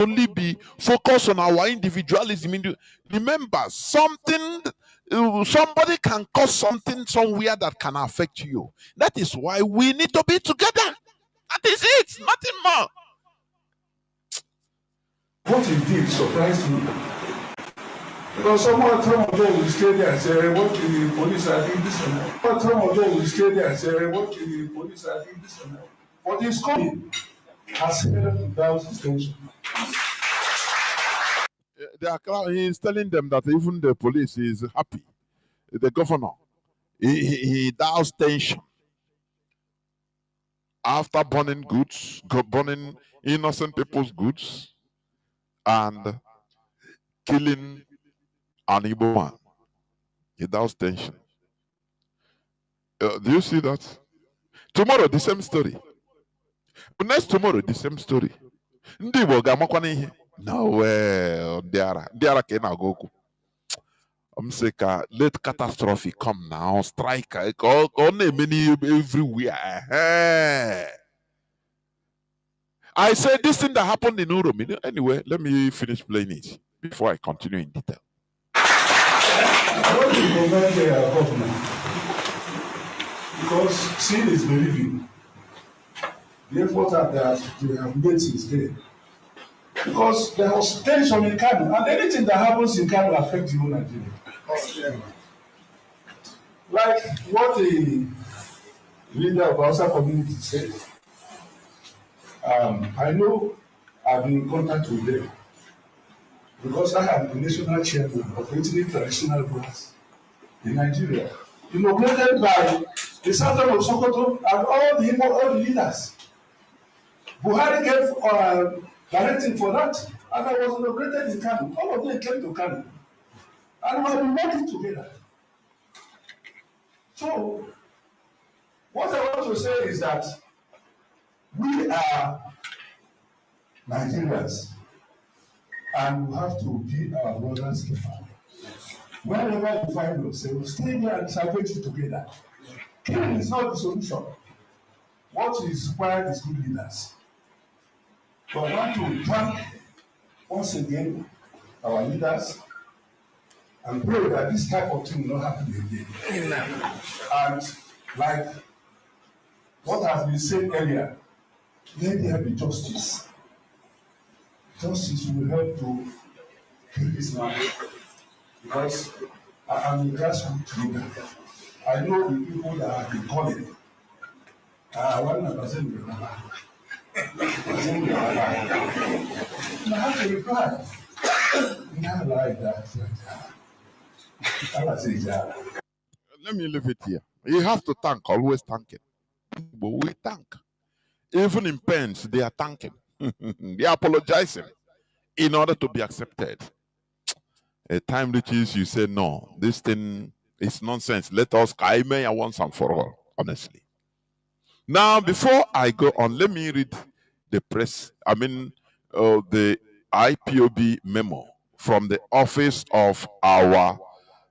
only be focused on our individualism. Remember, somebody can cause something somewhere that can affect you. That is why we need to be together. That is it, nothing more. What he did surprised me. Because some of them will stay there and say, what the police are doing this and that. Some of them will stay there and say, what the police are doing this and that. But he's coming has helped down the tension. He is telling them that even the police is happy. The governor, he doused tension after burning innocent people's goods and killing an Igbo man. He doused tension. Do you see that? Tomorrow, the same story. Next tomorrow, the same story. Ndị Igbo ga-amakwa n'ihe. No way, Diara ka ị na-agụ okwu. Say, let catastrophe come now, strike on everywhere. I said this thing that happened in Urum. Anyway, let me finish playing it before I continue in detail. I want to commend the government because seeing is believing. The effort that they have made since then. Because there was tension in Kanu, and anything that happens in Kanu affects the whole Nigeria. Like what the leader of our community said, I know I've been in contact with them because I am the national chairman of ethnic traditional groups in Nigeria, inaugurated by the Sultan of Sokoto and all the leaders. Buhari gave directive for that, and I was inaugurated in Kanu. All of them came to Kanu, and we have been working together. So, what I want to say is that we are Nigerians, and we have to be our brothers keeper. Wherever you find yourself, stay here and salvage it together. Killing is not the solution. What is required is good leaders. So I want to thank once again our leaders and pray that this type of thing will not happen again. And like what has been said earlier, let there be justice. Justice will help to kill this man because I am a grassroots leader. I know the people that have been calling. I want to present the number. I have to reply. Not like that. Let me leave it here. You have to thank, always thank it. But we thank. Even in pains, they are thanking. They are apologizing in order to be accepted. A time reaches, you say, no, this thing is nonsense. Let us kaime once and for all, honestly. Now, before I go on, let me read the the IPOB memo from the office of our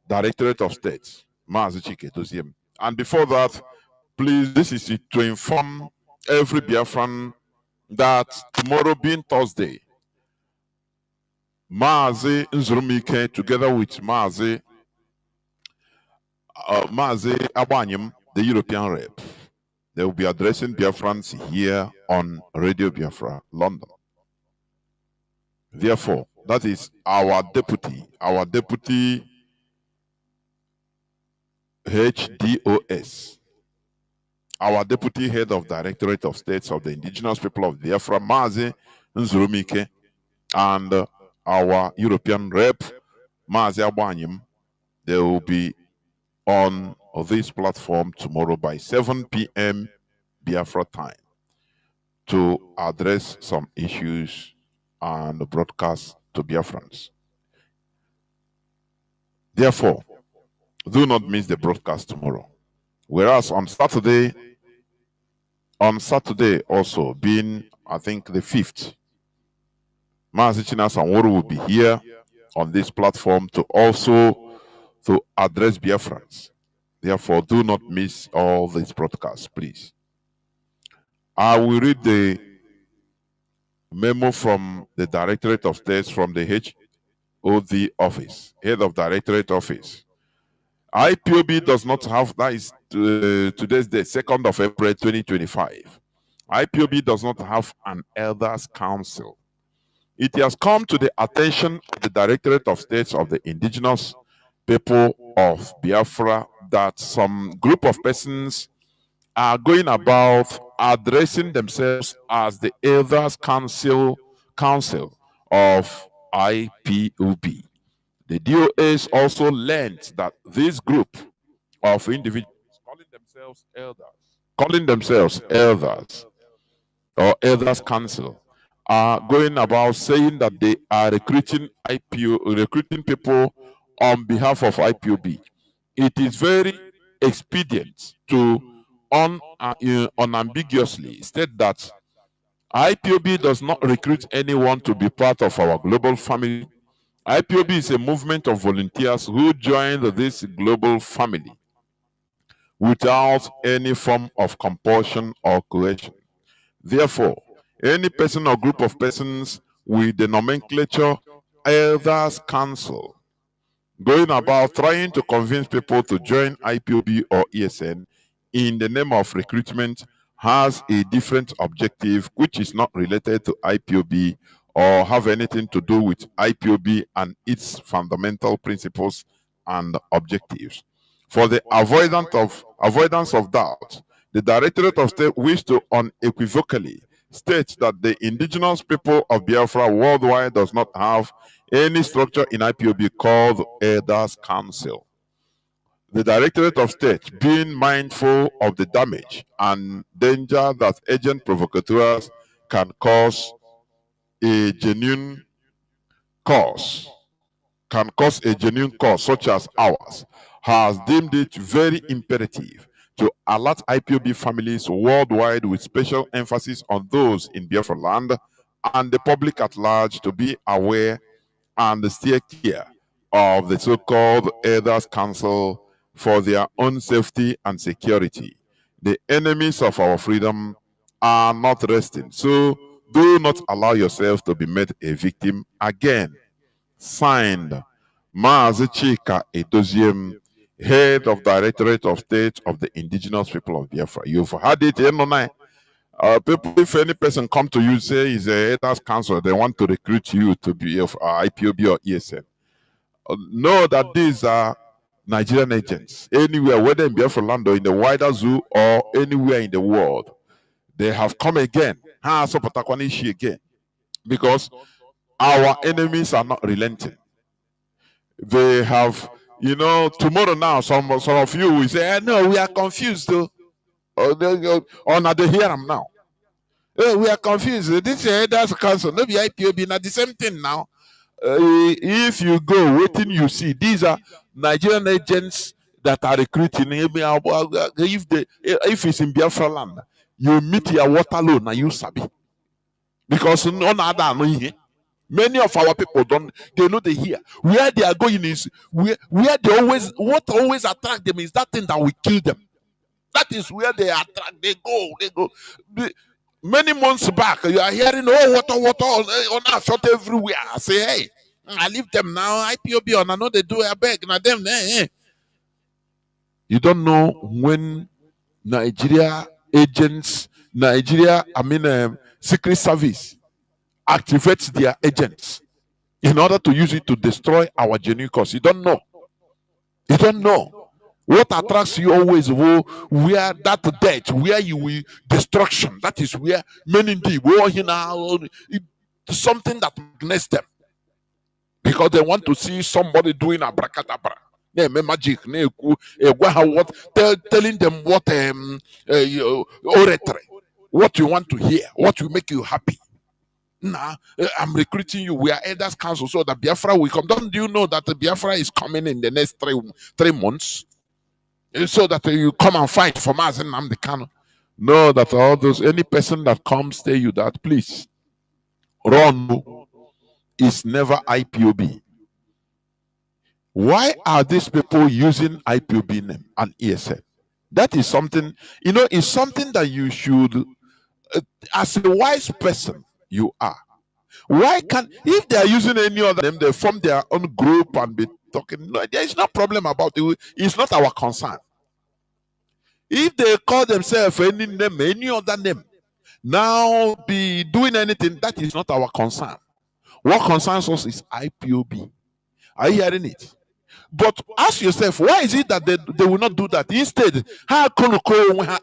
Directorate of State, Mazi Chike Doziem. And before that, please, this is to inform every Biafran that tomorrow being Thursday, Mazi Nzurumike, together with Mazi Abanyem, the European rep, they will be addressing Biafrans here on Radio Biafra, London. Therefore, that is our deputy HDOS, our deputy head of Directorate of States of the Indigenous People of Biafra, Mazi Nzurumike, and our European rep, Mazi Abanyem. They will be on this platform tomorrow by 7 p.m. Biafra time to address some issues and broadcast to Biafrans. Therefore, do not miss the broadcast tomorrow. Whereas on Saturday also being, I think, the 5th, Mazi Chinas Anwuru will be here on this platform to address Biafrans. Therefore, do not miss all these broadcasts, please. I will read the memo from the Directorate of States from the HOD office, Head of Directorate Office. IPOB does not have, that is today's date, 2nd of April 2025. IPOB does not have an Elders Council. It has come to the attention of the Directorate of States of the Indigenous People of Biafra that some group of persons are going about addressing themselves as the Elders Council of IPOB. The DOS also learned that this group of individuals calling themselves elders or Elders Council, are going about saying that they are recruiting people on behalf of IPOB. It is very expedient to unambiguously state that IPOB does not recruit anyone to be part of our global family. IPOB is a movement of volunteers who joined this global family without any form of compulsion or coercion. Therefore, any person or group of persons with the nomenclature Elders Council going about trying to convince people to join IPOB or ESN in the name of recruitment has a different objective which is not related to IPOB or have anything to do with IPOB and its fundamental principles and objectives. For the avoidance of doubt, the Directorate of State wishes to unequivocally state that the indigenous people of Biafra worldwide does not have any structure in IPOB called Elders Council. The Directorate of State, being mindful of the damage and danger that agent provocateurs can cause a genuine cause, such as ours, has deemed it very imperative to alert IPOB families worldwide with special emphasis on those in Biafra land and the public at large to be aware and steer clear of the so-called Elders Council for their own safety and security. The enemies of our freedom are not resting, so do not allow yourself to be made a victim again. Signed, Mazi Chika Edoziem, Head of Directorate of State of the Indigenous People of Biafra. You've had it in people, if any person come to you say is a Elders Council, they want to recruit you to be of IPOB or ESN. Know that these are Nigerian agents. Anywhere, whether in Biafra land or in the wider zoo or anywhere in the world, they have come again. Again, because our enemies are not relenting. They have, tomorrow now, some of you will say, no, we are confused though. Or now they hear them now. We are confused. This is Elders Council, maybe IPOB, not the same thing now. If you go, waiting, you see, these are Nigerian agents that are recruiting. If it's in Biafra land, you meet your Waterloo, now you sabi. Because none other know here. Many of our people they know they hear. Where they are going is where they what always attract them is that thing that will kill them. That is where they attract, they go. Many months back, you are hearing, water, on our shot everywhere. I say, hey, I leave them now, IPOB, and I know they do a beg, now them, You don't know when Nigeria agents, Secret Service activates their agents in order to use it to destroy our genuine cause. You don't know. You don't know. What attracts you always where that death, where you will destruction, that is where many something that magnates them. Because they want to see somebody doing abracadabra. Magic, telling them what oratory, what you want to hear, what will make you happy. Nah, I'm recruiting you. We are Elders Council, so that Biafra will come. Don't you know that the Biafra is coming in the next three months? So that you come and fight for Mazi and Nnamdi Kanu. Know that all those, any person that comes tell you that, please, run is never IPOB. Why are these people using IPOB name and ESN? That is something, it's something that you should, as a wise person, You are. Why can't, if they are using any other name, they form their own group and be talking? No, there is no problem about it. It's not our concern. If they call themselves any name, any other name, now be doing anything, that is not our concern. What concerns us is IPOB. Are you hearing it? But ask yourself, why is it that they will not do that? Instead, how can we call we are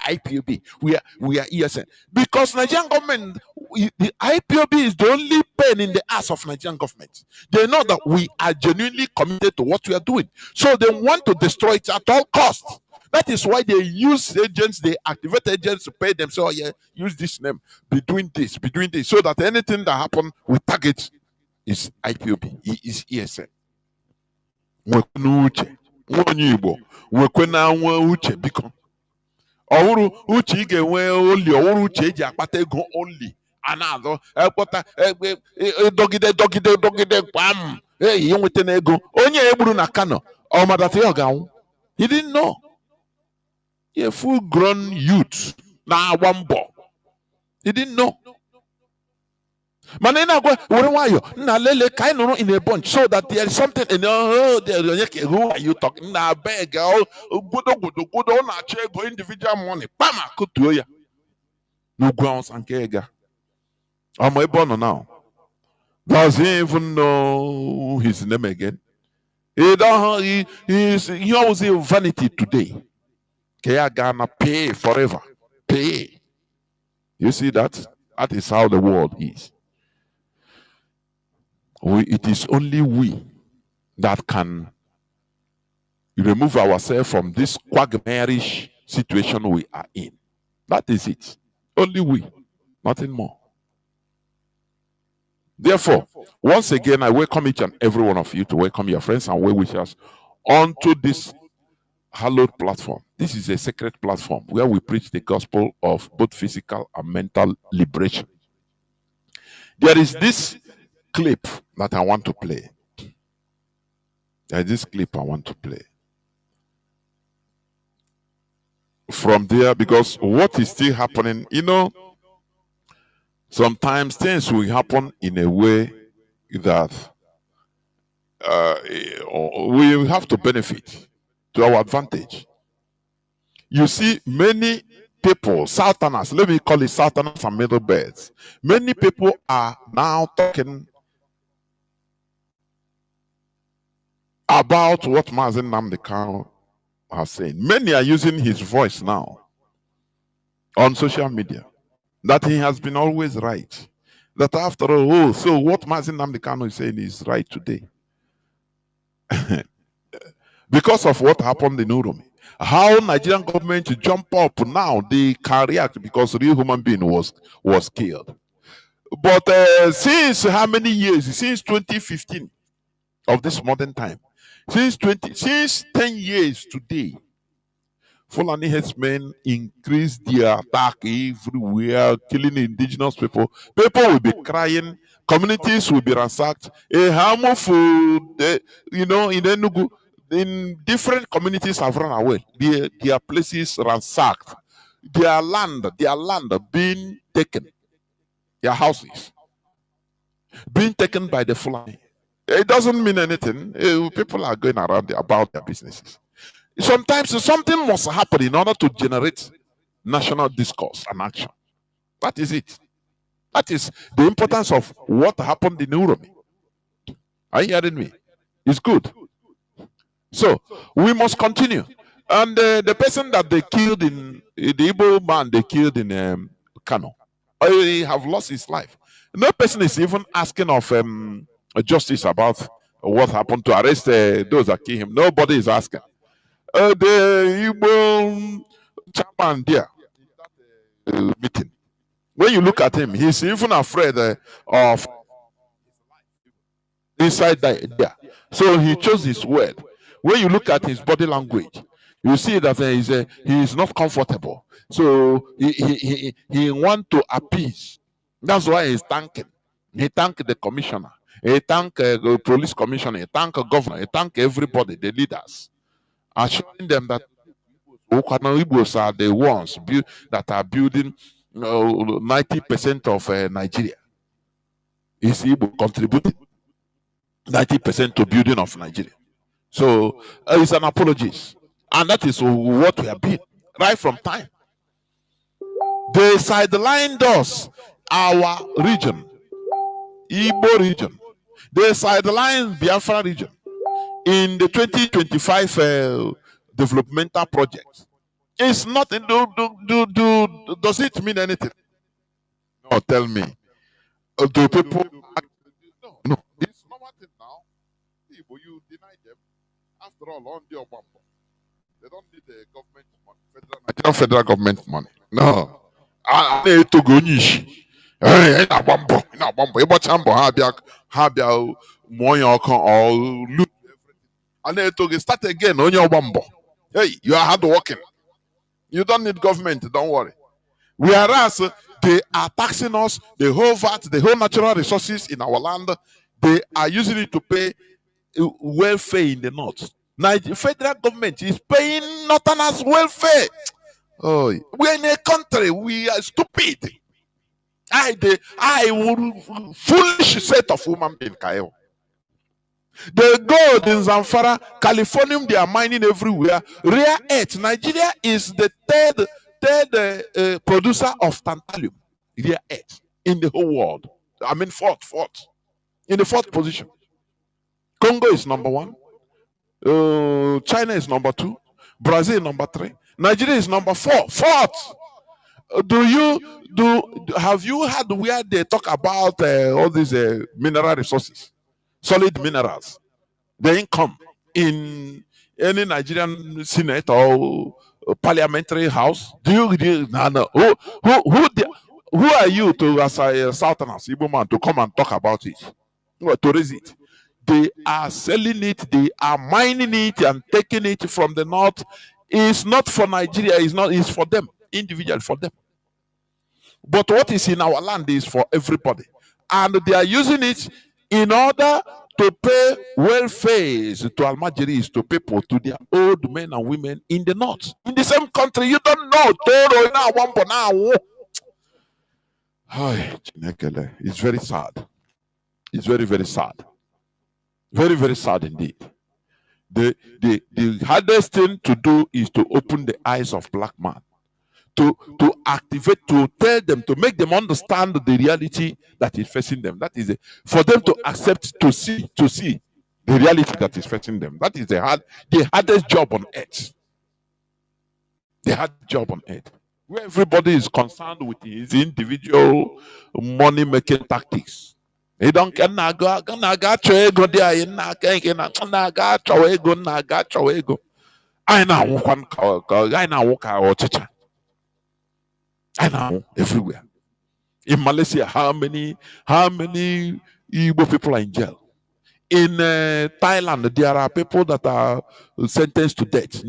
IPOB? We are ESN. Because Nigerian government, the IPOB is the only pen in the ass of Nigerian government. They know that we are genuinely committed to what we are doing. So they want to destroy it at all costs. That is why they use agents, they activate agents to pay them. So, yeah, use this name, be doing this, so that anything that happens with target is IPOB, is ESN. Nwekwe uche nwa onye Igbo nwekwe na nwa uche biko ọhụrụ uche ị ga-enwe oli ọhụrụ uche eji akpata ego oli a na-azụ ekpọta dọgide kpam eyi nweta na ego onye egburu na Kano ọmadata ya ọ ga-anwụ. He didn't know. A full grown youth na-agba mbọ. He didn't know. Mana na-agwa were nwayọ nna lele ka anyị nọrọ in a bunch so that there is something in who are you talking na beg godo na-achọ ego individual money kpama kutuo ya n'ugwu awụsa nke ega ọma ebe ọ nọ now. Does he even know his name again? He always a vanity today. Kaya gonna pay forever. Pay. You see that? That is how the world is. It is only we that can remove ourselves from this quagmirish situation we are in. That is it. Only we, nothing more. Therefore, once again, I welcome each and every one of you to welcome your friends and well-wishers onto this hallowed platform. This is a sacred platform where we preach the gospel of both physical and mental liberation. There is this clip that I want to play. There is this clip I want to play. From there, because what is still happening, you know, sometimes things will happen in a way that we have to benefit to our advantage. You see, many people, Southerners, let me call it Southerners and middle beds, many people are now talking about what Mazi Nnamdi Kanu has said. Many are using his voice now on social media, that he has been always right. That after all, so what Mazi Nnamdi Kanu is saying is right today. Because of what happened in Uromi. How Nigerian government jump up now, they can react because a real human being was killed. But since how many years? Since 2015 of this modern time. Since 10 years today, Fulani headsmen increased their attack everywhere, killing indigenous people. People will be crying, communities will be ransacked. A harmful, you know, in Enugu, in different communities have run away. Their places ransacked. Their land being taken. Their houses being taken by the Fulani. It doesn't mean anything. People are going around about their businesses. Sometimes something must happen in order to generate national discourse and action. That is it. That is the importance of what happened in Uromi. Are you hearing me? It's good. So we must continue. And the person that they killed in the Igbo man, they killed in Kanu, he have lost his life. No person is even asking of justice about what happened to arrest those that killed him. Nobody is asking. The Igbo chairman there meeting. When you look at him, he's even afraid of inside there. So he chose his word. When you look at his body language, you see that he is not comfortable. So he wants to appease. That's why he's thanking. He thanked the commissioner. He thanked the police commissioner. He thanked the governor. He thanked everybody, the leaders, assuring them that Igbos are the ones that are building 90% of Nigeria is Igbo contributing 90% to building of Nigeria. So it's an apologies. And that is what we have been right from time. They sidelined us, our region, Igbo region. They sidelined Biafra region in the 2025 developmental project. It's nothing. Does it mean anything? No, tell me. Do people? No, it's normal thing now. People, you deny them. After all, on the Obama, they don't need the government money, federal government money. No. I need to go niche. Hey, na bambo, ịgbacha mbọ ha bịa mụọ ya ọkụ or loot everything. I need to start again onye ọgba mbọ. Hey, you are hard working. You don't need government, don't worry. Whereas they are taxing us, the whole VAT, the whole natural resources in our land, they are using it to pay welfare in the north. The federal government is paying northerners welfare. Oh, we're in a country, we are stupid. I will foolish set of human being. The gold in Zamfara, Californium, they are mining everywhere. Rare earth. Nigeria is the third producer of tantalum, rare earth, in the whole world. I mean, fourth. In the fourth position. Congo is number 1. China is number 2. Brazil number 3. Nigeria is number 4. Fourth. Have you heard where they talk about all these mineral resources, solid minerals, the income in any Nigerian Senate or parliamentary house? No. Who are you to, as a Southerners, Igbo man, to come and talk about it? To raise it? They are selling it, they are mining it and taking it from the north. It's not for Nigeria, it's for them, individual, for them. But what is in our land is for everybody. And they are using it in order to pay welfares to Almajiris, to people, to their old men and women in the north. In the same country, you don't know. It's very sad. It's very, very sad. Very, very sad indeed. The hardest thing to do is to open the eyes of black man. To activate, to tell them, to make them understand the reality that is facing them. That is for them to accept, to see the reality that is facing them. That is the hardest job on earth. The hardest job on earth. Where everybody is concerned with his individual money-making tactics. He don't care. I know everywhere. In Malaysia, how many Igbo people are in jail? In Thailand, there are people that are sentenced to death.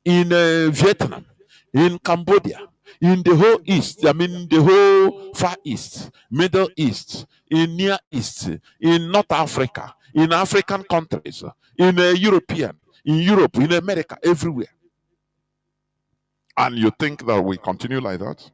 In Vietnam, in Cambodia, in the whole East, I mean the whole Far East, Middle East, in Near East, in North Africa, in African countries, in Europe, in America, everywhere. And you think that we continue like that?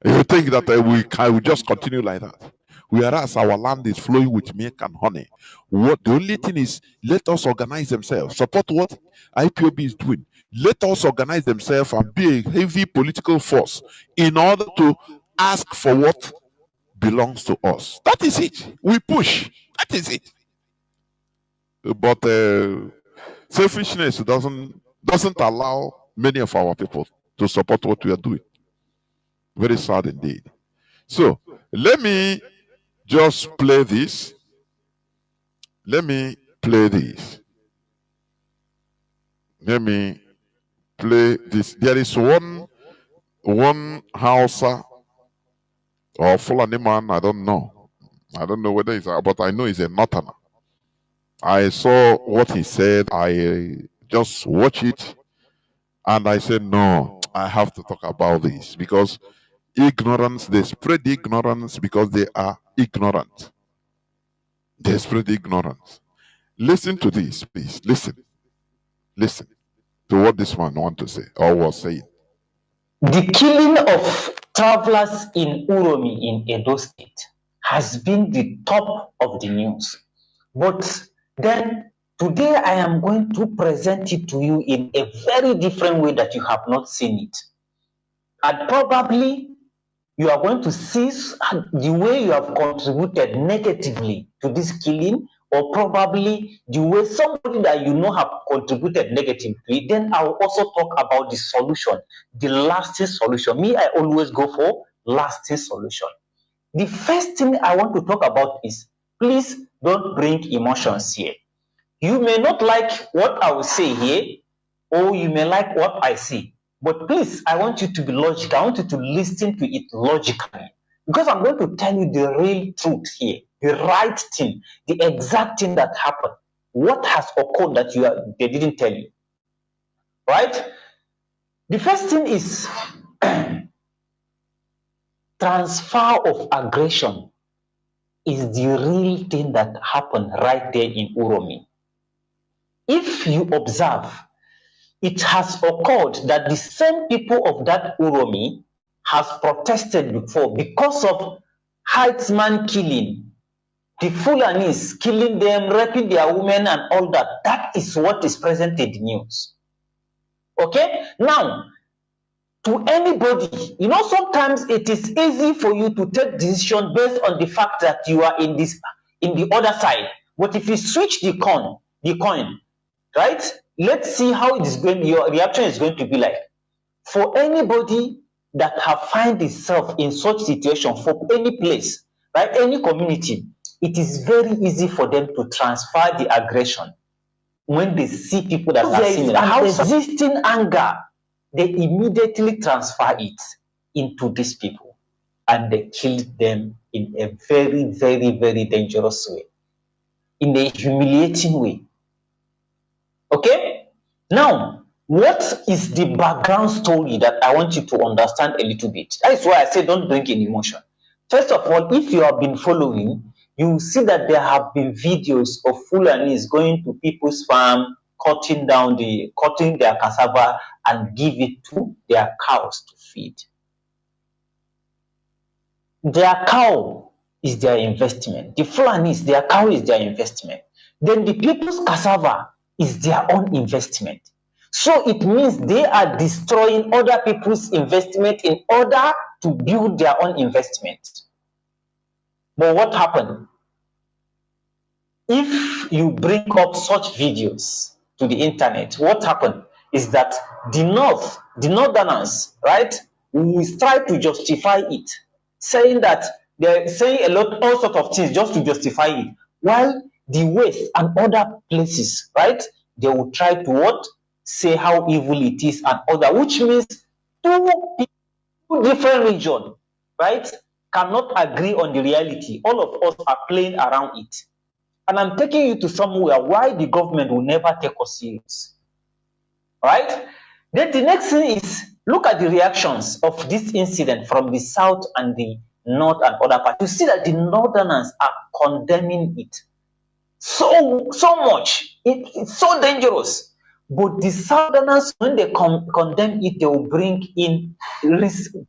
You think that we just continue like that? Whereas our land is flowing with milk and honey. What the only thing is, let us organize themselves. Support what IPOB is doing. Let us organize themselves and be a heavy political force in order to ask for what belongs to us. That is it. We push. That is it. But selfishness doesn't allow many of our people to support what we are doing. Very sad indeed. So let me just play this. Let me play this. Let me play this. There is one Hausa or Fulani man, I don't know. I don't know whether it's, but I know he's a northerner. I saw what he said. I just watch it and I said, no, I have to talk about this because ignorance, they spread ignorance because they are ignorant. They spread ignorance. Listen to this, please. Listen to what this man want to say or was saying. The killing of travelers in Uromi in Edo State has been the top of the news. But then today I am going to present it to you in a very different way that you have not seen it. And probably you are going to see the way you have contributed negatively to this killing, or probably the way somebody that you know have contributed negatively. Then I will also talk about the solution, the lasting solution. Me, I always go for lasting solution. The first thing I want to talk about is, please don't bring emotions here. You may not like what I will say here, or you may like what I say. But please, I want you to be logical. I want you to listen to it logically. Because I'm going to tell you the real truth here, the right thing, the exact thing that happened. What has occurred that they didn't tell you. Right? The first thing is transfer of aggression is the real thing that happened right there in Uromi. If you observe, it has occurred that the same people of that Uromi has protested before because of herdsman killing, the Fulanis killing them, raping their women and all that. That is what is present in the news. Okay? Now, to anybody, sometimes it is easy for you to take decision based on the fact that you are in the other side. But if you switch the coin, right? Let's see how it is going. Your reaction is going to be like. For anybody that have find itself in such situation, for any place, right, any community, it is very easy for them to transfer the aggression when they see people that are similar. How existing anger, they immediately transfer it into these people, and they kill them in a very, very, very dangerous way, in a humiliating way. Okay? Now, what is the background story that I want you to understand a little bit? That is why I say don't bring in emotion. First of all, if you have been following, you will see that there have been videos of Fulanis going to people's farm, cutting their cassava and give it to their cows to feed. Their cow is their investment. The Fulanis, their cow is their investment. Then the people's cassava is their own investment. So it means they are destroying other people's investment in order to build their own investment. But what happened? If you bring up such videos to the internet, what happened is that the northerners, right, will try to justify it, saying that they're saying all sorts of things just to justify it, while the West and other places, right, they will try to what? Say how evil it is and other, which means two different regions, right, cannot agree on the reality. All of us are playing around it. And I'm taking you to somewhere why the government will never take us serious. Right? Then the next thing is, look at the reactions of this incident from the south and the north and other parts. You see that the northerners are condemning it so much. It's so dangerous. But the southerners, when they condemn it, they will bring in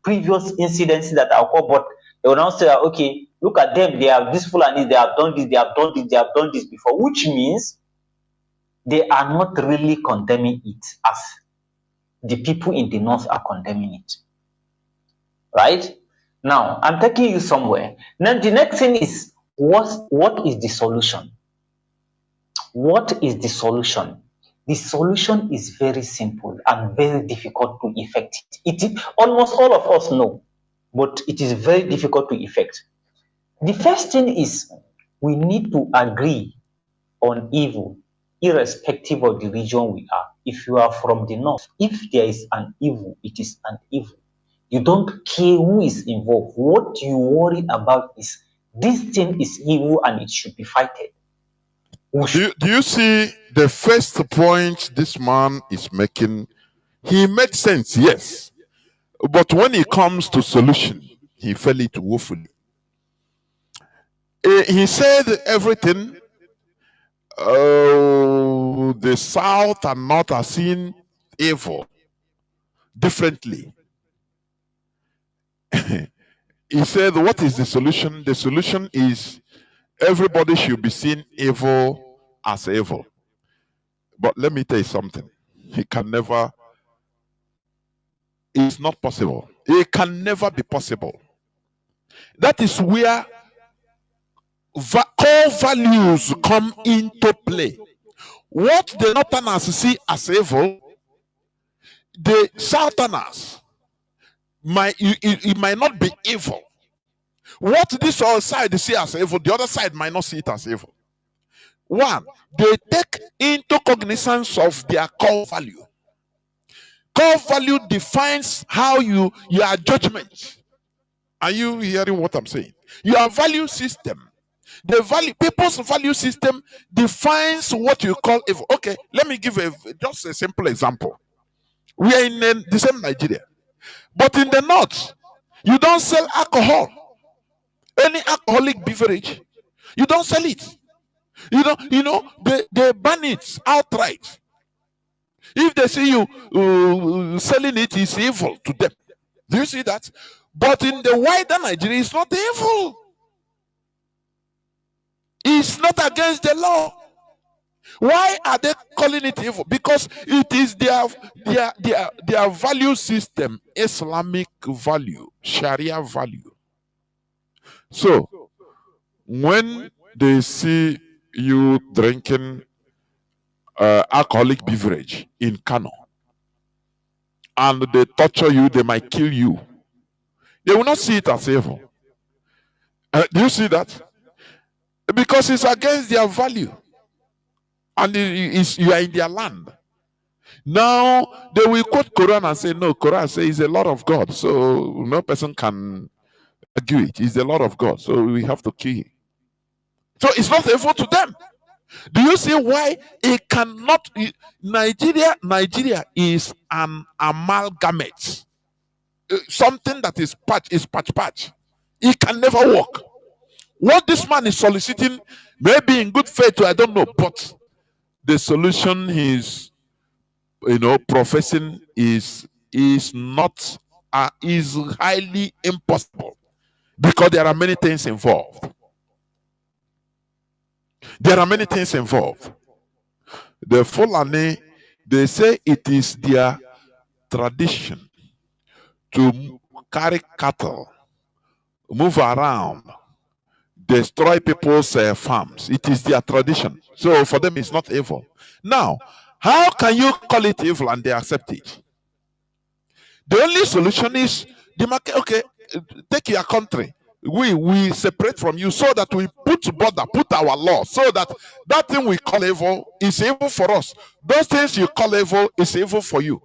previous incidents that occur, but they will now say, okay, look at them, they have this Fulani, they have done this, they have done this, they have done this before, which means they are not really condemning it as the people in the north are condemning it. Right? Now, I'm taking you somewhere. Now, the next thing is, what is the solution? What is the solution? The solution is very simple and very difficult to effect. Almost all of us know, but it is very difficult to effect. The first thing is, we need to agree on evil, irrespective of the region we are. If you are from the north, if there is an evil, it is an evil. You don't care who is involved. What you worry about is, this thing is evil and it should be fighted. Do you see the first point this man is making? He makes sense, yes. But when it comes to solution, he fell it woefully. He said everything. The south and north are seeing evil differently. He said, what is the solution? The solution is everybody should be seen evil as evil. But let me tell you something. It can never, it's not possible. It can never be possible. That is where core values come into play. What the Northerners see as evil, the Southerners it might not be evil. What this other side see as evil, the other side might not see it as evil. One, they take into cognizance of their core value. Core value defines how your judgment. Are you hearing what I'm saying? Your value system, people's value system defines what you call evil. Okay, let me give just a simple example. We are in the same Nigeria, but in the north, you don't sell alcohol. Any alcoholic beverage, you don't sell it. They ban it outright. If they see you selling it, it's evil to them. Do you see that? But in the wider Nigeria, it's not evil. It's not against the law. Why are they calling it evil? Because it is their value system, Islamic value, Sharia value. So when they see you drinking alcoholic beverage in Kanu and they torture you, they might kill you, they will not see it as evil. Do you see that? Because it's against their value. And you are in their land. Now they will quote Quran and say, no, Quran says it's a lot of God. So no person can argue it. It's a lot of God. So we have to kill him. So it's not evil to them. Do you see why it cannot? Nigeria is an amalgamate. Something that is patch. It can never work. What this man is soliciting, maybe in good faith, I don't know, but the solution he's professing is highly impossible, because there are many things involved. There are many things involved. The Fulani, they say it is their tradition to carry cattle, move around, destroy people's farms. It is their tradition. So for them, it's not evil. Now, how can you call it evil and they accept it? The only solution is okay, take your country. We separate from you so that we put our law, so that thing we call evil is evil for us. Those things you call evil is evil for you.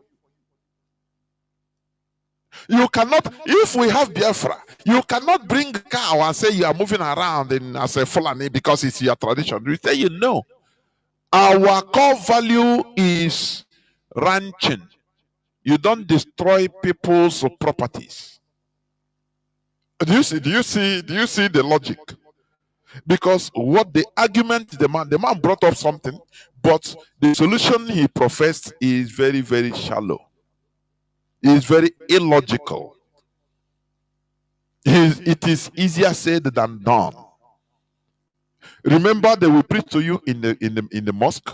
You cannot, if we have Biafra, you cannot bring a cow and say you are moving around as a Fulani because it's your tradition. We say, know, our core value is ranching. You don't destroy people's properties. Do you see the logic? Because what the argument, the man brought up something, but the solution he professed is very, very shallow. Is very illogical. It is easier said than done. Remember, they will preach to you in the mosque.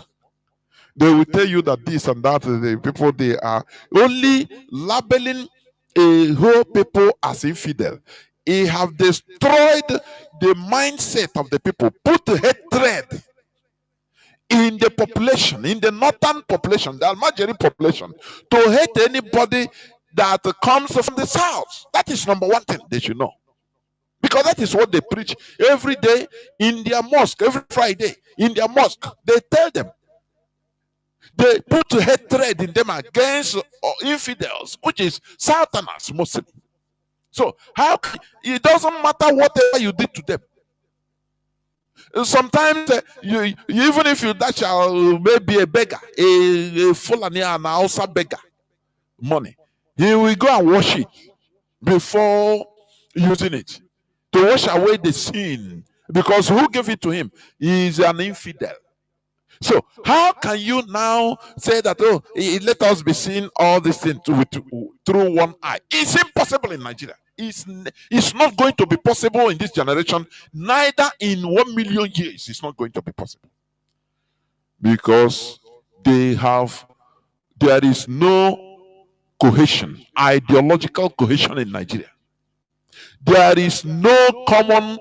They will tell you that this and that, the people, they are only labeling a whole people as infidel. They have destroyed the mindset of the people, put hatred in the population, in the northern population, the Almajiri population, to hate anybody that comes from the south. That is number one thing they should know. Because that is what they preach every day in their mosque, every Friday in their mosque. They tell them. They put hatred in them against infidels, which is Southerners, Muslim. So it doesn't matter whatever you did to them. Sometimes even if you dash maybe a beggar, a Fulani and Hausa beggar money, he will go and wash it before using it to wash away the sin, because who gave it to him? He is an infidel. So how can you now say that, let us be seeing all these things through one eye? It's impossible in Nigeria. It's not going to be possible in this generation, neither in 1 million years. It's not going to be possible. Because there is no cohesion, ideological cohesion in Nigeria. There is no common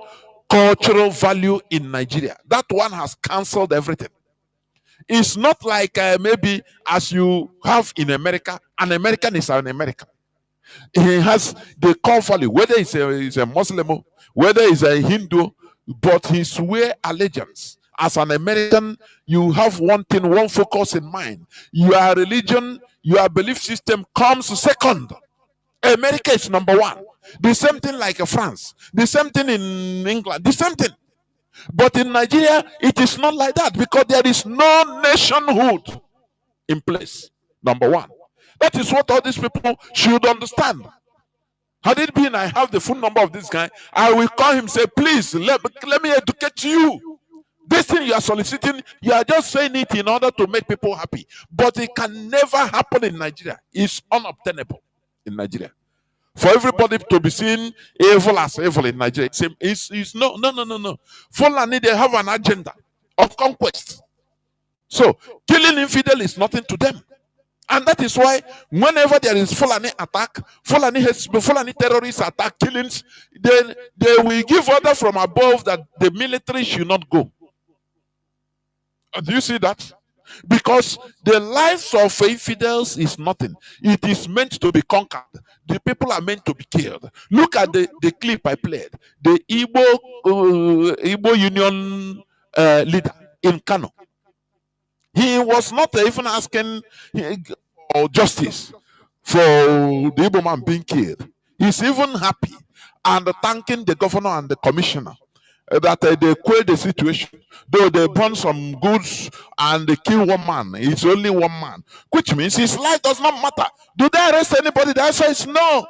cultural value in Nigeria. That one has cancelled everything. It's not like maybe as you have in America. An American is an American. He has the core value, whether he's a Muslim, whether he's a Hindu, but he swear allegiance. As an American, you have one thing, one focus in mind. Your religion, your belief system comes second. America is number one. The same thing like France. The same thing in England. The same thing. But in Nigeria, it is not like that because there is no nationhood in place. Number one. That is what all these people should understand. Had it been I have the phone number of this guy, I will call him, say, please, let me educate you. This thing you are soliciting, you are just saying it in order to make people happy. But it can never happen in Nigeria. It's unobtainable in Nigeria. For everybody to be seen evil as evil in Nigeria, it's no. Fulani, they have an agenda of conquest. So killing infidel is nothing to them. And that is why whenever there is Fulani attack, Fulani terrorist attack, killings, then they will give order from above that the military should not go. Do you see that? Because the lives of infidels is nothing. It is meant to be conquered. The people are meant to be killed. Look at the clip I played. The Igbo Union leader in Kanu. He was not even asking justice for the Igbo man being killed. He's even happy and thanking the governor and the commissioner that they quell the situation. Though they burn some goods and they kill one man, it's only one man, which means his life does not matter. Do they arrest anybody? The answer is no.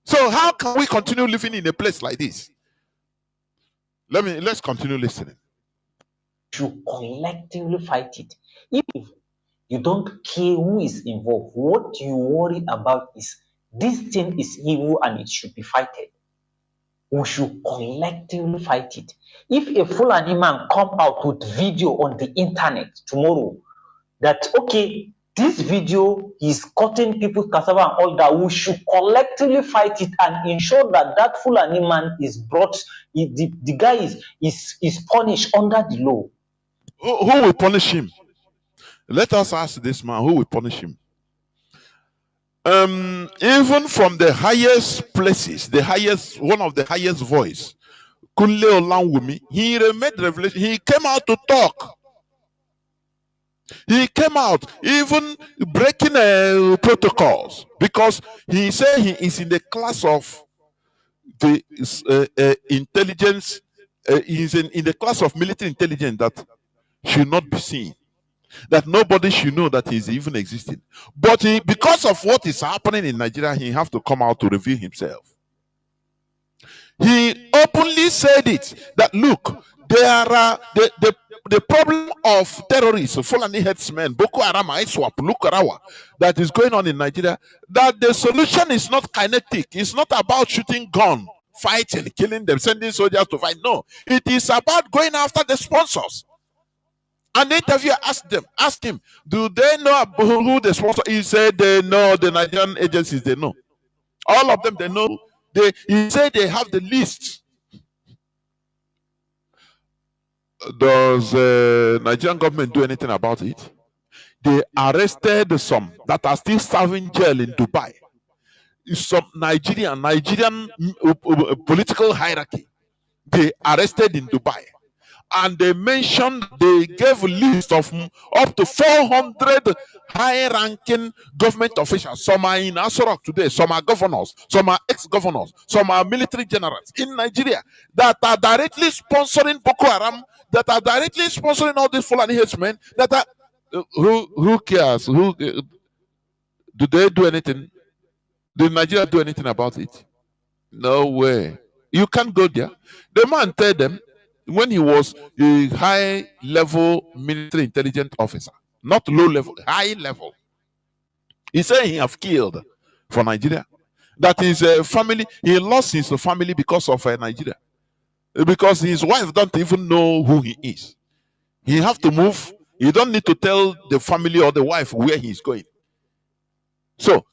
So how can we continue living in a place like this? Let's continue listening. To collectively fight it. If you don't care who is involved, what you worry about is this thing is evil and it should be fighted. We should collectively fight it. If a Fulani man come out with video on the internet tomorrow that, okay, this video is cutting people's cassava and all that, we should collectively fight it and ensure that that Fulani man is brought, the guy is punished under the law. Who will punish him? Let us ask this man, who will punish him? Even from the highest places, one of the highest voice, Kunle Olanwumi, he made revelation. He came out to talk. He came out, even breaking protocols, because he said he is in the class of the intelligence. He's in the class of military intelligence that should not be seen. That nobody should know that he's even existing. But because of what is happening in Nigeria, he have to come out to reveal himself. He openly said it, that look, there are the problem of terrorists, Fulani headsmen, Boko Haram, ISWAP, Lukarawa, that is going on in Nigeria, that the solution is not kinetic. It's not about shooting gun, fighting, killing them, sending soldiers to fight. No, it is about going after the sponsors. And the interviewer asked him, do they know who the sponsor? He said they know, the Nigerian agencies, they know. All of them, they know. He said they have the list. Does the Nigerian government do anything about it? They arrested some that are still serving jail in Dubai. Some Nigerian political hierarchy. They arrested in Dubai. And they mentioned, they gave a list of up to 400 high-ranking government officials. Some are in Asorok today, some are governors, some are ex-governors, some are military generals in Nigeria that are directly sponsoring Boko Haram, that are directly sponsoring all these Fulani headsmen, that are, who cares? Do they do anything? Did Nigeria do anything about it? No way. You can't go there. The man told them, when he was a high-level military intelligence officer, not low-level, high-level, he said he have killed for Nigeria. that his family, he lost his family because of Nigeria. Because his wife don't even know who he is. He have to move. He don't need to tell the family or the wife where he's going. So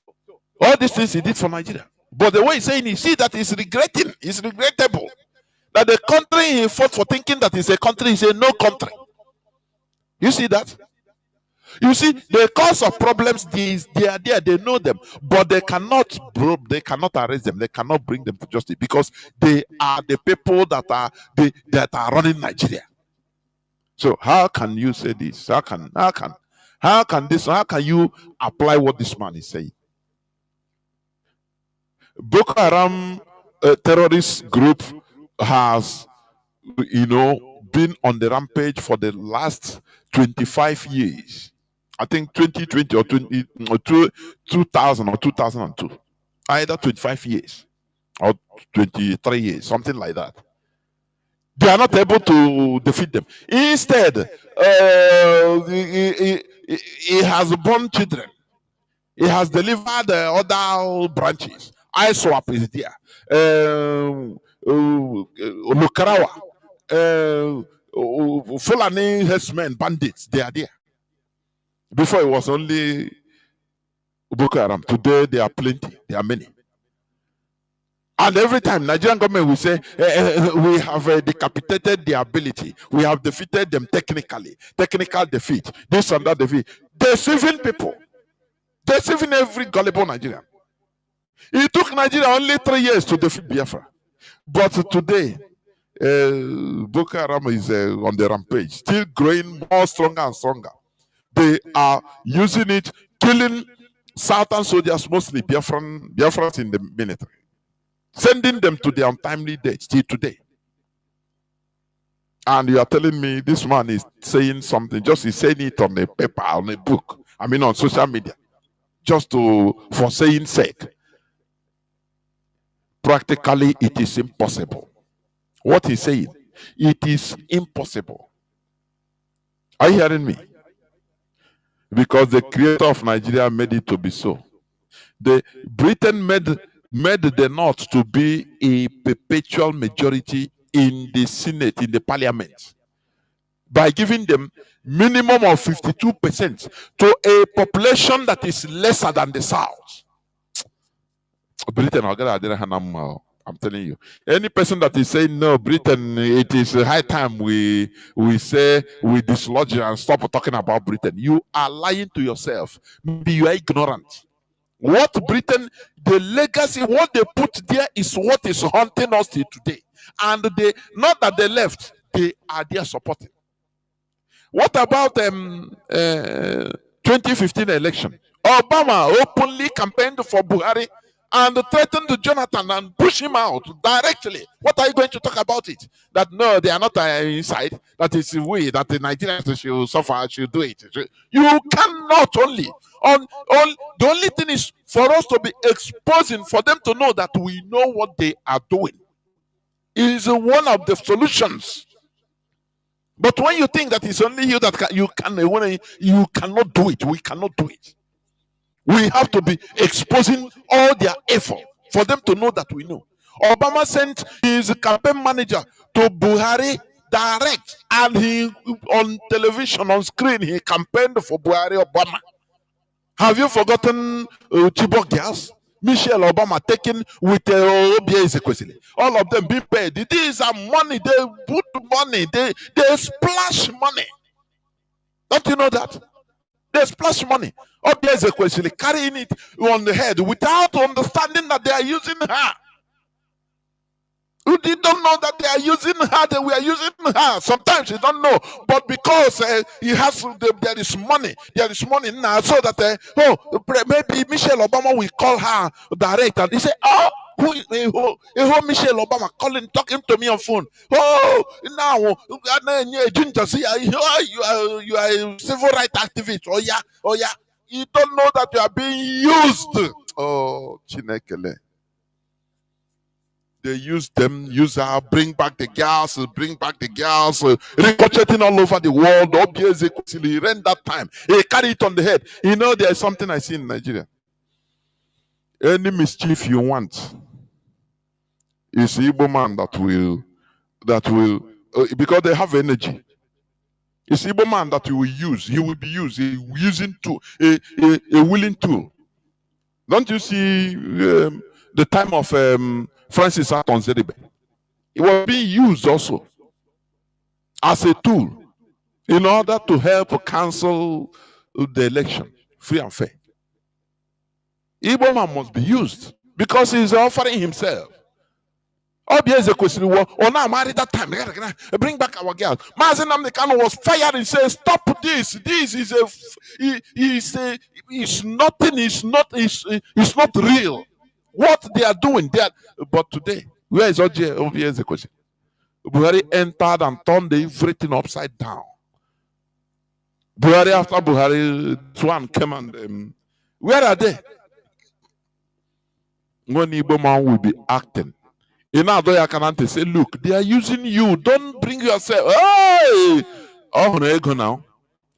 all these things he did for Nigeria. But the way he's saying, he see that he's regretting. It's regrettable. That the country he fought for, thinking that it's a country, is a no country. You see that? You see, the cause of problems, they are there, they know them, but they cannot arrest them, they cannot bring them to justice, because they are the people that are running Nigeria. So how can you say this? How can you apply what this man is saying? Boko Haram terrorist group has, been on the rampage for the last 25 years. I think 2020 or 2000 or 2002. Either 25 years or 23 years, something like that. They are not able to defeat them. Instead, he has born children. He has delivered other branches. ISWAP is there. Lukarawa. Fulani herdsmen, bandits, they are there. Before it was only Boko Haram. Today they are plenty. They are many. And every time Nigerian government will say, we have decapitated their ability. We have defeated them technically. Technical defeat. This and that defeat. Deceiving people. Deceiving every gullible Nigerian. It took Nigeria only 3 years to defeat Biafra. But today, Boko Haram is on the rampage. Still growing more stronger and stronger. They are using it, killing Southern soldiers, mostly Biafrans in the military. Sending them to their untimely death till today. And you are telling me this man is saying something, just he's saying it on a paper, on a book, on social media, just for saying sake. Practically, it is impossible. What he's saying, it is impossible. Are you hearing me? Because the creator of Nigeria made it to be so. Britain made the North to be a perpetual majority in the Senate, in the Parliament, by giving them minimum of 52% to a population that is lesser than the South. Britain, I'm telling you. Any person that is saying no, Britain, it is high time we say we dislodge and stop talking about Britain. You are lying to yourself. Maybe you are ignorant. What Britain, the legacy, what they put there is what is haunting us till today. And they, not that they left, they are there supporting. What about 2015 election? Obama openly campaigned for Buhari and threatened Jonathan and push him out directly. What are you going to talk about it? That no, they are not inside. That is we, that the Nigerians should suffer, should do it. You cannot only. The only thing is for us to be exposing, for them to know that we know what they are doing. It is one of the solutions. But when you think that it's only you that you cannot do it. We cannot do it. We have to be exposing all their effort for them to know that we know. Obama sent his campaign manager to Buhari direct, and he on television, on screen, he campaigned for Buhari Obama. Have you forgotten Chibok girls? Michelle Obama taken with RBL. All of them being paid. These are money. They put money. They splash money. Don't you know that? They splash money. RBL carrying it on the head without understanding that they are using her. You don't know that they are using her, that we are using her. Sometimes you don't know, but because he has, there is money now, so that maybe Michelle Obama will call her direct, and he say, who Michelle Obama talking to me on phone? Now you are a civil rights activist. Oh yeah, you don't know that you are being used. Oh, Chinekele. They use them, use her, bring back the girls, ricocheting all over the world. Obviously, rent that time. He carry it on the head. You know, there's something I see in Nigeria. Any mischief you want, is Igbo man that will because they have energy. It's Igbo man that you will use. He will be used. A using tool, a willing tool. Don't you see the time of Francis Aton Zeribe? It was being used also as a tool in order to help cancel the election free and fair. Igbo man must be used because he's offering himself. Obviously, question was, oh, now married that time. Bring back our girls. Mazi Nnamdi Kanu was fired and said, "Stop this. This is it's nothing. It's not real. What they are doing there." But today, where is OJ? Here's the question. Buhari entered and turned everything upside down. Buhari after Buhari, Swan came and where are they? When Igbo man will be acting. In Adoya Kanante say, look, they are using you. Don't bring yourself. Hey! Oh, no, go now.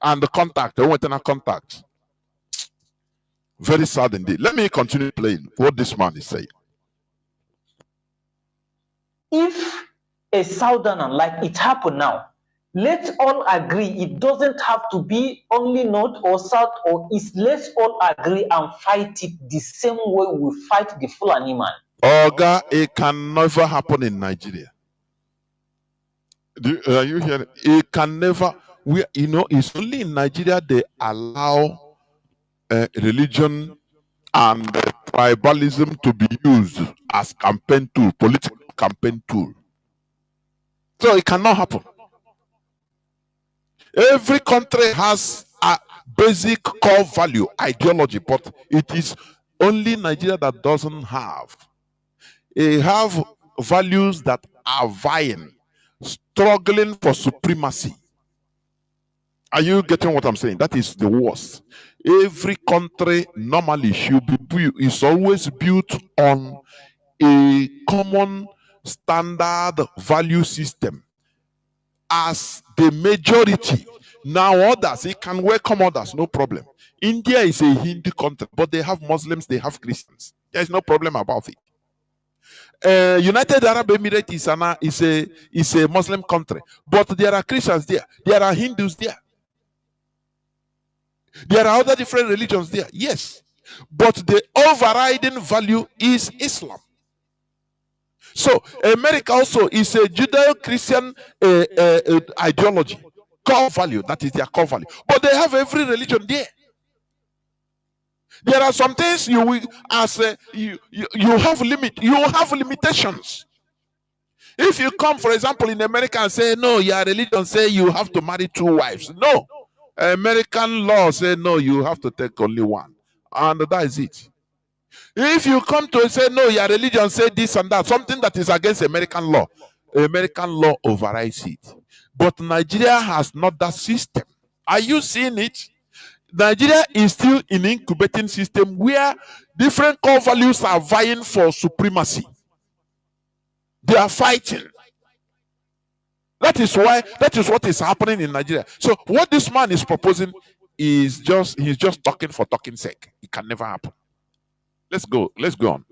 And the contact, I want to contact. Very sad indeed. Let me continue playing what this man is saying. If a southerner, like it happened now, let's all agree it doesn't have to be only north or south or east. Let's all agree and fight it the same way we fight the Fulani man. Oga, it can never happen in Nigeria. Are you hearing? It can never. It's only in Nigeria they allow religion and tribalism to be used as campaign tool, political campaign tool. So it cannot happen. Every country has a basic core value, ideology, but it is only Nigeria that doesn't have. They have values that are vying, struggling for supremacy. Are you getting what I'm saying? That is the worst. Every country normally should be built, is always built on a common standard value system as the majority. Now others, it can welcome others, no problem. India is a Hindu country, but they have Muslims, they have Christians. There's no problem about it. United Arab Emirates is a Muslim country, but there are Christians there, there are Hindus there, there are other different religions there, yes, but the overriding value is Islam. So America also is a Judeo-Christian ideology, core value, that is their core value, but they have every religion there. There are some things you will, as you have limitations. If you come, for example, in America and say, no, your religion say you have to marry 2 wives. No. American law say, no, you have to take only 1. And that is it. If you come to say, no, your religion say this and that, something that is against American law overrides it. But Nigeria has not that system. Are you seeing it? Nigeria is still in an incubating system where different core values are vying for supremacy. They are fighting. That is what is happening in Nigeria. So what this man is proposing is he's just talking for talking's sake. It can never happen. Let's go on.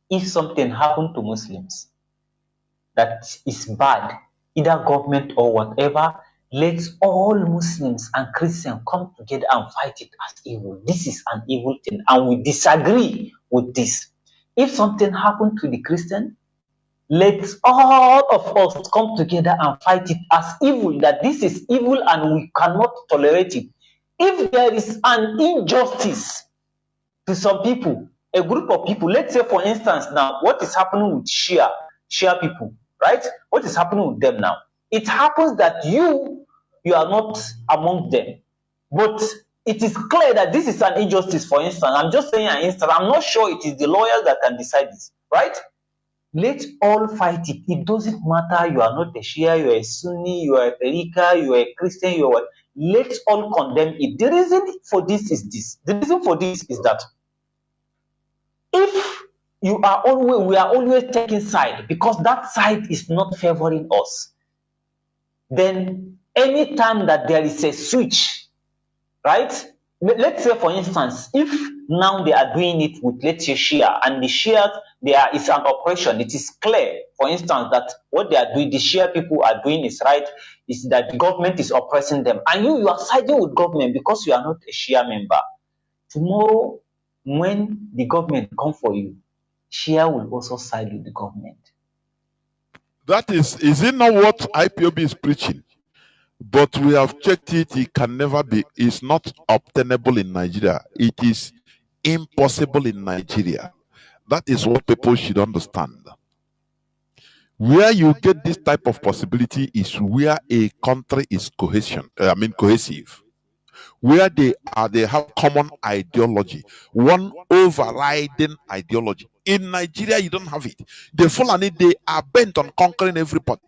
If something happened to Muslims that is bad, either government or whatever, let all Muslims and Christians come together and fight it as evil. This is an evil thing, and we disagree with this. If something happened to the Christian, let all of us come together and fight it as evil, that this is evil and we cannot tolerate it. If there is an injustice to some people, a group of people, let's say for instance now, what is happening with Shia people, right? What is happening with them now? It happens that you are not among them, but it is clear that this is an injustice. For instance, I'm just saying an instance, I'm not sure it is the lawyers that can decide this, right? Let all fight it. It doesn't matter, you are not a Shia, you are a Sunni, you are a Tariqa, you are a Christian, you are what. Let's all condemn it. The reason for this is this. The reason for this is that if we are always taking side because that side is not favoring us, then anytime that there is a switch, right? Let's say for instance, if now they are doing it with, let's say, Shia, and the Shia, is an oppression. It is clear, for instance, that what they are doing, the Shia people are doing is right, is that the government is oppressing them. And you are siding with government because you are not a Shia member. Tomorrow, when the government come for you, Shia will also side with the government. That is it not what IPOB is preaching? But we have checked it, it can never be, it's not obtainable in Nigeria. It is impossible in Nigeria. That is what people should understand. Where you get this type of possibility is where a country is cohesive. Where they have common ideology, one overriding ideology. In Nigeria, you don't have it. The Fulani, they are bent on conquering everybody.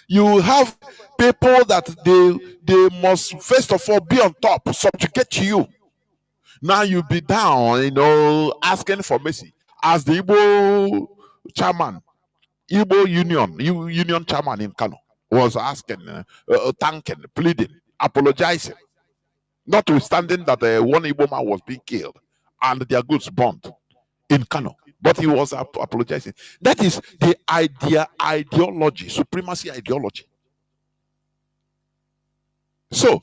You have people that they must first of all be on top, subjugate you. Now you be down, asking for mercy. As the Igbo chairman, Igbo Union chairman in Kanu was asking, thanking, pleading, apologizing, notwithstanding that one Igbo man was being killed and their goods burnt in Kanu. But he was apologizing. That is the ideology, supremacy ideology. So,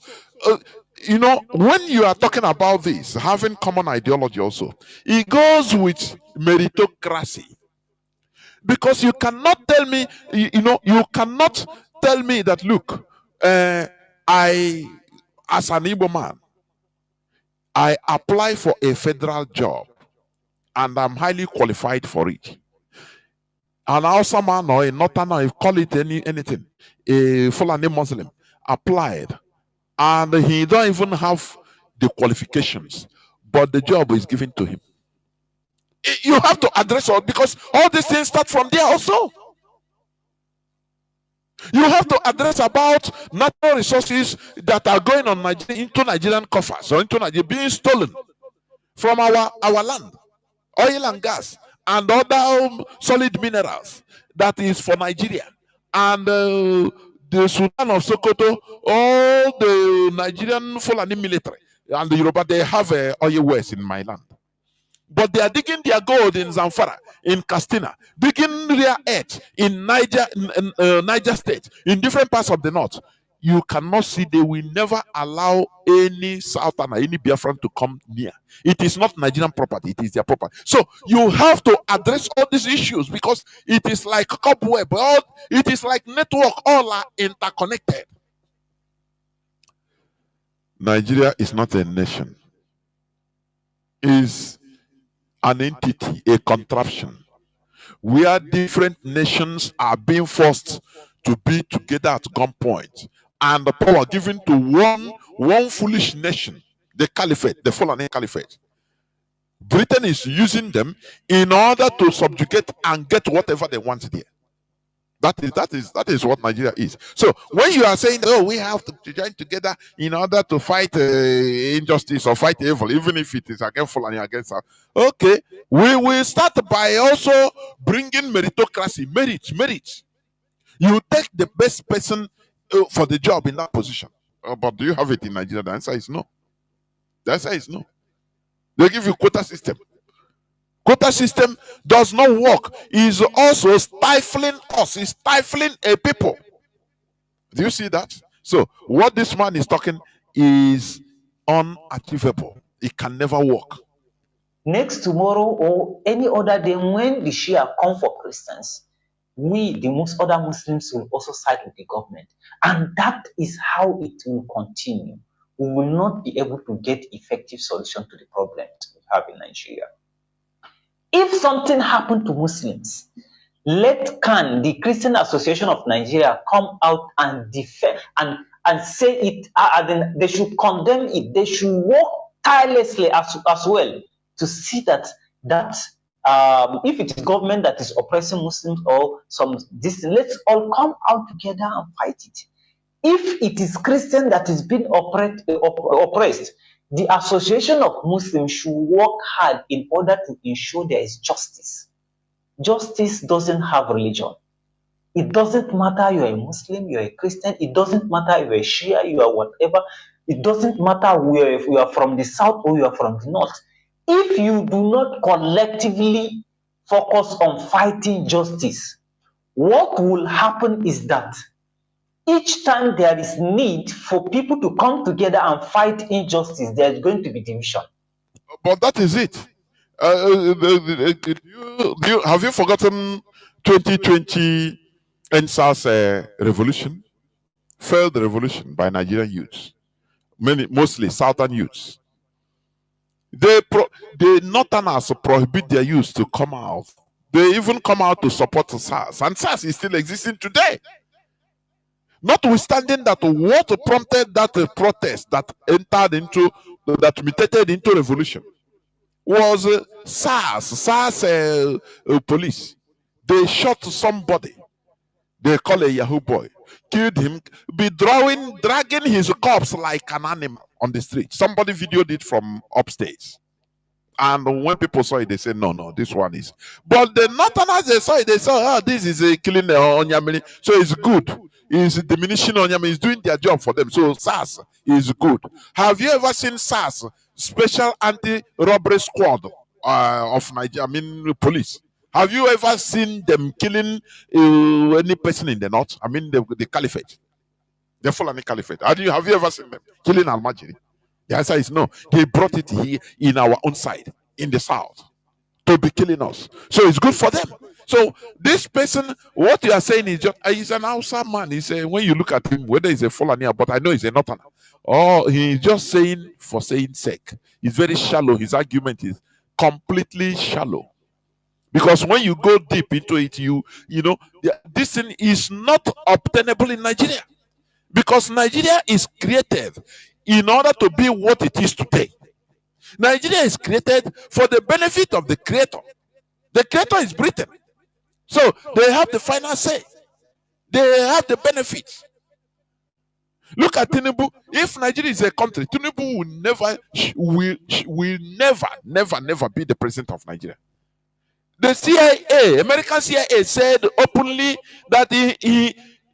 when you are talking about this, having common ideology also, it goes with meritocracy. Because you cannot tell me, you cannot tell me that, look, I, as an Igbo man, I apply for a federal job and I'm highly qualified for it. An Hausa man or a Northerner, call it anything, a Fulani Muslim, applied, and he don't even have the qualifications, but the job is given to him. You have to address all, because all these things start from there also. You have to address about natural resources that are going on into Nigerian coffers, or into Nigeria, being stolen from our land, oil and gas, and other solid minerals that is for Nigeria. And the Sultan of Sokoto, all the Nigerian Fulani military, and the Yoruba, they have oil wells in my land. But they are digging their gold in Zamfara, in Castina, digging rare earth in Niger State, in different parts of the north. You cannot see, they will never allow any Southerner, any Biafran to come near. It is not Nigerian property, it is their property. So you have to address all these issues, because it is like cobweb, it is like network, all are interconnected. Nigeria is not a nation. It is an entity, a contraption, where different nations are being forced to be together at gunpoint, and the power given to one foolish nation, the caliphate, the Fulani Caliphate. Britain is using them in order to subjugate and get whatever they want there. That is what Nigeria is. So when you are saying, oh, we have to join together in order to fight injustice or fight evil, even if it is against Fulani, against us, okay, we will start by also bringing meritocracy, merit. You take the best person for the job in that position. But do you have it in Nigeria? The answer is no. The answer is no. They give you quota system. Quota system does not work. It's also stifling us. It's stifling a people. Do you see that? So what this man is talking is unachievable. It can never work. Next tomorrow or any other day, when the Shia come for Christians, we, the other Muslims, will also side with the government. And that is how it will continue. We will not be able to get effective solution to the problems we have in Nigeria. If something happened to Muslims, let CAN, the Christian Association of Nigeria, come out and defend and say it. They should condemn it. They should work tirelessly as well to see that if it is government that is oppressing Muslims or let's all come out together and fight it. If it is Christian that is being oppressed, the Association of Muslims should work hard in order to ensure there is justice. Justice doesn't have religion. It doesn't matter you're a Muslim, you're a Christian. It doesn't matter you're a Shia, you are whatever. It doesn't matter if you are from the south or you are from the north. if you do not collectively focus on fighting justice, what will happen is that each time there is need for people to come together and fight injustice, there is going to be division. But that is it. Have you forgotten 2020 NSAS revolution? Failed revolution by Nigerian youths, mostly southern youths. The northerners prohibit their youth to come out. They even come out to support SARS, and SARS is still existing today. Notwithstanding that, what prompted that protest that mutated into revolution was SARS police. They shot somebody. They call a Yahoo boy, killed him, dragging his corpse like an animal on the street. Somebody videoed it from upstairs. And when people saw it, they said, no, this one is. But the northerners, they saw it, they saw, this is a killing Onyamini. So it's good. It's diminishing Onyamini. It's doing their job for them. So SARS is good. Have you ever seen SARS, Special Anti-Robbery Squad of Nigeria, police? Have you ever seen them killing any person in the north? The caliphate. The Fulani caliphate. Have you ever seen them killing Al-Majiri? The answer is no. They brought it here in our own side, in the south, to be killing us. So it's good for them. So this person, what you are saying is just, he's an Hausa man. When you look at him, whether he's a Fulani, but I know he's a Northerner. Oh, he's just saying for saying sake. He's very shallow. His argument is completely shallow. Because when you go deep into it, you know, this thing is not obtainable in Nigeria. Because Nigeria is created in order to be what it is today. Nigeria is created for the benefit of the creator. The creator is Britain. So they have the final say. They have the benefits. Look at Tinubu. If Nigeria is a country, Tinubu will never be the president of Nigeria. The CIA, American CIA, said openly that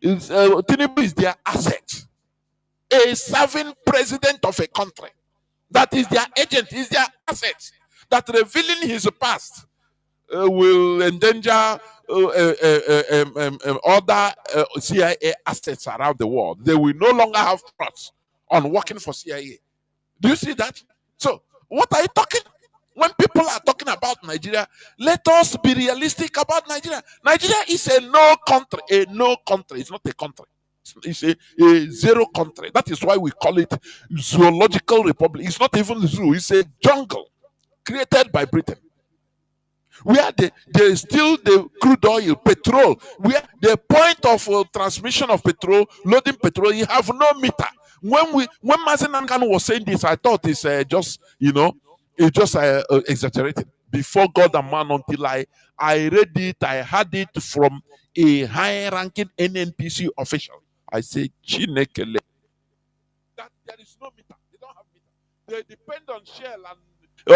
Tinubu is their asset. A serving president of a country that is their agent, is their asset. That revealing his past will endanger other CIA assets around the world. They will no longer have trust on working for CIA. Do you see that? So, what are you talking? When people are talking about Nigeria, let us be realistic about Nigeria. Nigeria is a no country. A no country. It's not a country. It's a zero country. That is why we call it zoological republic. It's not even zoo. It's a jungle created by Britain. Where there is still the crude oil, petrol. Where the point of transmission of petrol, loading petrol, you have no meter. When Mazi Kanu was saying this, I thought it's just, it's just exaggerated. Before God and man, until I read it, I had it from a high-ranking NNPC official. I say, Chinekele. That there is no meter. They don't have meter. They depend on Shell and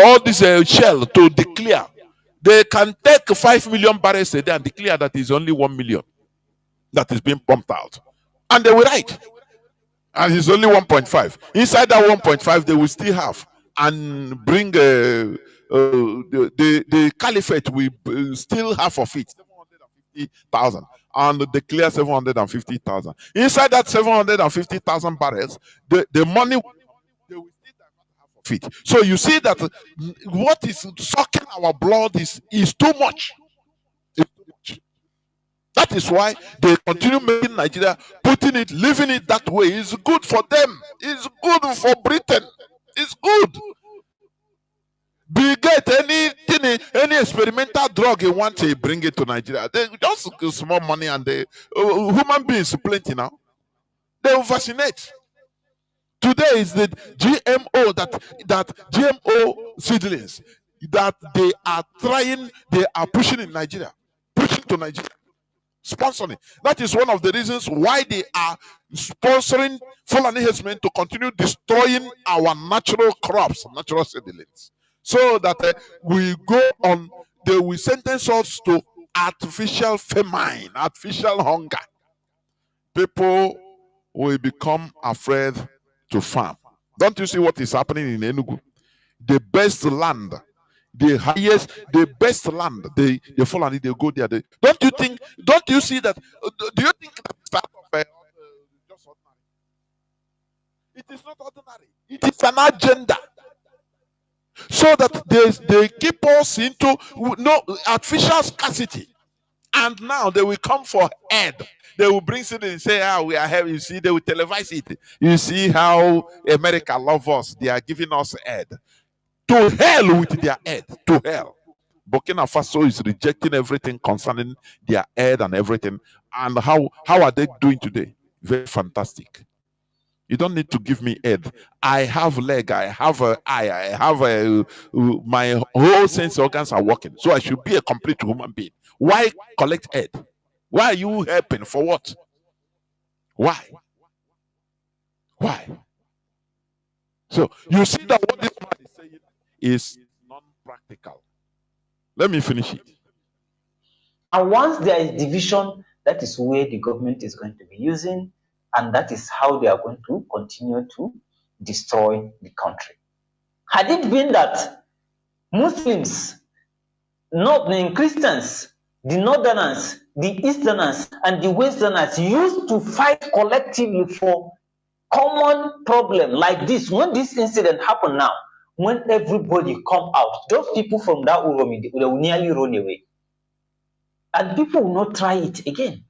all this Shell to declare. They can take 5 million barrels a day and declare that is only 1 million that is being pumped out. And they will write. And it's only 1.5. Inside that 1.5, they will still have. And bring the caliphate will still half of it, 750,000, and declare 750,000. Inside that 750,000 barrels, the money they will still half of it. So you see that what is sucking our blood is too much. It's too much. That is why they continue making Nigeria, putting it, leaving it that way. It's good for them. It's good for Britain. It's good. Bill Gates, any experimental drug you want to bring it to Nigeria, they just small money and they human beings plenty now. They will vaccinate. Today is the GMO that GMO seedlings that they are pushing in Nigeria, pushing to Nigeria. Sponsoring. That is one of the reasons why they are sponsoring Fulani herdsmen to continue destroying our natural crops, natural seedlings, so that we go on. They will sentence us to artificial famine, artificial hunger. People will become afraid to farm. Don't you see what is happening in Enugu? The best land The highest, the best land, they fall and they go there. Don't you see that? Do you think that start of just ordinary? It is not ordinary. It is an agenda. So that they keep us into no artificial scarcity. And now they will come for aid. They will bring it and say, we are here. You see, they will televise it. You see how America loves us. They are giving us aid. To hell with their aid. To hell. Burkina Faso is rejecting everything concerning their aid and everything. And how are they doing today? Very fantastic. You don't need to give me head. I have leg, I have an eye, I have my whole sense organs are working. So I should be a complete human being. Why collect head? Why are you helping? For what? Why? Why? So you see that what this man is saying is non-practical. Let me finish it. And once there is division, that is where the government is going to be using, and that is how they are going to continue to destroy the country. Had it been that Muslims, not Christians, the Northerners, the Easterners, and the Westerners used to fight collectively for common problem like this, when this incident happened now, when everybody come out, those people from that Uromi, they will nearly run away. And people will not try it again.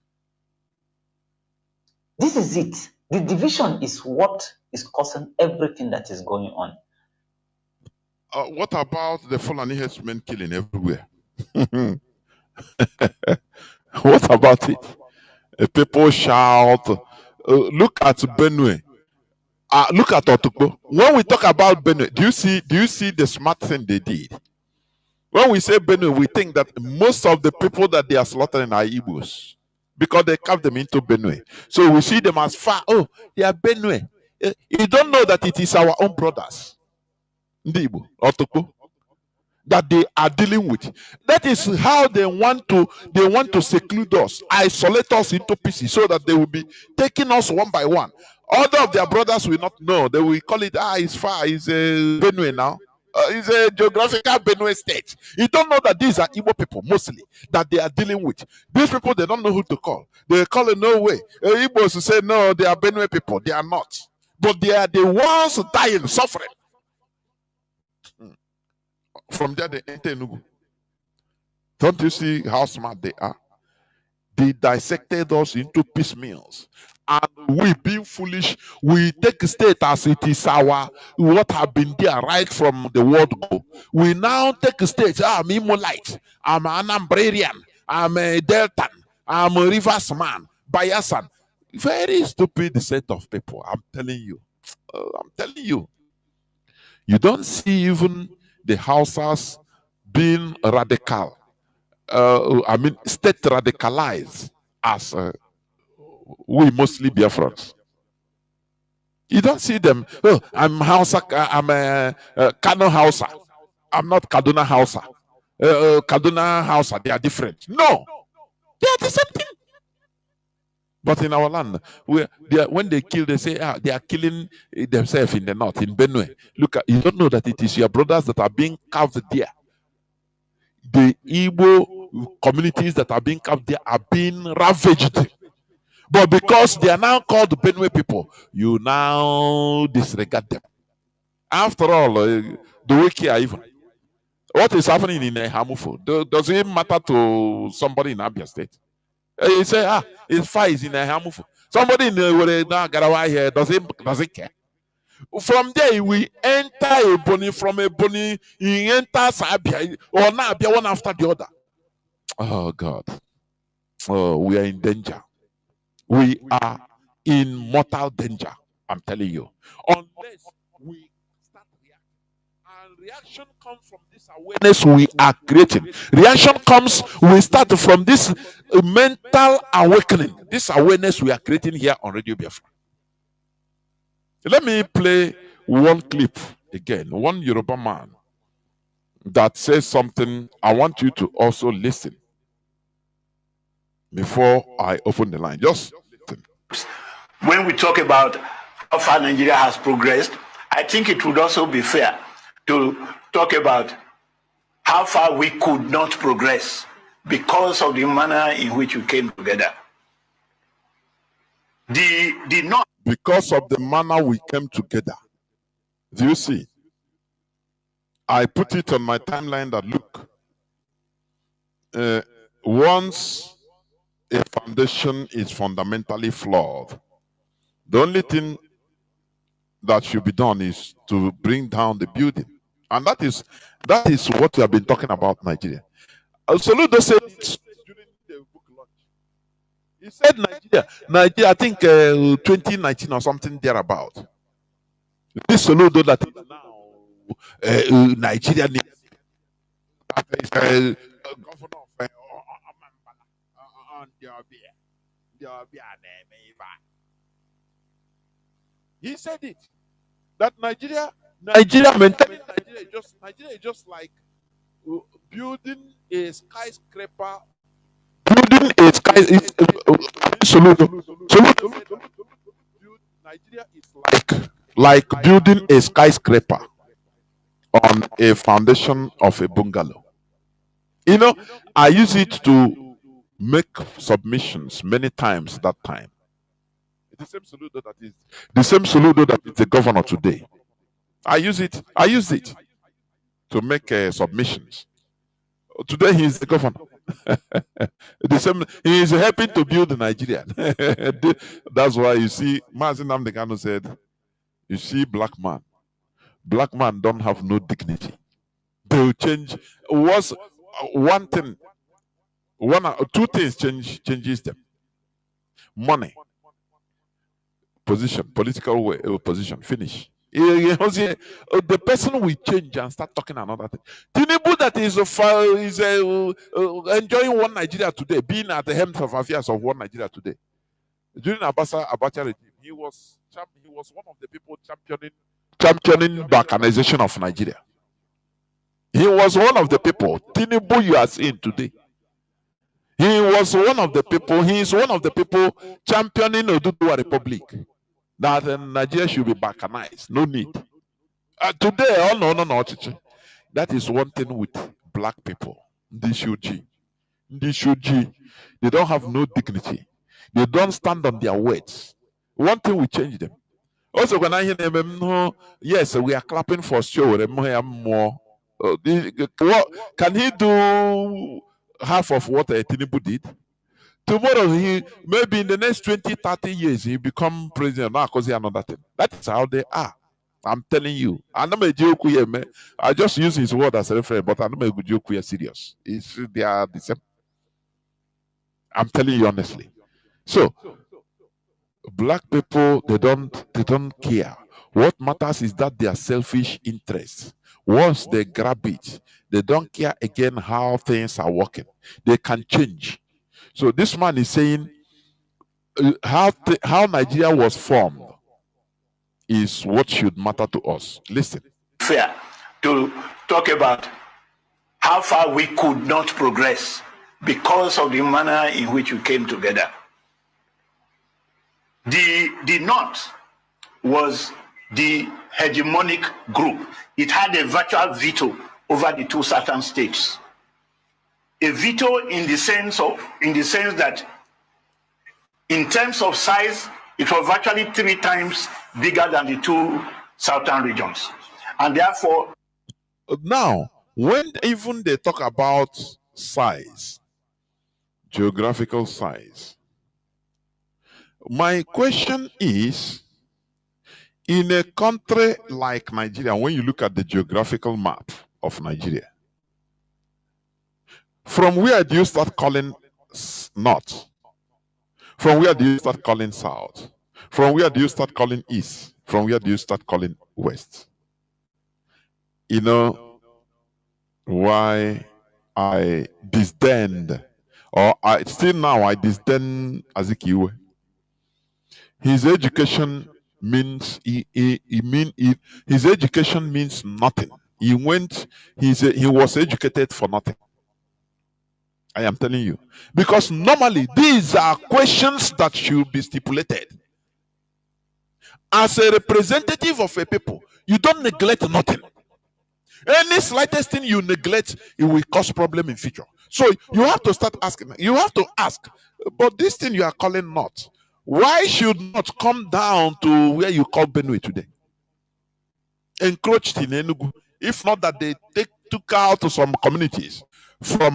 This is it. The division is what is causing everything that is going on. What about the Fulani herdsmen killing everywhere? What about it? People shout. Look at Benue. Look at Otukpo. When we talk about Benue, do you see the smart thing they did? When we say Benue, we think that most of the people that they are slaughtering are Igbos because they carve them into Benue. So we see them as far. Oh, they are Benue. You don't know that it is our own brothers, Ndibo, Otukpo, that they are dealing with. That is how they want to seclude us, isolate us into pieces, so that they will be taking us one by one. Other of their brothers will not know. They will call it, it's far, it's Benue now. It's a geographical Benue state. You don't know that these are Igbo people mostly that they are dealing with. These people, they don't know who to call. They call it no way. Igbos say no, they are Benue people. They are not. But they are the ones dying, suffering. From there, they enter Enugu. Don't you see how smart they are? They dissected us into piecemeals. And we, being foolish, we take state as it is our what have been there right from the word go. We now take state. I'm Imolite, I'm an Anambrarian, I'm a Deltan, I'm a Rivers man, Bayasan. Very stupid set of people. I'm telling you. You don't see even the Hausas being radical. State radicalized as we mostly Biafrans. You don't see them. Oh, I'm Hausa. I'm a Kanu Hausa. I'm not Kaduna Hausa. Kaduna Hausa. They are different. No, they are the same thing. But in our land, when they kill, they say they are killing themselves in the north, in Benue. Look, you don't know that it is your brothers that are being carved there. The Igbo communities that are being carved there are being ravaged. But because they are now called Benue people, you now disregard them. After all, the wiki are even. What is happening in Hamufo? Does it matter to somebody in Abia State? You say, it's fire is in Hamufo. Somebody in Garawa here doesn't care. From there, we enter Ebony. From Ebony, he enters Abia, or Abia, one after the other. Oh, God. Oh, we are in danger. We are in mortal danger. I'm telling you. Unless we start reacting. And reaction comes from this awareness we are creating. Reaction comes, we start from this mental awakening. This awareness we are creating here on Radio Biafra. Let me play one clip again. One Yoruba man that says something. I want you to also listen before I open the line. Just listen. When we talk about how far Nigeria has progressed, I think it would also be fair to talk about how far we could not progress because of the manner in which we came together. Because of the manner we came together. Do you see? I put it on my timeline that look, once a foundation is fundamentally flawed, the only thing that should be done is to bring down the building. And that is what we have been talking about Nigeria. Soludo said during the book launch, he said Nigeria, I think 2019 or something thereabout. This Soludo that is now Nigeria is governor of he said it, that Nigeria mentally, Nigeria is just like building a skyscraper. Nigeria is like building a skyscraper on a foundation of a bungalow. You know, I use it to make submissions many times that time. The same Soludo that is the governor today. I used it to make submissions. Today he is the governor. The same, he is helping to build Nigeria. That's why you see, Mazi Nnamdi Kanu said, you see, black man don't have no dignity. They will change. Was one thing, two things changes them: money, position, political position. Finish. The person will change and start talking another thing. Tinubu that is enjoying one Nigeria today, being at the helm of affairs of one Nigeria today. During Abacha regime, he was one of the people championing balkanization of Nigeria. He was one of the people. Tinubu you are seeing today. He is one of the people championing Oduduwa Republic. That Nigeria should be balkanized. No need. Today, oh no. That is one thing with black people. They don't have no dignity. They don't stand on their words. One thing will change them. Also, when I hear them, yes, we are clapping for show. Can he do half of what Tinubu did? Tomorrow, maybe in the next 20, 30 years, he become president. Now, because he another thing. That is how they are. I'm telling you. I just use his word as a reference, but I know a joke we are serious. They are the same. I'm telling you honestly. So, black people, they don't care. What matters is that their selfish interests. Once they grab it, they don't care again how things are working. They can change. So this man is saying how Nigeria was formed is what should matter to us. Listen. Fair to talk about how far we could not progress because of the manner in which we came together. The North was the hegemonic group. It had a virtual veto over the two southern states. A veto in the sense that in terms of size, it was virtually 3 times bigger than the two southern regions. And therefore, now, when even they talk about size, geographical size, my question is, in a country like Nigeria, when you look at the geographical map of Nigeria, from where do you start calling north? From where do you start calling south? From where do you start calling east? From where do you start calling west? You know why I disdained, or I disdain Azikiwe. His education means his education means nothing. He was educated for nothing. I am telling you. Because normally these are questions that should be stipulated. As a representative of a people, you don't neglect nothing. Any slightest thing you neglect, it will cause problem in future. So you have to start asking. You have to ask, but this thing you are calling not, why should not come down to where you call Benue today? Encroached in Enugu. If not that they took out some communities from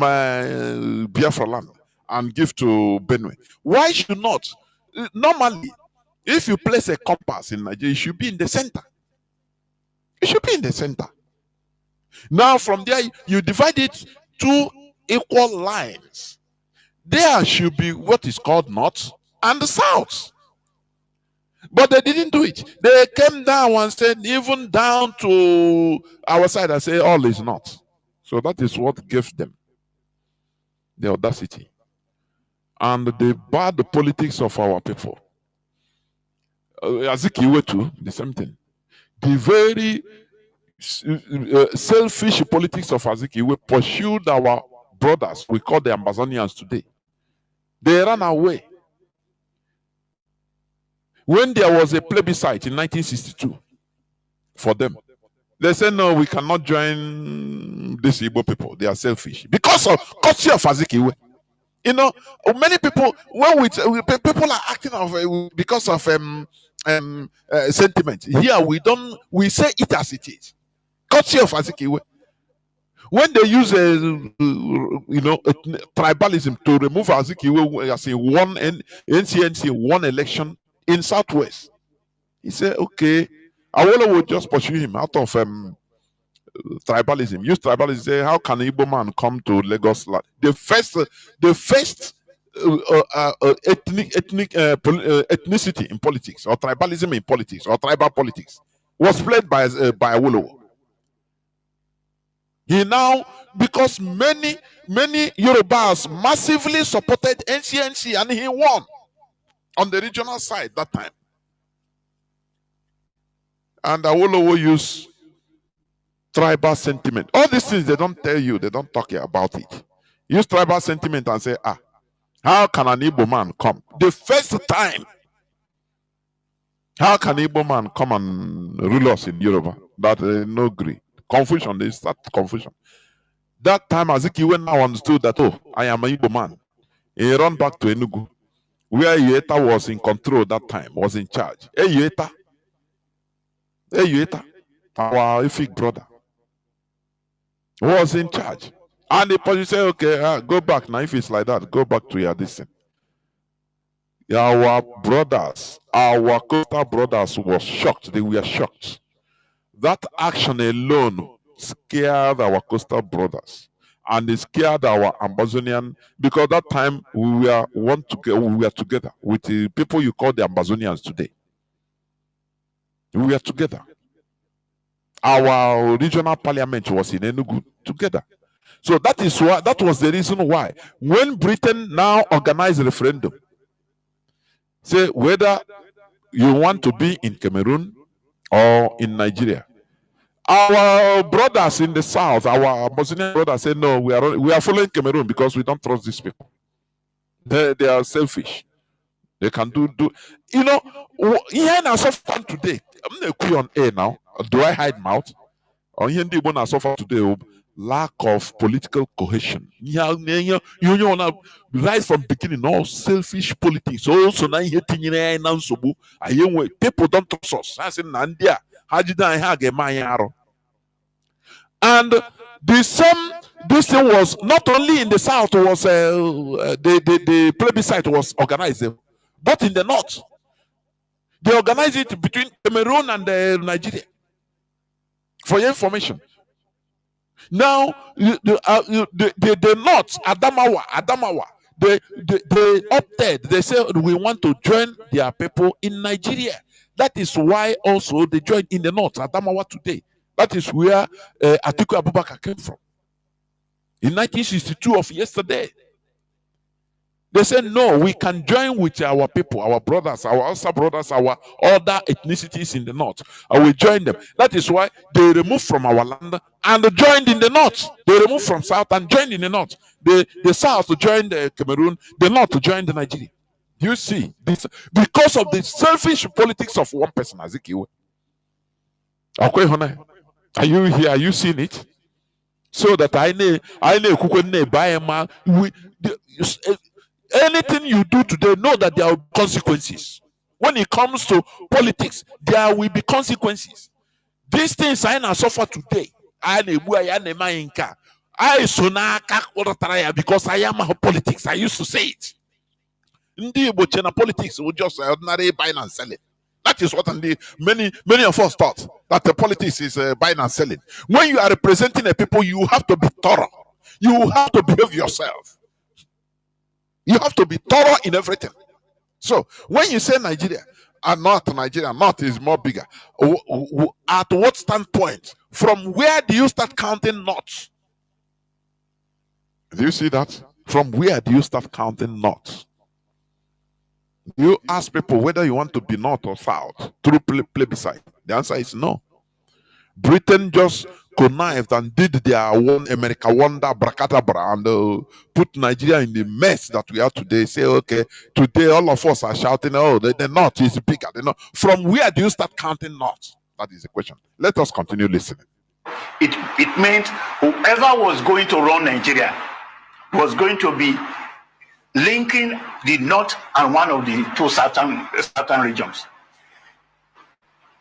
Biafra land and give to Benue. Why should not? Normally, if you place a compass in Nigeria, it should be in the center. It should be in the center. Now, from there, you divide it two equal lines. There should be what is called north and the south. But they didn't do it. They came down and said, even down to our side, I say, all is not. So that is what gave them the audacity. And the bad politics of our people. Azikiwe too, the same thing. The very selfish politics of Azikiwe pursued our brothers, we call the Amazonians today. They ran away. When there was a plebiscite in 1962 for them, they said, no, we cannot join these Igbo people. They are selfish. Because of courtesy of Azikiwe. You know, many people, when people are acting because of sentiment. Here we say it as it is. Courtesy of Azikiwe. When they use tribalism to remove Azikiwe as in one NCNC, one election in Southwest, he said, okay, Awolowo would just pursue him out of tribalism. Use tribalism. Say, how can an Igbo man come to Lagos? The first ethnicity in politics, or tribalism in politics, or tribal politics, was played by Awolowo. He now, because many Yorubas massively supported NCNC and he won on the regional side that time. And Awolowo used tribal sentiment. All these things they don't tell you, they don't talk about it. Use tribal sentiment and say, how can an Igbo man come? The first time, how can an Igbo man come and rule us in Yoruba? That no agree. Confusion, they start confusion. That time, Azikiwe now understood that, oh, I am an Igbo man. He ran back to Enugu, where Yueta was in control that time, was in charge. Hey, Yueta, our Ifik brother, was in charge. And the police say, okay, go back now. If it's like that, go back to your distance. Our brothers, our coastal brothers was shocked. They were shocked. That action alone scared our coastal brothers. And it scared our Amazonian, because that time we were together with the people you call the Amazonians today. We were together. Our regional parliament was in Enugu together. So that was the reason why when Britain now organized a referendum, say whether you want to be in Cameroon or in Nigeria, our brothers in the south, our Muslim brothers say no, we are following Cameroon because we don't trust these people. They are selfish. They can do you know, here now suffer today. I'm not on air now. Do I hide mouth? Or here in suffer today, lack of political cohesion. You know, right from beginning, all selfish politics. Also now here people don't trust us. I said Nandia, and this thing was not only in the south, was the plebiscite was organized, but in the north. They organized it between Cameroon and Nigeria. For your information. Now, the north, Adamawa, they opted. They said, we want to join their people in Nigeria. That is why also they joined in the north, Adamawa today. That is where Atiku Abubakar came from. In 1962 of yesterday. They said, no, we can join with our people, our brothers, our Hausa brothers, our other ethnicities in the north. And we join them. That is why they removed from our land and joined in the north. They removed from south and joined in the north. The south joined the Cameroon, the north joined the Nigeria. You see, this because of the selfish politics of one person, Azikiwe. Are you here? Are you seeing it? So that I know buy man. Anything you do today, know that there are consequences. When it comes to politics, there will be consequences. These things I now suffer today. I because I am a politics. I used to say it. Ndi Igbo China politics will just ordinary buying and selling. That is what many of us thought, that the politics is buying and selling. When you are representing a people, you have to be thorough. You have to behave yourself. You have to be thorough in everything. So when you say Nigeria, and Nigeria, North is more bigger. At what standpoint? From where do you start counting North? Do you see that? From where do you start counting North? You ask people whether you want to be North or South through plebiscite. The answer is no. Britain just connived and did their one America wonder bracadabra and put Nigeria in the mess that we are today. Say, okay, today all of us are shouting, oh, the North is bigger. From where do you start counting North? That is the question. Let us continue listening. It meant whoever was going to run Nigeria was going to be linking the North and one of the two southern regions.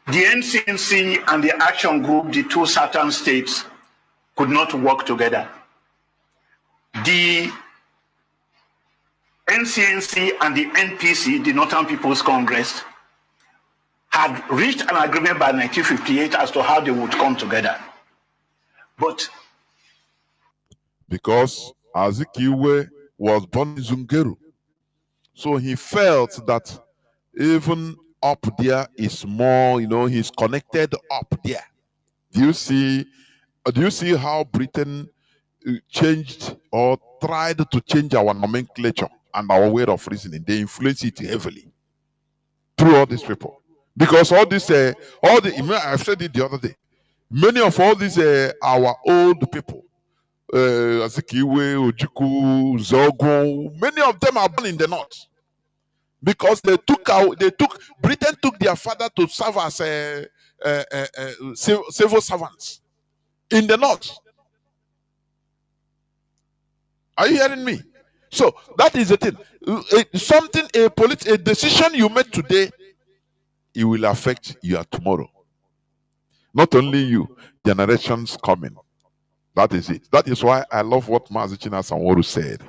The NCNC and the Action Group, the two southern states, could not work together. The NCNC and the NPC, the Northern People's Congress, had reached an agreement by 1958 as to how they would come together. But because Azikiwe was born in Zungeru, so he felt that even up there is more, he's connected up there. Do you see how Britain changed or tried to change our nomenclature and our way of reasoning? They influence it heavily through all these people. Because all this, I've said it the other day, many of all these our old people, Azikiwe, Ojukwu, Zogo, many of them are born in the North. Because Britain took their father to serve as civil servants in the North. Are you hearing me? So that is the thing. A decision you make today, it will affect your tomorrow. Not only you, generations coming. That is it. That is why I love what Mazi Sanwo-Olu said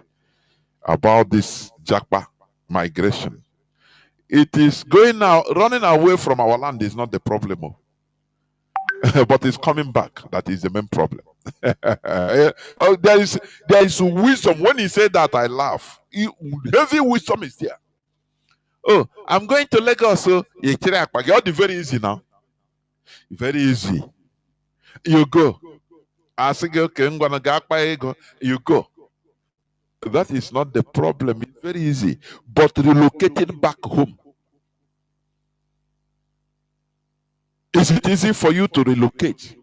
about this Japa migration. It is going now, running away from our land is not the problem. But it's coming back. That is the main problem. There is wisdom. When he said that, I laugh. Heavy wisdom is there. Oh, I'm going to Lagos. So you're very easy now. Very easy. You go. I say, okay, I'm gonna go. You go. That is not the problem. It's very easy. But relocating back home. Is it easy for you to relocate?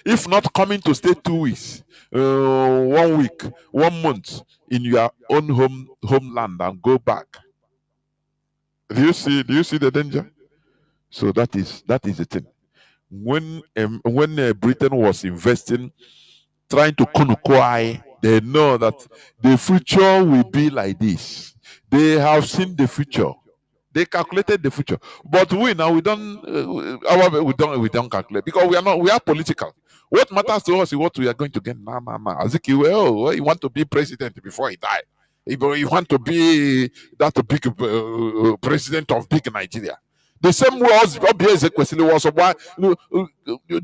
If not, coming to stay 2 weeks, 1 week, 1 month in your own homeland and go back. Do you see the danger? So that is the thing. When Britain was investing, trying to kunukwai, they know that the future will be like this. They have seen the future. They calculated the future. But we now we don't calculate because we are political. What matters to us is what we are going to get. Azikiwe, you want to be president before he die. You want to be that big president of big Nigeria. The same was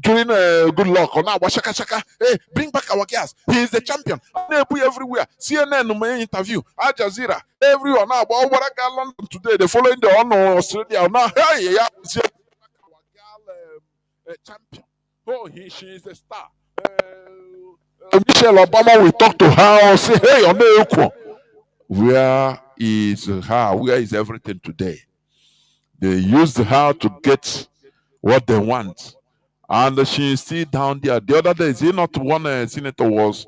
during good luck. Hey, bring back our gas. He is the champion. Everywhere. CNN interview. Al Jazeera. Everyone now. But what I got London today? They following the honor Australia now. Hey, champion. Oh, she is a star. Michelle Obama will talk to her or say, hey, on the equal. Where is her? Where is everything today? They used her to get what they want. And she is still down there. The other day, is he not one senator was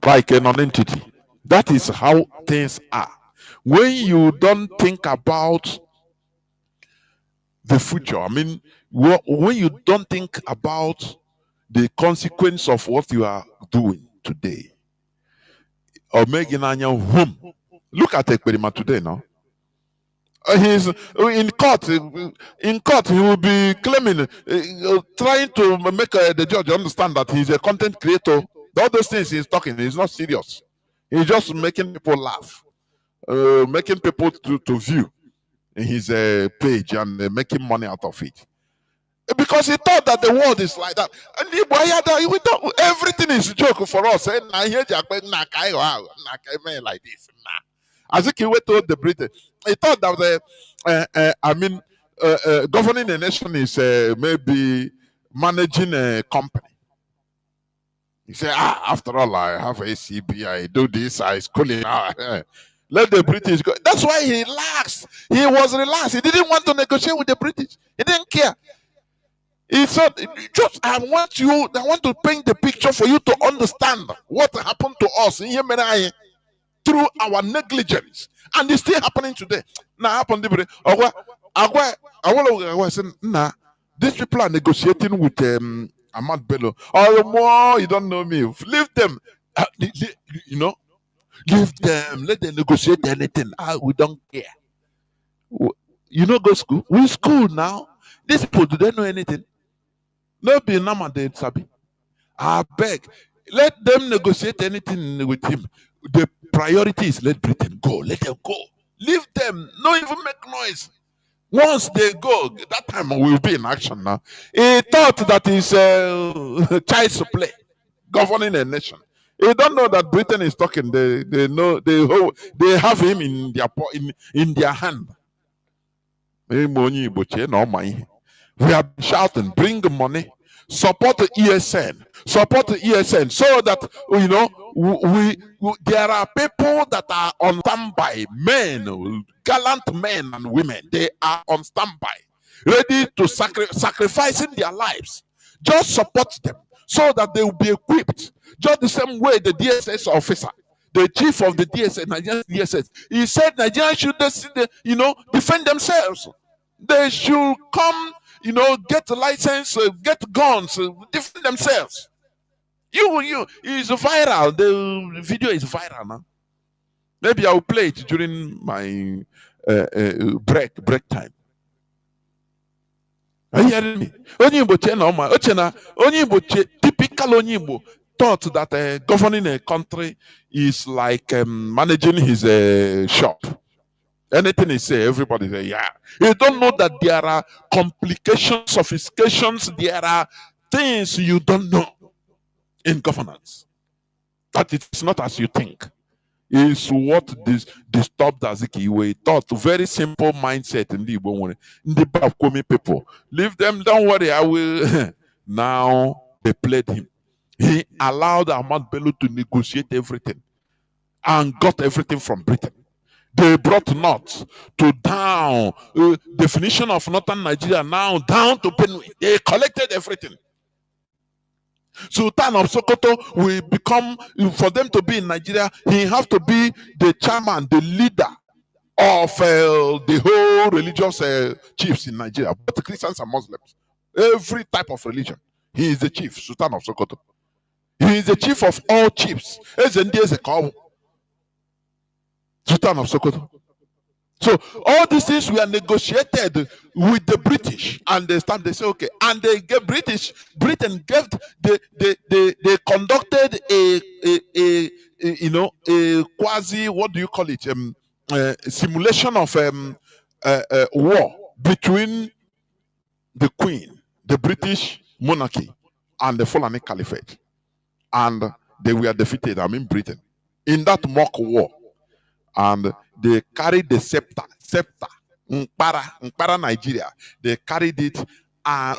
like a non-entity? That is how things are. When you don't think about the future, I mean, when you don't think about the consequence of what you are doing today, or making anya home. Look at Ekperima today now. He's in court. In court, he will be claiming, trying to make the judge understand that he's a content creator. All those things he's talking, he's not serious. He's just making people laugh, making people to view his page and making money out of it. Because he thought that the world is like that. And we thought everything is a joke for us. Like this. As if he went to the Britain. He thought that governing a nation is maybe managing a company. He said, after all, I have ACB, I do this, I schooling. Let the British go. That's why he relaxed. He was relaxed. He didn't want to negotiate with the British. He didn't care. He said, I want to paint the picture for you to understand what happened to us in Yemen through our negligence. And it's still happening today. Now, these people are negotiating with Ahmad Bello. Oh, more, you don't know me. Leave them. Leave them. Let them negotiate anything. We don't care. Go school. We school now. These people, do they know anything? No be Nnamdi Sabi. I beg. Let them negotiate anything with him. The priority is let Britain go. Let them go. Leave them. Not even make noise. Once they go, that time we'll be in action now. He thought that is child's play, governing a nation. He don't know that Britain is talking. They know they have him in their hand. We are shouting, bring the money, support the ESN, so that there are people that are on standby, men, gallant men and women. They are on standby, ready to sacrificing their lives. Just support them so that they will be equipped. Just the same way the DSS officer, the chief of the DSS, Nigerian DSS, he said Nigerians should, defend themselves. They should come, get a license, get guns, defend themselves. It's viral. The video is viral now. Maybe I will play it during my break time. Are you hearing me? Typical Onyimbo thought that governing a country is like managing his shop. Anything he say, everybody say, yeah. You don't know that there are complications, sophistications, there are things you don't know in governance. That it's not as you think. Is what disturbed Azikiwe. Thought very simple mindset in the Igbo. In the Babkomi people. Leave them, don't worry, I will. Now they played him. He allowed Ahmad Bello to negotiate everything and got everything from Britain. They brought North to down, definition of Northern Nigeria now down to Benue. They collected everything. Sultan of Sokoto will become, for them to be in Nigeria, he have to be the chairman, the leader of the whole religious chiefs in Nigeria, both Christians and Muslims. Every type of religion. He is the chief, Sultan of Sokoto. He is the chief of all chiefs. Sultan of Sokoto. So all these things were negotiated with the British, and they say okay, and they gave Britain gave they conducted a quasi, what do you call it, simulation of war between the Queen, the British monarchy, and the Fulani Caliphate, and they were defeated. Britain in that mock war. And they carried the scepter, Nkpara Nigeria. They carried it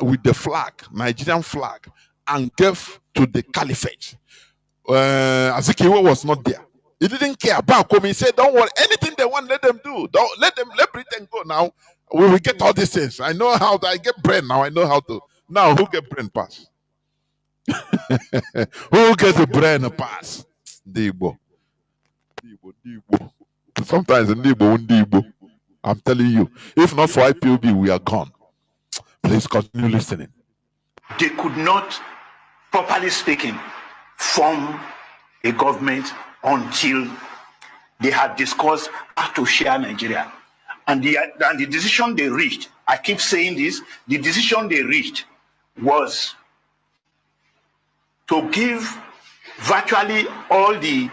with the flag, Nigerian flag, and gave to the caliphate. Azikiwe was not there. He didn't care about coming. He said, don't worry, anything they want, let them do. Don't let Britain go now. We will get all these things. I know how to, I get brain now. I know how to. Now, who get brain pass? Who get the brain pass? Debo. Sometimes in Igbo, I'm telling you, if not for IPOB, we are gone. Please continue listening. They could not, properly speaking, form a government until they had discussed how to share Nigeria. And the decision they reached, I keep saying this, the decision they reached was to give virtually all the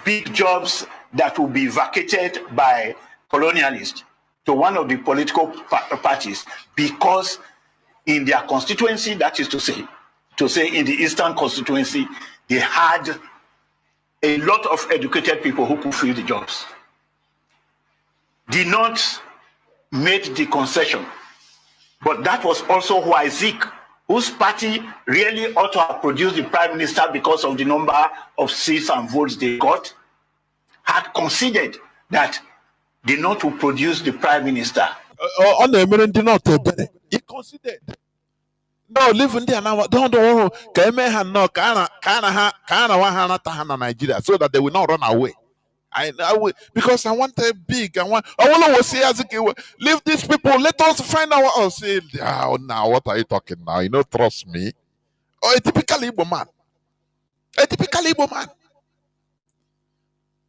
big jobs that will be vacated by colonialists to one of the political parties, because in their constituency, that is to say in the Eastern constituency, they had a lot of educated people who could fill the jobs. The North made the concession, but that was also why Zik, whose party really ought to have produced the prime minister because of the number of seats and votes they got, had conceded that the North would produce the prime minister. On the American North, he considered. No, live in there now. Don't Nigeria, so that they will not run away. I will, because I want a big. I want to say as leave these people. Let us find out. Oh, say, oh, now what are you talking now? You know, trust me. Oh, a typical Igbo man. A typical Igbo man.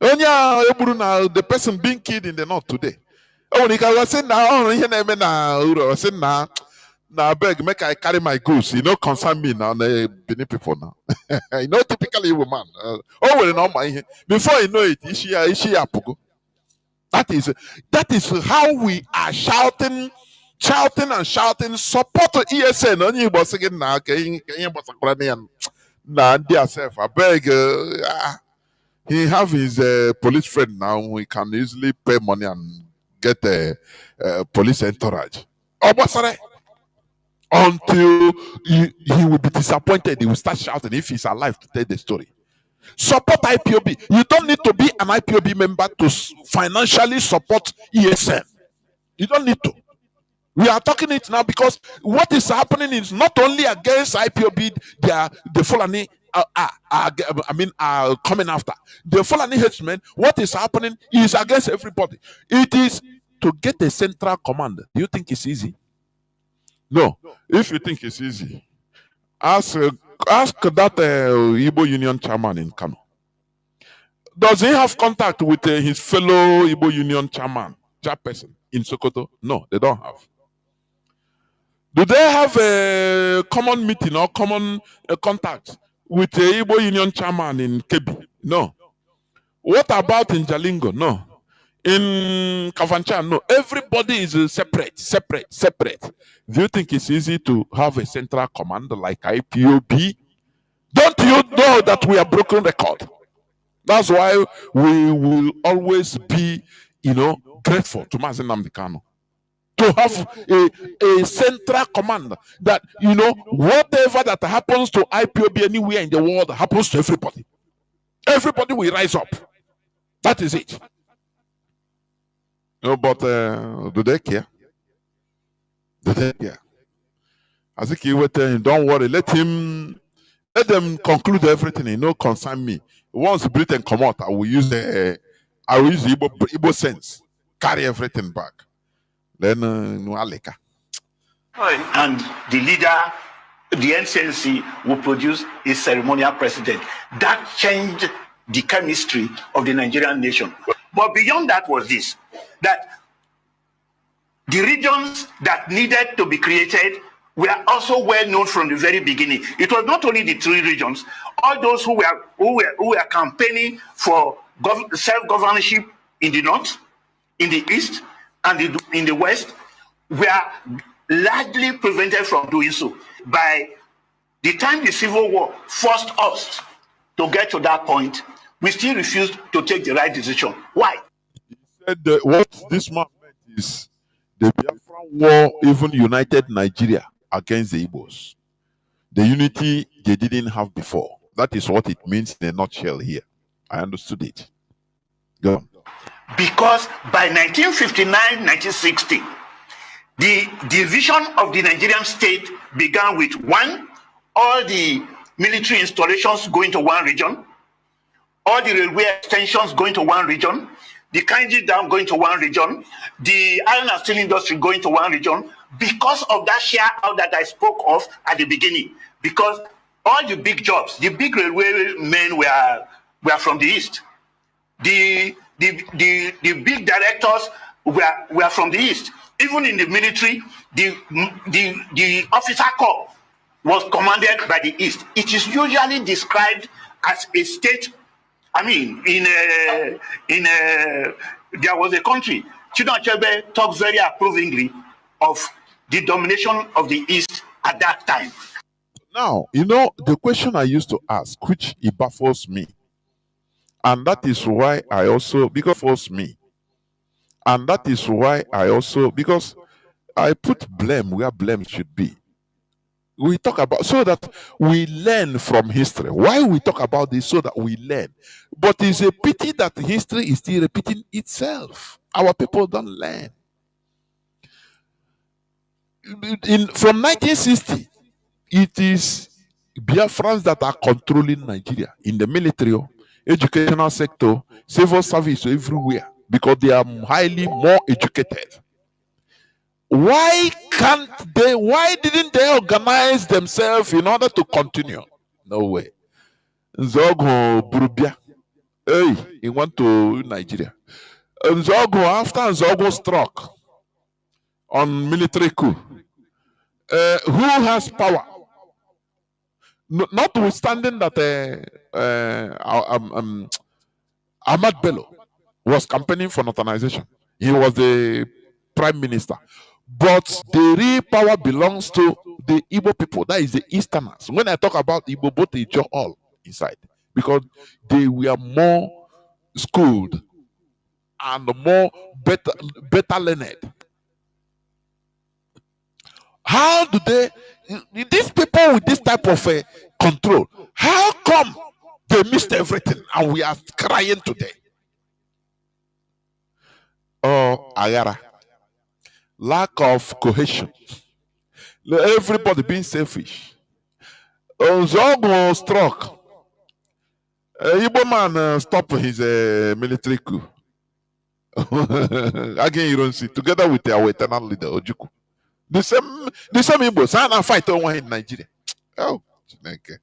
Oh yeah, the person being killed in the north today. Oh, you can say now. Oh, you never now. Say now. Now beg, make I carry my goods. You know, concern me now. The Benin people now. You know, typically woman. Oh, well, no, my before you know it, ishi apugo. That is how we are shouting. Support to ESN. Only you boss again now. Can you boss Ukrainian? Nah, dear self. I beg. He have his police friend now. He can easily pay money and get a police entourage. Oh, what's that? Until he will be disappointed, he will start shouting if he's alive to tell the story. Support IPOB. You don't need to be an IPOB member to financially support ESN. You don't need to. We are talking it now because what is happening is not only against IPOB, the Fulani are coming after. The Fulani headsmen, what is happening is against everybody. It is to get a central command. Do you think it's easy? No. If you think it's easy, ask that Igbo Union chairman in Kanu. Does he have contact with his fellow Igbo Union chairperson in Sokoto? No, they don't have. Do they have a common meeting or common contact with the Igbo Union chairman in Kebi? No. What about in Jalingo? No. In Kafanchan? No. Everybody is separate. Do you think it's easy to have a central command like IPOB? Don't you know that we are broken record? That's why we will always be, grateful to Mazi Nnamdi Kanu to have a central command that, whatever that happens to IPOB anywhere in the world happens to everybody. Everybody will rise up. That is it. No, but do they care? Do they care? I think you wait. Don't worry. Let them conclude everything. Concern me. Once Britain come out, I will use the Igbo sense. Carry everything back. Then Aleka. And the leader, the Excelency, will produce a ceremonial president. That changed the chemistry of the Nigerian nation. But beyond that was this, that the regions that needed to be created were also well known from the very beginning. It was not only the three regions, all those who were campaigning for self-governorship in the north, in the east, and in the west were largely prevented from doing so. By the time the Civil War forced us to get to that point, we still refused to take the right decision. Why? He said what this man meant is the Biafra war even united Nigeria against the Igbos. The unity they didn't have before. That is what it means in a nutshell here. I understood it. Go on. Because by 1959-1960, the division of the Nigerian state began with all the military installations going to one region, all the railway extensions going to one region, the Kainji Dam going to one region, the iron and steel industry going to one region, because of that share out that I spoke of at the beginning. Because all the big jobs, the big railway men were from the East. The big directors were from the East. Even in the military, the officer corps was commanded by the East. It is usually described as a state. I mean, there was a country. Chidon Achebe talks very approvingly of the domination of the East at that time. Now, you know, the question I used to ask, which it baffles me, and that is why I also, because I put blame where blame should be. We talk about so that we learn from history. Why we talk about this? So that we learn. But it's a pity that history is still repeating itself. Our people don't learn. From 1960, it is Biafrans that are controlling Nigeria in the military, educational sector, civil service, everywhere, because they are highly more educated. Why didn't they organize themselves in order to continue? No way. Nzogo Burubia. Hey, he went to Nigeria. Nzogo, after Nzogo struck on military coup, who has power? Notwithstanding that Ahmad Bello was campaigning for northernization. He was the prime minister. But the real power belongs to the Igbo people. That is the Easterners. When I talk about Igbo, both they join all inside. Because they were more schooled and more better learned. How do these people with this type of control, how come they missed everything and we are crying today? Oh, Ayara. Lack of cohesion. Everybody being selfish. Zogo struck. Igbo man stopped his military coup. Again, you don't see. Together with our eternal leader, Ojukwu. The same Igbo. Sana fight on one in Nigeria. Oh, okay.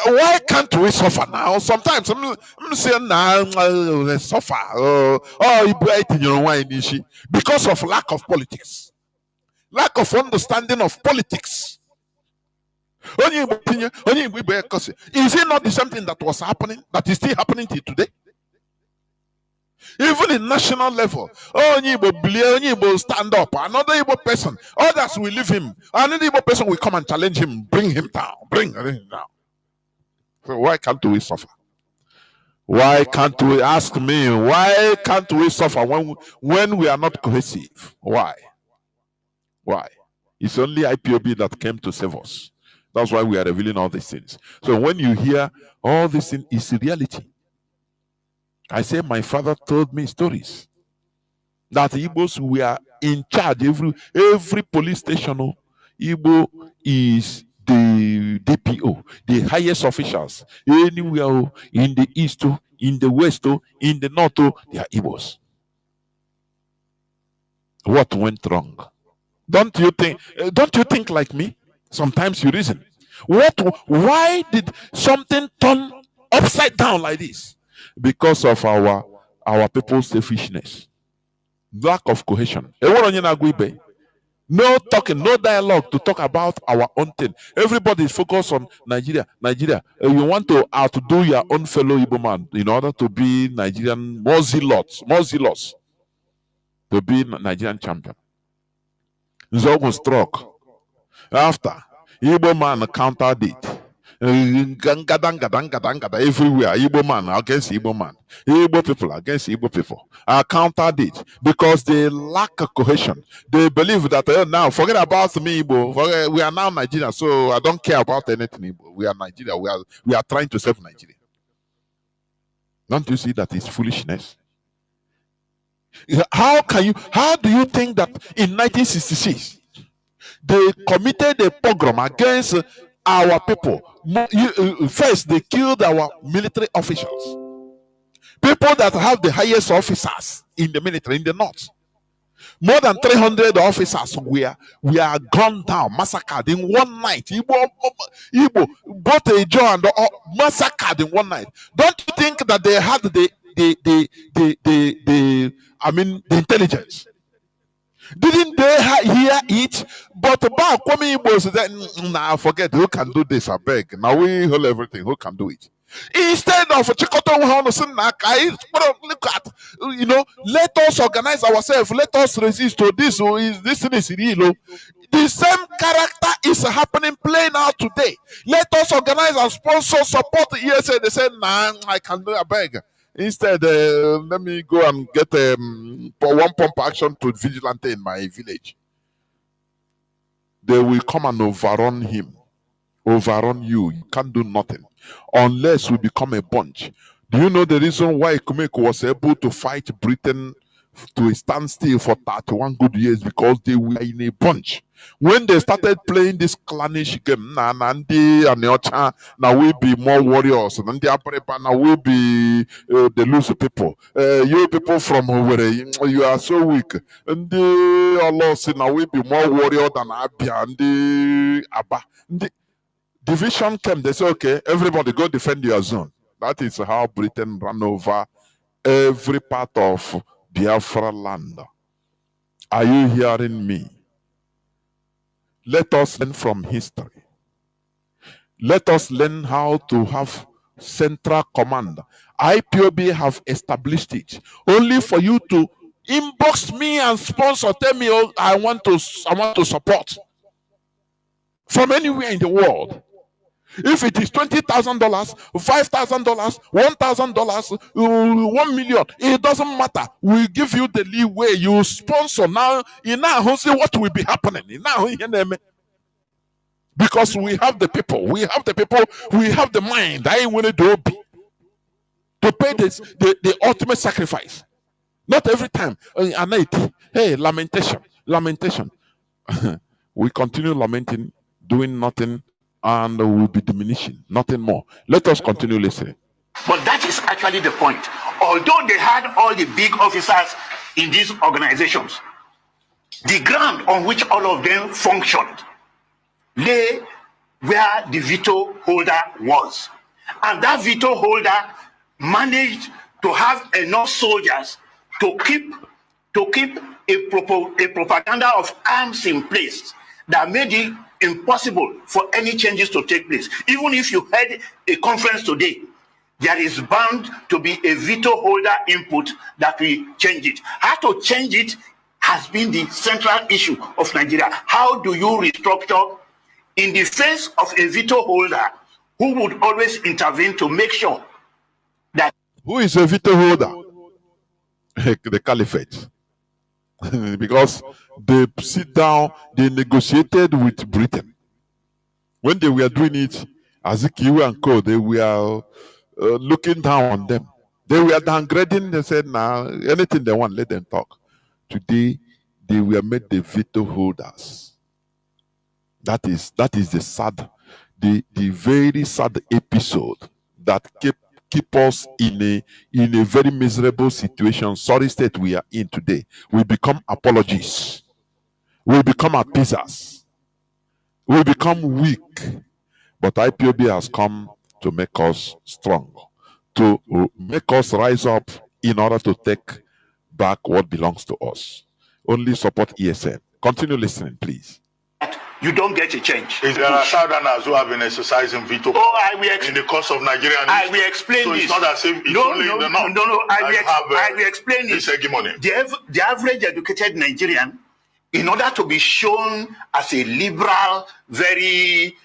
Why can't we suffer now? Sometimes I'm saying now, let's suffer. Because of lack of politics. Lack of understanding of politics. Is it not the same thing that was happening, that is still happening till today? Even in national level, Igbo stand up, another Igbo person, others will leave him, another Igbo person will come and challenge him, bring him down. So why can't we suffer? Why can't we, ask me, why can't we suffer when we are not cohesive? Why? It's only IPOB that came to save us. That's why we are revealing all these things. So when you hear all these things, it's reality. I say my father told me stories that Igbos were in charge. Every police station, Igbo is the DPO, the highest officials. Anywhere in the east, in the west, in the north, they are Igbos. What went wrong? Don't you think like me? Sometimes you reason. Why did something turn upside down like this? Because of our people's selfishness, lack of cohesion. No talking, no dialogue to talk about our own thing. Everybody is focused on Nigeria. You want to outdo your own fellow Igbo man in order to be Nigerian more zealous to be Nigerian champion. Nzogo struck. After, Igbo man countered it. Everywhere, Igbo man against Igbo man. Igbo people against Igbo people. Countered it because they lack a cohesion. They believe that now, forget about me, Igbo. We are now Nigeria, so I don't care about anything, Igbo. We are Nigeria. We are trying to save Nigeria. Don't you see that it's foolishness? How do you think that in 1966 they committed a pogrom against our people? First, they killed our military officials, people that have the highest officers in the military in the north. More than 300 officers were gunned down, massacred in one night. Igbo, both Ejo and massacred in one night. Don't you think that they had the intelligence? Didn't they hear it? But about Kwame Igbo said, nah, forget, who can do this? I beg. Now we hold everything. Who can do it? Instead of Chikoto, look at, let us organize ourselves. Let us resist to this. This thing is real. The same character is happening, playing out today. Let us organize and sponsor, support the ESA. They said, nah, I can do a beg. Instead, let me go and get one pump action to vigilante in my village. They will come and overrun him, overrun you. You can't do nothing unless we become a bunch. Do you know the reason why Kumeko was able to fight Britain to a standstill for 31 good years? Because they were in a bunch. When they started playing this clannish game, Nnamdi and Ocha, now we be more warriors. Now we be the loose people. You people from Owerri, you are so weak. And the Allah say now we be more warrior than Abia and the Abba. The division came. They say, okay, everybody go defend your zone. That is how Britain ran over every part of Biafra land. Are you hearing me? Let us learn from history. Let us learn how to have central command. IPOB have established it. Only for you to inbox me and sponsor, tell me, oh, I want to support from anywhere in the world. If it is $20,000, $5,000, $1,000, $1 million, it doesn't matter. We give you the leeway. You sponsor now. See what will be happening. Because we have the people. We have the people. We have the mind. I want to pay this the ultimate sacrifice. Not every time. Hey, lamentation. We continue lamenting, doing nothing, and will be diminishing, nothing more. Let us continue listening. But that is actually the point. Although they had all the big officers in these organizations, the ground on which all of them functioned lay where the veto holder was. And that veto holder managed to have enough soldiers to keep a propaganda of arms in place that made it impossible for any changes to take place. Even if you had a conference today, there is bound to be a veto holder input that will change it. How to change it has been the central issue of Nigeria. How do you restructure in the face of a veto holder who would always intervene to make sure that... Who is a veto holder? The caliphate. Because they sit down, they negotiated with Britain. When they were doing it, Azikiwe and Co., they were looking down on them. They were downgrading. They said, nah, anything they want, let them talk. Today, they were made the veto holders. That is the very sad episode that keep us in a very miserable situation. Sorry state we are in today. We become apologists. We become appeasers. We become weak. But IPOB has come to make us strong, to make us rise up in order to take back what belongs to us. Only support ESN. Continue listening, please. You don't get a change. There are Southerners who have been exercising veto in the course of Nigerian history. I will explain so this. It's not as if it's only in the north. I will explain this. Hegemony. The average educated Nigerian, in order to be shown as a liberal, very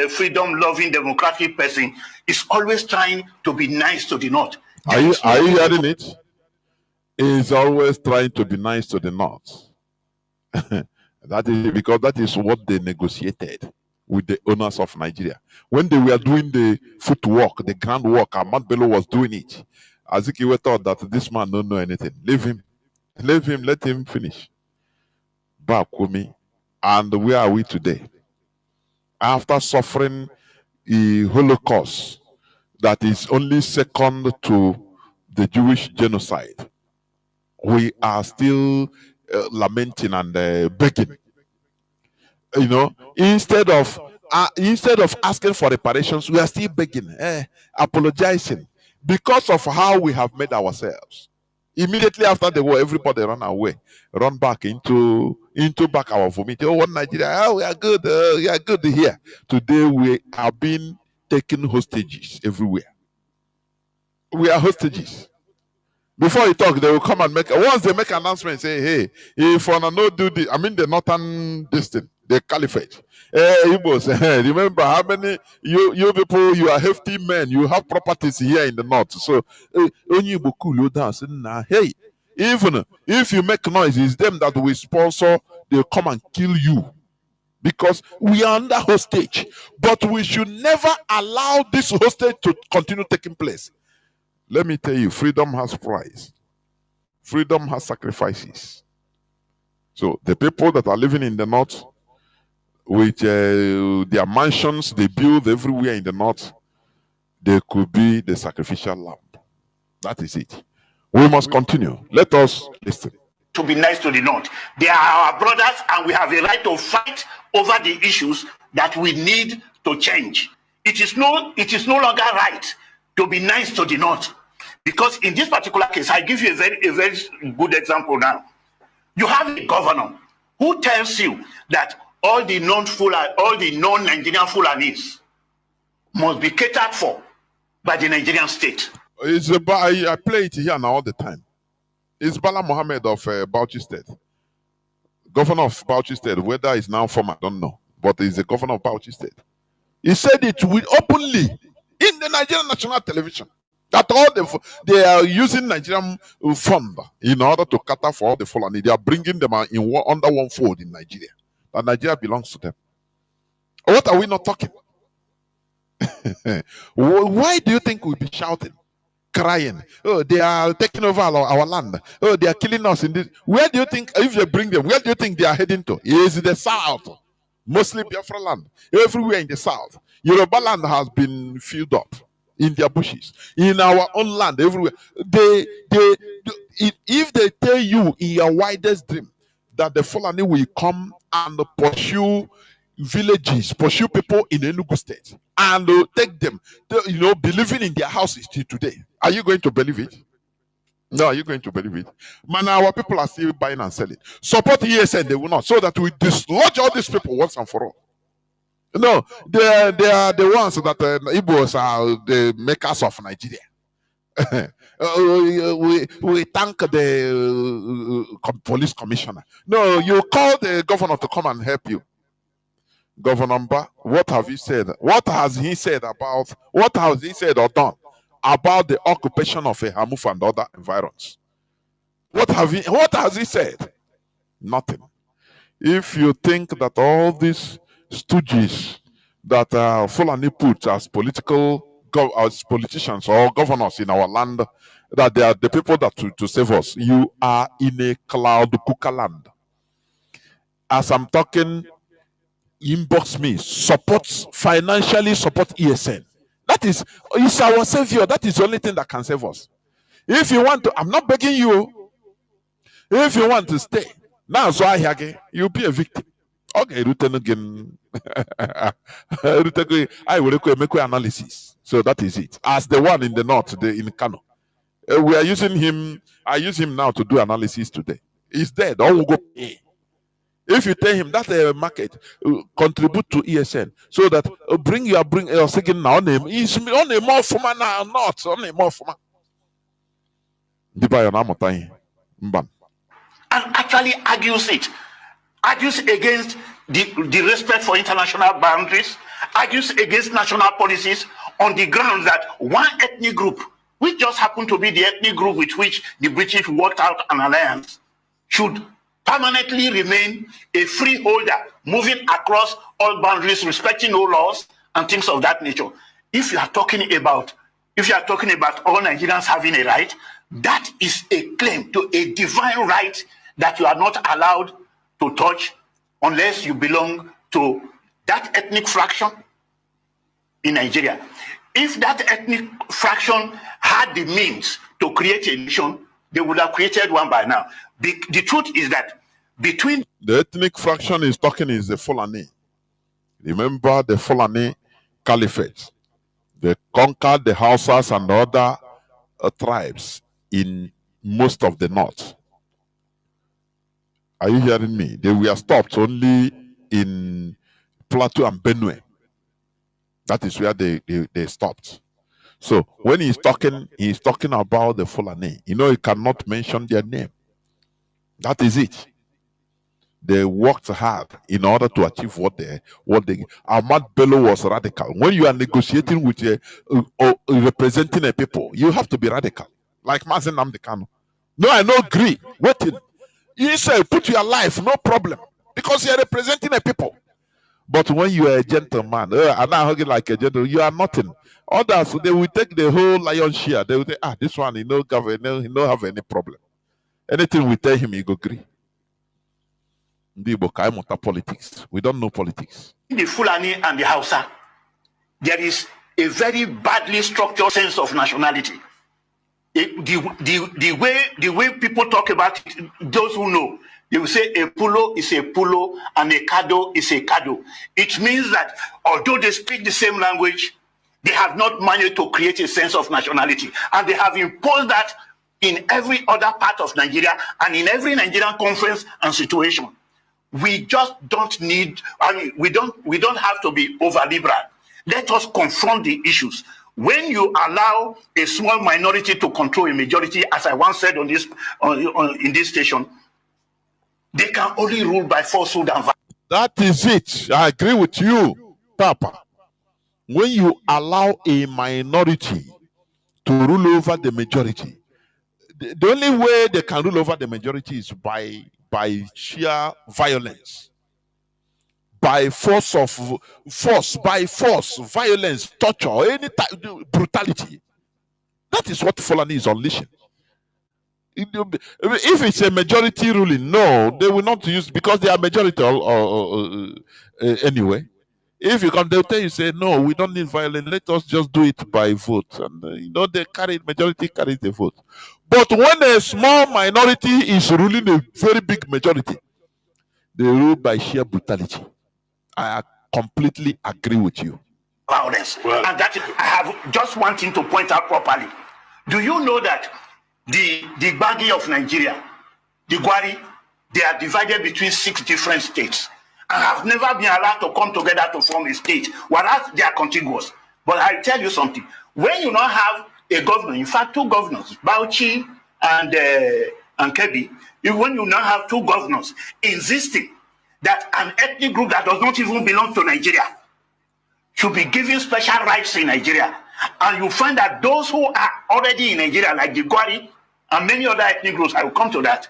freedom-loving, democratic person, is always trying to be nice to the north. Are you hearing it? Is always trying to be nice to the north. That is because that is what they negotiated with the owners of Nigeria. When they were doing the footwork, the groundwork, Ahmad Bello was doing it. Azikiwe thought that this man don't know anything. Leave him, let him finish. Bakumi. And where are we today? After suffering a Holocaust that is only second to the Jewish genocide, we are still lamenting and begging. You know, instead of asking for reparations, we are still begging, apologizing because of how we have made ourselves. Immediately after the war, everybody run back into back our vomit. Oh, one Nigeria, oh, we are good here. Today we are being taken hostages everywhere. We are hostages. Before you talk, they will come and once they make an announcement, say, hey, if you no do this, I mean the northern district, the caliphate. Igbos, remember how many you people, you are hefty men, you have properties here in the north. So only you cool down. Hey, even if you make noise, it's them that will sponsor, they'll come and kill you. Because we are under hostage. But we should never allow this hostage to continue taking place. Let me tell you, freedom has price. Freedom has sacrifices. So the people that are living in the north, with their mansions they build everywhere in the north, they could be the sacrificial lamb. That is it. We must continue. Let us listen. To be nice to the north. They are our brothers, and we have a right to fight over the issues that we need to change. It is no longer right to be nice to the north, because in this particular case, I give you a very good example now. You have a governor who tells you that all the non-Nigerian Fulanis must be catered for by the Nigerian state. I play it here now all the time. It's Bala Mohammed of Bauchi State, governor of Bauchi State. Whether it's now former, I don't know, but he's the governor of Bauchi State. He said it openly in the Nigerian national television that they are using Nigerian fund in order to cater for all the Fulani. They are bringing them under one fold in Nigeria. That Nigeria belongs to them. What are we not talking? Why do you think we'll be shouting, crying? Oh, they are taking over our land. Oh, they are killing us in this. Where do you think, if they bring them, where do you think they are heading to? Is the south, mostly Biafra land. Everywhere in the south, Yoruba land has been filled up in their bushes. In our own land, everywhere. If they tell you in your widest dream that the Fulani will come and pursue villages, pursue people in Enugu State, and take them, believing in their houses till today, are you going to believe it? No, are you going to believe it? Man, our people are still buying and selling. Support ESN, they will not, so that we dislodge all these people once and for all. No, they are the ones that Igbos are the makers of Nigeria. we thank the police commissioner. No, you call the governor to come and help you. Governor Mba, what have you said? What has he said or done about the occupation of Hamuf and other environs? What has he said? Nothing. If you think that all these stooges that Fulani put as politicians or governors in our land, that they are the people that to save us, you are in a cloud cooker land. As I'm talking, inbox me, financially support ESN. That is our savior. That is the only thing that can save us. If you want to, I'm not begging you. If you want to stay, now so you'll be a victim. Okay, return again. I will make analysis. So that is it. As the one in the north, in Kanu, we are using him. I use him now to do analysis today. He's dead. All will go pay. If you tell him that market contribute to ESN, so that bring your second now name is only more for man now, not only more for man. And actually argues against the respect for international boundaries, argues against national policies on the grounds that one ethnic group, which just happened to be the ethnic group with which the British worked out an alliance, should permanently remain a freeholder, moving across all boundaries, respecting no laws and things of that nature. If you are talking about all Nigerians having a right, that is a claim to a divine right that you are not allowed to touch unless you belong to that ethnic fraction in Nigeria. If that ethnic fraction had the means to create a nation, they would have created one by now. The truth is that between the ethnic fraction is talking is the Fulani. Remember the Fulani Caliphate. They conquered the Hausas and other tribes in most of the north. Are you hearing me? They were stopped only in Plateau and Benue. That is where they stopped. So when he's talking about the Fulani. You know, he cannot mention their name. That is it. They worked hard in order to achieve what they. Ahmad Bello was radical. When you are negotiating with or representing a people, you have to be radical. Like Mazi Nnamdi Kanu. No, I don't agree. Waiting. You say put your life, no problem, because you are representing a people. But when you are a gentleman, and I hug it like a gentleman, you are nothing. Others, they will take the whole lion's share. They will say, this one, he no have any problem. Anything we tell him, he go agree. Politics. We don't know politics. The Fulani and the Hausa, there is a very badly structured sense of nationality. The way people talk about it, those who know, they will say a pulo is a pulo and a kado is a kado. It means that although they speak the same language, they have not managed to create a sense of nationality, and they have imposed that in every other part of Nigeria and in every Nigerian conference and situation. We just don't need, we don't have to be over liberal. Let us confront the issues. When you allow a small minority to control a majority, as I once said on this in this station, they can only rule by falsehood and violence. That is it. I agree with you, Papa. When you allow a minority to rule over the majority, the only way they can rule over the majority is by sheer violence, by force, violence, torture, any type brutality. That is what Fulani is unleashing. If it's a majority ruling, no, they will not use, because they are majority anyway. If you come, they'll tell you, say, no, we don't need violence. Let us just do it by vote. And they majority carries the vote. But when a small minority is ruling a very big majority, they rule by sheer brutality. I completely agree with you. Violence. Well, and that I have just one thing to point out properly. Do you know that the Bagi of Nigeria, the Gwari, they are divided between 6 different states and have never been allowed to come together to form a state, whereas they are contiguous. But I tell you something, when you now have a governor, in fact 2 governors, Bauchi and Kebbi, when you now have 2 governors insisting that an ethnic group that does not even belong to Nigeria should be given special rights in Nigeria, and you find that those who are already in Nigeria, like the Gwari and many other ethnic groups, I will come to that,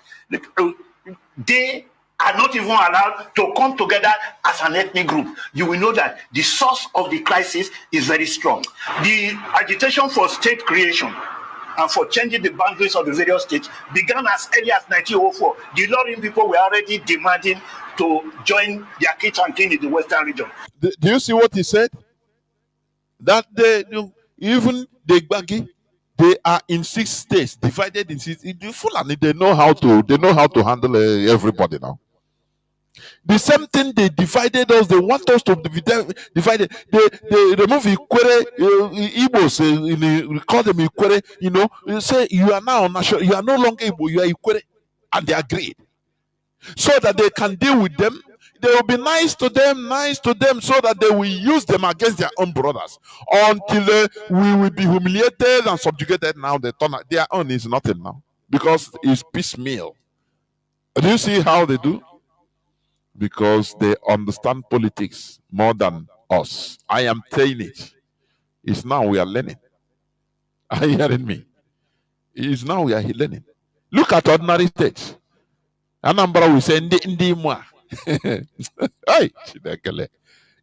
they are not even allowed to come together as an ethnic group. You will know that the source of the crisis is very strong. The agitation for state creation and for changing the boundaries of the various states began as early as 1904. The Lorin people were already demanding to join their kith and kin in the western region. Do you see what he said? That even the Gbagi, they are in 6 states, divided in 6. The Fulani, they know how to handle everybody now. The same thing, they divided us. They want us to be divided. They remove Ikwere, Igbos, we call them Ikwere. You say you are now national. You are no longer Igbo. You are Ikwere, and they agreed so that they can deal with them. They will be nice to them, so that they will use them against their own brothers until we will be humiliated and subjugated. Now they turn out their own is nothing now because it's piecemeal. Do you see how they do? Because they understand politics more than us. I am saying it. It's now we are learning. Are you hearing me? It's now we are learning. Look at ordinary states. Anambra will say, Ndi mwa. Hey,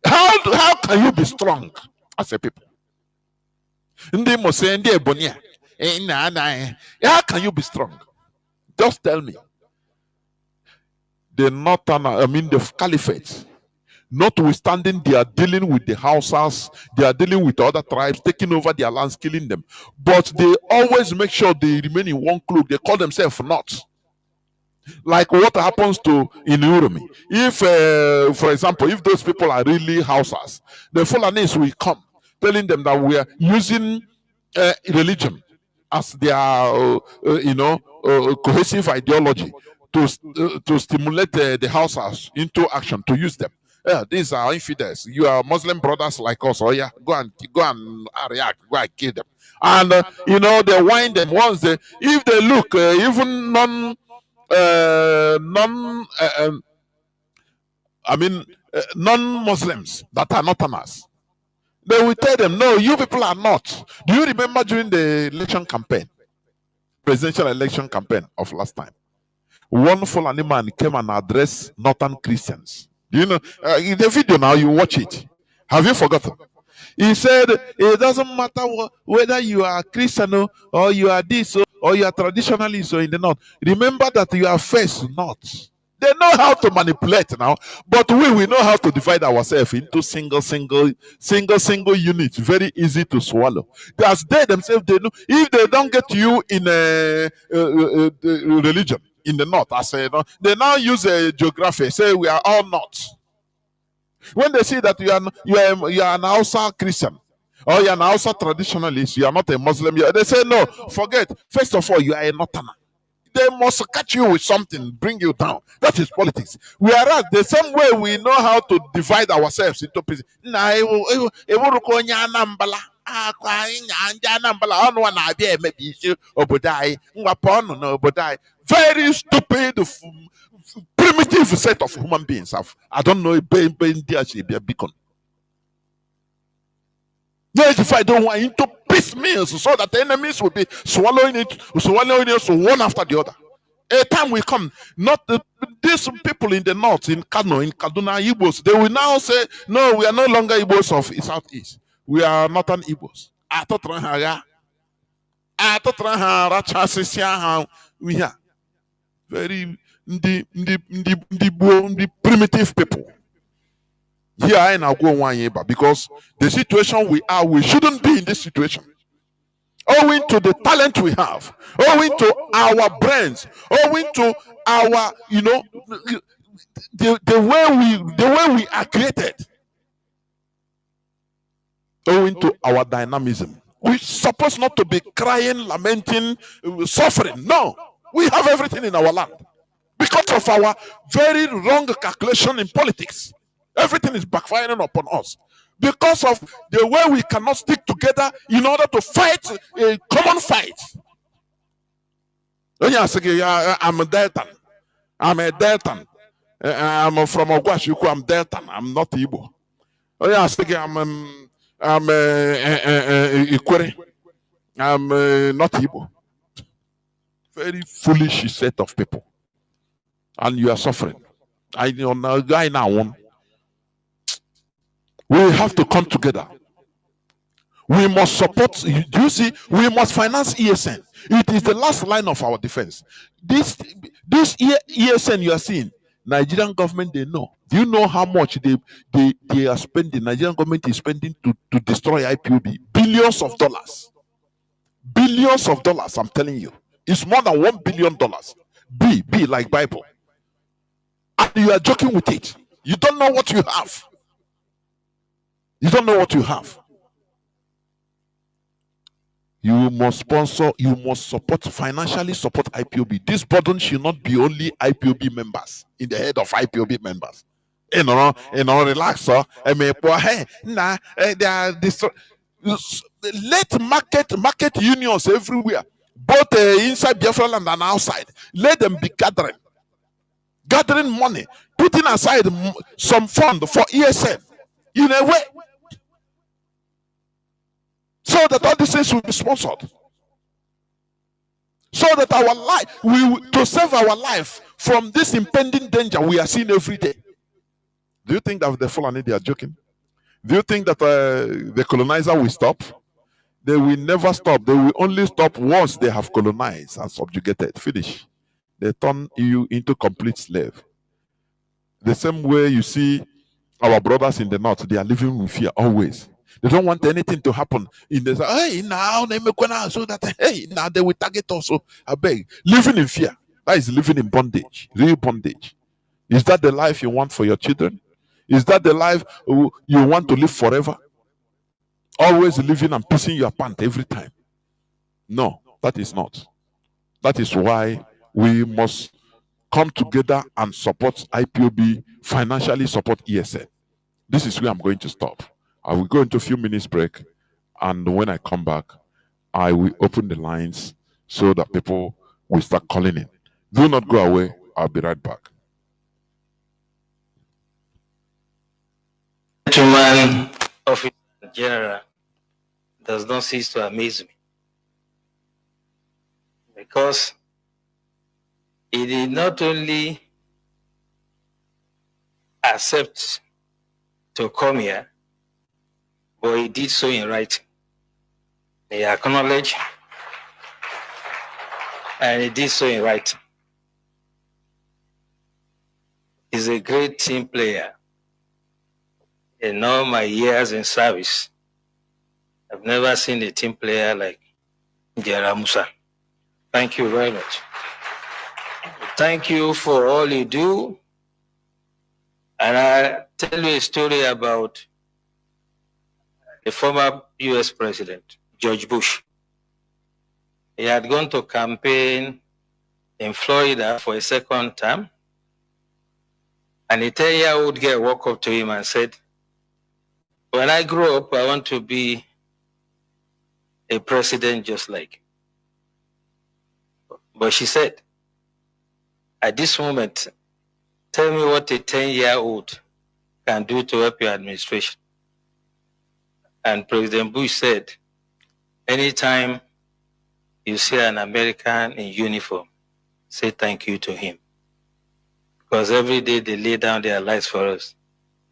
how can you be strong as a people? Ndi mo say, Ndi ebonia. How can you be strong? Just tell me. The northern, the caliphate, notwithstanding they are dealing with the Hausas, they are dealing with other tribes, taking over their lands, killing them. But they always make sure they remain in one cloak. They call themselves North. Like what happens to in Uromi. If, for example, if those people are really Hausas, the Fulanis will come telling them that we are using religion as their, cohesive ideology to stimulate the Hausas into action, to use them. Yeah, these are infidels. You are Muslim brothers like us. Oh yeah, go and react, go and kill them. And they wind them once they, if they look even non-Muslims that are Northerners, they will tell them, no, you people are not. Do you remember during the election campaign, presidential election campaign of last time, one Fulani man came and addressed Northern Christians? Do you know? In the video now, you watch it. Have you forgotten? He said, it doesn't matter whether you are Christian or you are this or you are traditionalist or in the North. Remember that you are first North. They know how to manipulate now, but we know how to divide ourselves into single units. Very easy to swallow. As they themselves, they know if they don't get you in a religion in the North, I say, they now use a geography. Say we are all North. When they see that you are an Hausa Christian or you are an Hausa traditionalist, you are not a Muslim, they say no, forget. First of all, you are a Northerner. They must catch you with something, bring you down. That is politics. Whereas the same way we know how to divide ourselves into pieces. Very stupid, primitive set of human beings. I don't know. Beacon. If I don't want into piecemeal so that the enemies will be swallowing it one after the other. A time will come, not these people in the north, in Kanu, in Kaduna, Igbos, they will now say, no, we are no longer Igbos of Southeast. We are northern Igbos. We are very the primitive people. Here I now go one year, because the situation we are, we shouldn't be in this situation. Owing to the talent we have, owing to our brains, owing to our, the way we are created, owing to our dynamism. We're supposed not to be crying, lamenting, suffering. No, we have everything in our land. Because of our very wrong calculation in politics, everything is backfiring upon us. Because of the way we cannot stick together in order to fight a common fight. I'm a Deltan. I'm a Deltan. I'm from Ogwashuku. I'm Deltan. I'm not Igbo. I'm Ikwere. I'm not Igbo. Very foolish set of people. And you are suffering. Guy now. We have to come together. We must support. Do you see? We must finance ESN. It is the last line of our defense. This ESN you are seeing, Nigerian government, they know. Do you know how much they are spending? Nigerian government is spending to destroy IPOB. Billions of dollars. Billions of dollars, I'm telling you. It's more than $1 billion. B like Bible. And you are joking with it. You don't know what you have. You don't know what you have. You must sponsor, you must support, financially support IPOB. This burden should not be only IPOB members, in the head of IPOB members. Relax, sir. They are let market unions everywhere, both inside Biafra land and outside. Let them be gathering money, putting aside some fund for ESN in a way, so that all these things will be sponsored, so that our life, to save our life from this impending danger we are seeing every day. Do you think that the Fulani, they are joking? Do you think that the colonizer will stop? They will never stop. They will only stop once they have colonized and subjugated. Finish. They turn you into complete slave. The same way you see our brothers in the north, they are living in fear always. They don't want anything to happen. In the hey now they make so that hey now they will target us. I beg, living in fear. That is living in bondage, real bondage. Is that the life you want for your children? Is that the life you want to live forever? Always living and pissing your pants every time? No, that is not. That is why we must come together and support IPOB, financially support ESN. This is where I'm going to stop. I will go into a few minutes break, and when I come back, I will open the lines so that people will start calling in. Do not go away. I'll be right back. Gentleman, Officer General, does not cease to amaze me, because he did not only accept to come here, but he did so in writing. He acknowledged, and he did so in writing. He's a great team player. In all my years in service, I've never seen a team player like General Musa. Thank you very much. Thank you for all you do. And I'll tell you a story about the former US President, George Bush. He had gone to campaign in Florida for a second term, and a 10-year-old girl walked up to him and said, "When I grow up, I want to be a president just like you." But she said, "At this moment, tell me what a 10-year-old can do to help your administration." And President Bush said, "Anytime you see an American in uniform, say thank you to him. Because every day they lay down their lives for us.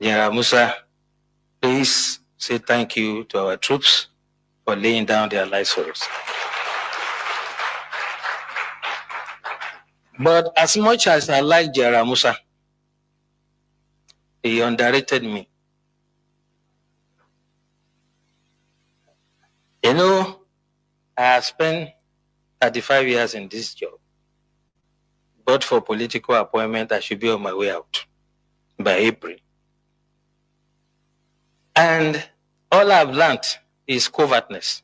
General Musa, please say thank you to our troops for laying down their lives for us." But as much as I like General Musa, he underrated me. You know, I have spent 35 years in this job. But for political appointment, I should be on my way out by April. And all I've learned is covertness,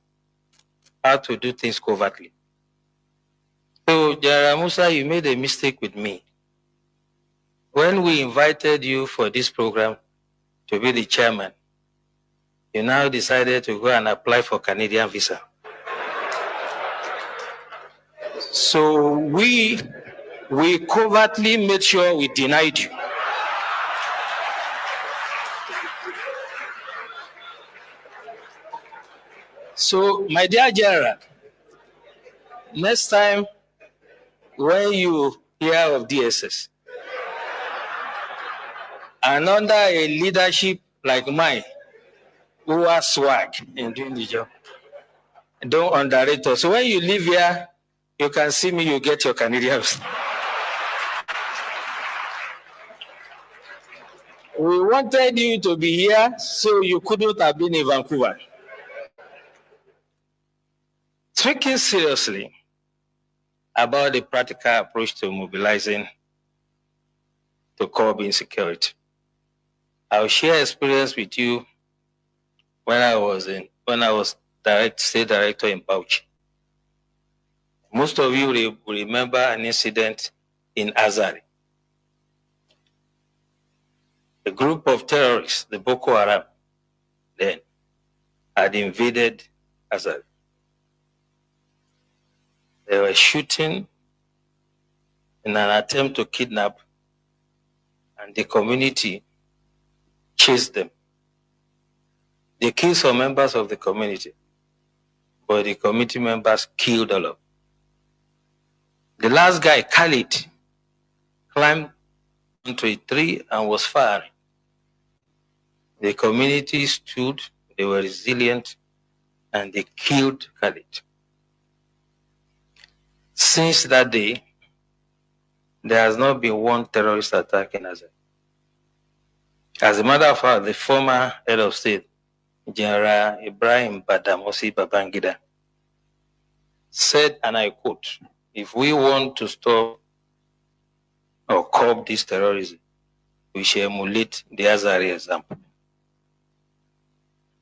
how to do things covertly. So, General Musa, you made a mistake with me. When we invited you for this program to be the chairman, you now decided to go and apply for Canadian visa. So we covertly made sure we denied you. So, my dear General, next time when you hear of DSS, and under a leadership like mine, who has swag in doing the job, don't underrate us. So when you live here, you can see me, you get your Canadian. We wanted you to be here, so you couldn't have been in Vancouver. Speaking seriously about the practical approach to mobilizing to curb insecurity, I'll share experience with you when I was state director in Bauchi. Most of you will remember an incident in Azari. A group of terrorists, the Boko Haram, then had invaded Azari. They were shooting in an attempt to kidnap, and the community chased them. They killed some members of the community, but the community members killed all of them. The last guy, Khalid, climbed onto a tree and was firing. The community stood, they were resilient, and they killed Khalid. Since that day, there has not been one terrorist attack in Azari. As a matter of fact, the former head of state, General Ibrahim Badamasi Babangida, said, and I quote, "If we want to stop or curb this terrorism, we should emulate the Azari example.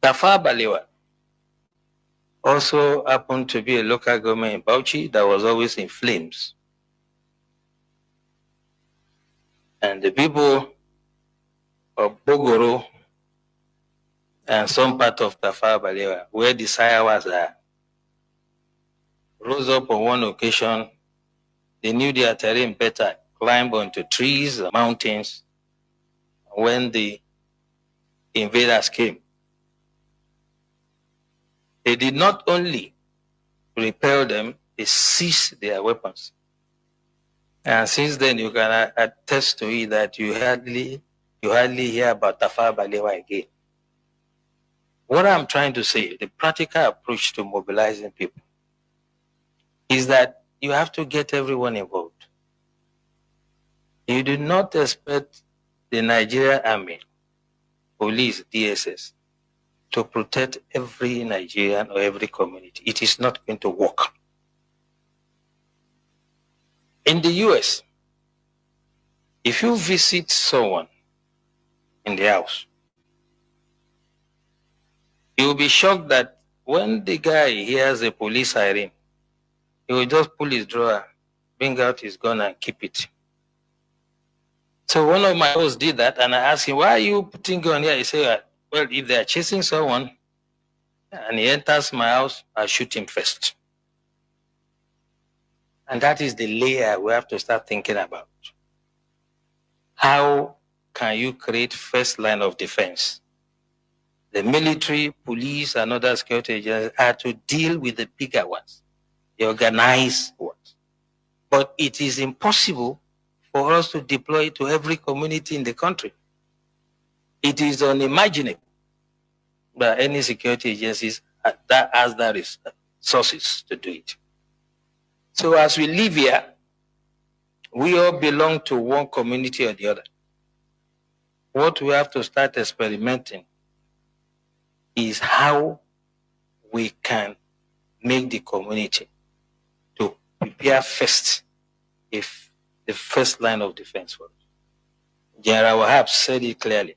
Tafawa Balewa also happened to be a local government in Bauchi that was always in flames. And the people of Bogoro and some part of Tafawa Balewa, where the Sayawas are, rose up on one occasion. They knew their terrain better, climbed onto trees, mountains. When the invaders came, they did not only repel them, they seized their weapons. And since then, you can attest to it that you hardly hear about Tafawa Balewa again. What I'm trying to say, the practical approach to mobilizing people is that you have to get everyone involved. You do not expect the Nigerian Army, police, DSS, to protect every Nigerian or every community. It is not going to work. In the US, if you visit someone in the house, you will be shocked that when the guy hears a police siren, he will just pull his drawer, bring out his gun and keep it. So one of my hosts did that, and I asked him, why are you putting gun here? He said, well, if they are chasing someone and he enters my house, I'll shoot him first. And that is the layer we have to start thinking about. How can you create first line of defense? The military, police, and other security agencies are to deal with the bigger ones, the organized ones. But it is impossible for us to deploy to every community in the country. It is unimaginable that any security agencies that has the resources to do it. So as we live here, we all belong to one community or the other. What we have to start experimenting is how we can make the community to prepare first, if the first line of defense for us. General Wahab said it clearly.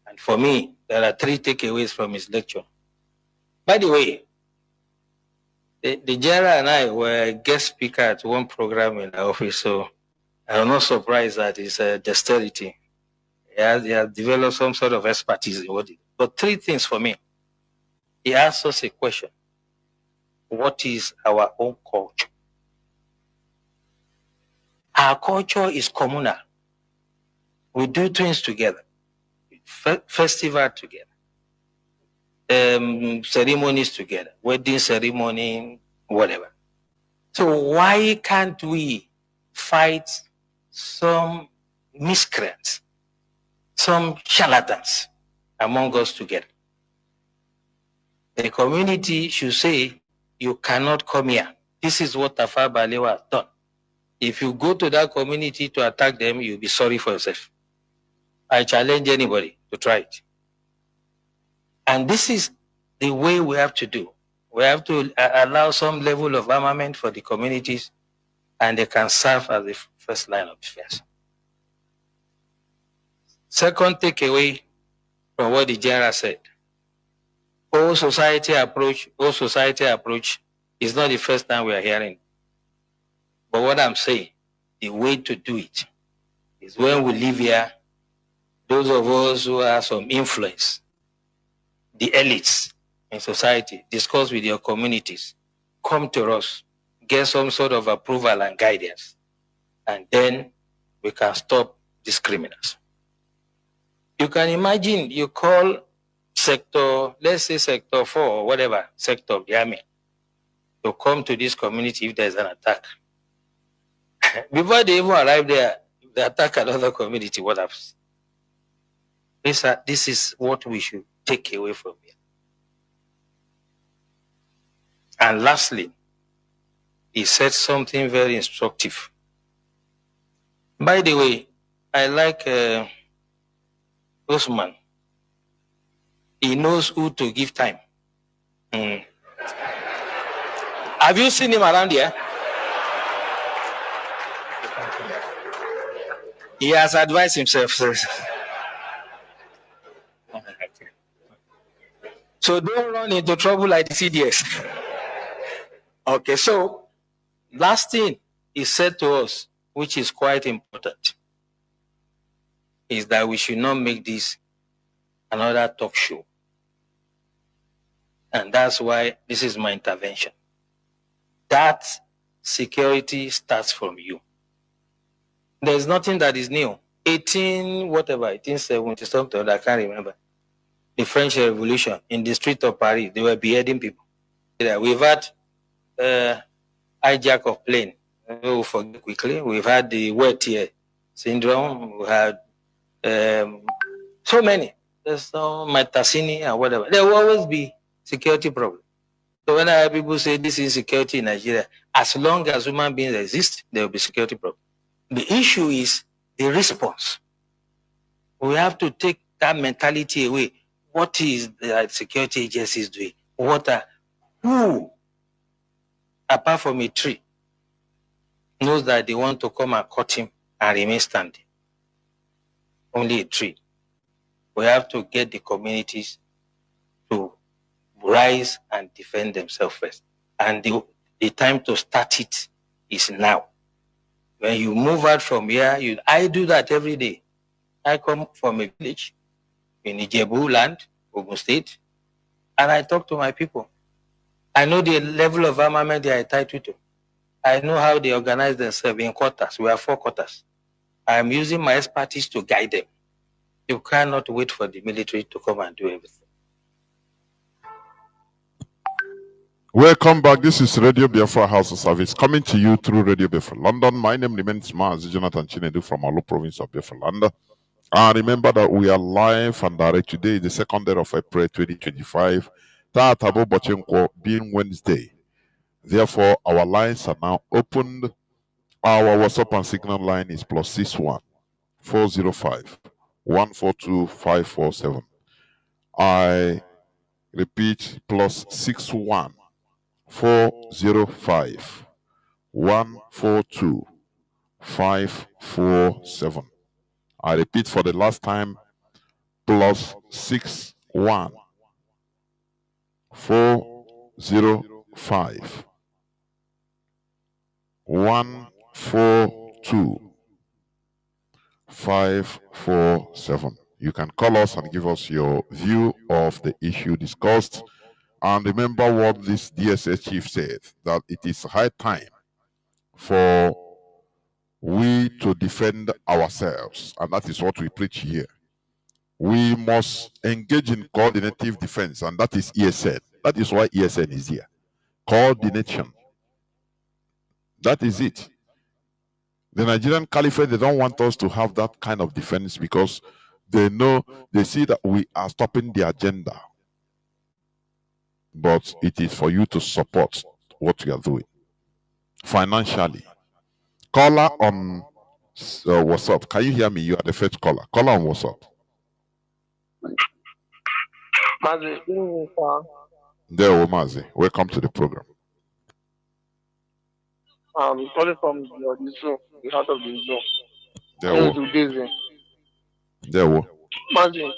And for me, there are 3 takeaways from his lecture. By the way, the general and I were guest speaker at one program in our office, so I'm not surprised that his dexterity. He has developed some sort of expertise in what it is. But 3 things for me. He asked us a question. What is our own culture? Our culture is communal. We do things together. Festival together. Ceremonies together. Wedding ceremony, whatever. So why can't we fight some miscreants, some charlatans among us together? The community should say, you cannot come here. This is what Tafawa Balewa has done. If you go to that community to attack them, you'll be sorry for yourself. I challenge anybody to try it. And this is the way we have to do. We have to allow some level of armament for the communities, and they can serve as the first line of defense. Second takeaway from what the general said, all society approach is not the first time we are hearing. But what I'm saying, the way to do it is when we live here, those of us who have some influence, the elites in society, discuss with your communities, come to us, get some sort of approval and guidance, and then we can stop these criminals. You can imagine you call sector, let's say sector 4 or whatever, sector of the army, to come to this community if there's an attack. Before they even arrive there, they attack another community, what happens? This is what we should take away from here. And lastly, he said something very instructive. By the way, I like Osman. He knows who to give time. Have you seen him around here? He has advised himself. So don't run into trouble like the CDS. Okay, so last thing he said to us, which is quite important, is that we should not make this another talk show. And that's why this is my intervention. That security starts from you. There's nothing that is new. 1870 something, I can't remember. The French Revolution in the street of Paris, they were beheading people. We've had hijack of plane. We'll forget quickly. We've had the wet ear syndrome. We had so many. There's no Metassini and whatever. There will always be security problems. So when I hear people say this is security in Nigeria, as long as human beings exist, there will be security problems. The issue is the response. We have to take that mentality away. What is the security agencies doing? Who, apart from a tree, knows that they want to come and cut him and remain standing? Only a tree. We have to get the communities to rise and defend themselves first. And the time to start it is now. When you move out from here, I do that every day. I come from a village in Ijebu land, Ogun State, and I talk to my people. I know the level of armament they are entitled to. I know how they organize themselves in quarters. We have 4 quarters. I am using my expertise to guide them. You cannot wait for the military to come and do everything. Welcome back. This is Radio Biafra House of Service coming to you through Radio Biafra London. My name remains Mazi Jonathan Chinedu from Alo province of Biafra London. And remember that we are live and direct today, the 2nd day of April 2025. Taatabo Bochenko being Wednesday. Therefore, our lines are now opened. Our WhatsApp and Signal line is +61 405 142 547. I repeat, +61 405 142 547. I repeat for the last time, +61 405 142 547. You can call us and give us your view of the issue discussed. And remember what this DSS chief said, that it is high time for we to defend ourselves. And that is what we preach here. We must engage in coordinative defense, and that is ESN. That is why ESN is here. Coordination. That is it. The Nigerian Caliphate, they don't want us to have that kind of defense because they know, they see that we are stopping the agenda. But it is for you to support what we are doing financially. Caller on WhatsApp. Can you hear me? You are the first caller. Caller on WhatsApp. Mazi, There, Mazi. Welcome to the program. Calling from the zoo, the heart of the zoo. There, Mazi,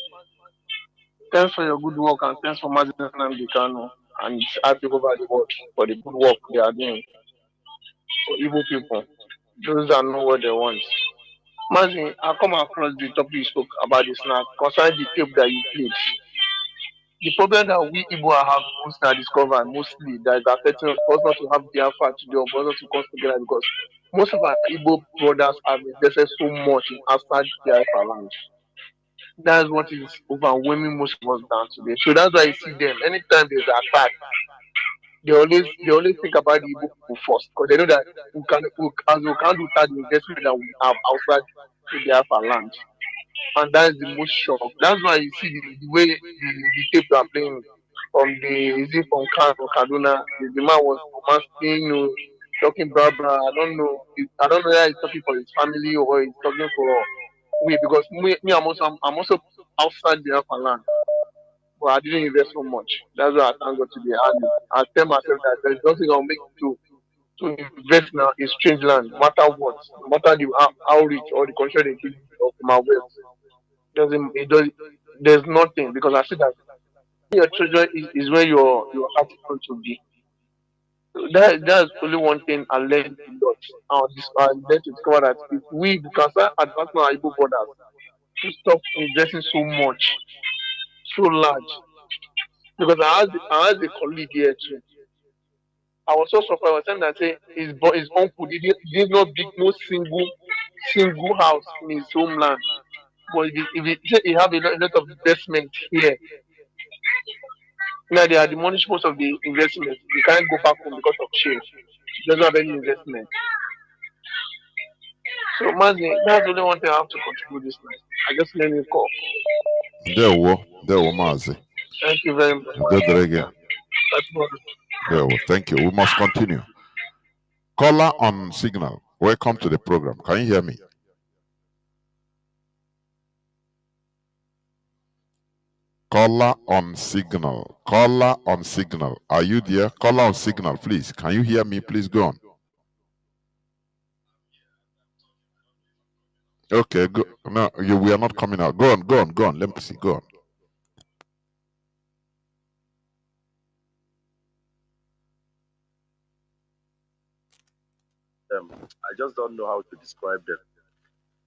thanks for your good work and thanks for Mazi Nnamdi Kanu and his people over the world for the good work they are doing for evil people, those that know what they want. Mazi, I come across the topic you spoke about this now concerning the tape that you played. The problem that we Igbo have mostly discovered mostly that is affecting us not to have Biafra today or for us to come together because most of our Igbo brothers have invested so much in outside Biafra land. That's what is overwhelming most of us down today. So that's why you see them anytime there's an attack, they always think about the Igbo people first because they know that we can't do that the investment that we have outside the Biafra land. And that is the most shock. That's why you see the way the tape are playing from from Kaduna. The man was romancing, talking Barbara. I don't know whether he's talking for his family or he's talking for me because I'm also outside the upper land. But I didn't invest so much. That's why I thank God today. I tell myself that there's nothing I'll make it to to invest now in strange land, no matter what, no matter the outreach or the country they give of my wealth. There's nothing because I see that your children is where your heart is going to be. So that's only one thing I learned a lot. I learned to discover that if we can start advancing our Igbo borders to stop investing so much, so large. Because I had a colleague here too. I was so surprised. I was saying that say his uncle did not big no single house in his homeland. But if he say he have a lot of investment here, now they are demolish most of the investment. You can't go back home because of shame. He doesn't have any investment. So Mazi, that's the only one thing I have to contribute this night. I just let it call. There were Mazi. Thank you very much. Thank you. We must continue. Caller on signal. Welcome to the program. Can you hear me? Caller on signal. Caller on signal. Are you there? Caller on signal, please. Can you hear me? Please go on. Okay, go. No, we are not coming out. Go on. Let me see. Go on. I just don't know how to describe them.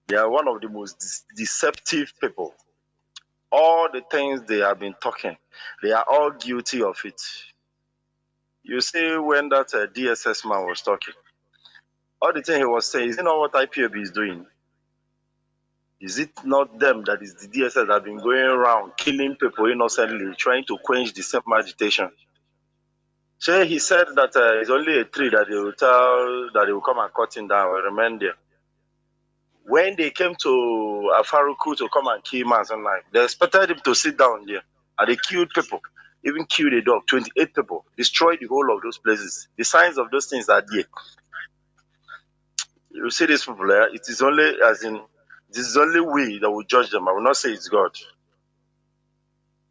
They are one of the most deceptive people. All the things they have been talking, they are all guilty of it. You see, when that DSS man was talking, all the thing he was saying, is it not what IPOB is doing? Is it not them that is the DSS that have been going around killing people innocently, trying to quench the same agitation? So he said that it's only a tree that they will come and cut him down or remain there. When they came to Afaruku to come and kill Mazi, they expected him to sit down there. And they killed people, even killed a dog, 28 people, destroyed the whole of those places. The signs of those things are there. You see these people there, it is only this is the only way that will judge them. I will not say it's God.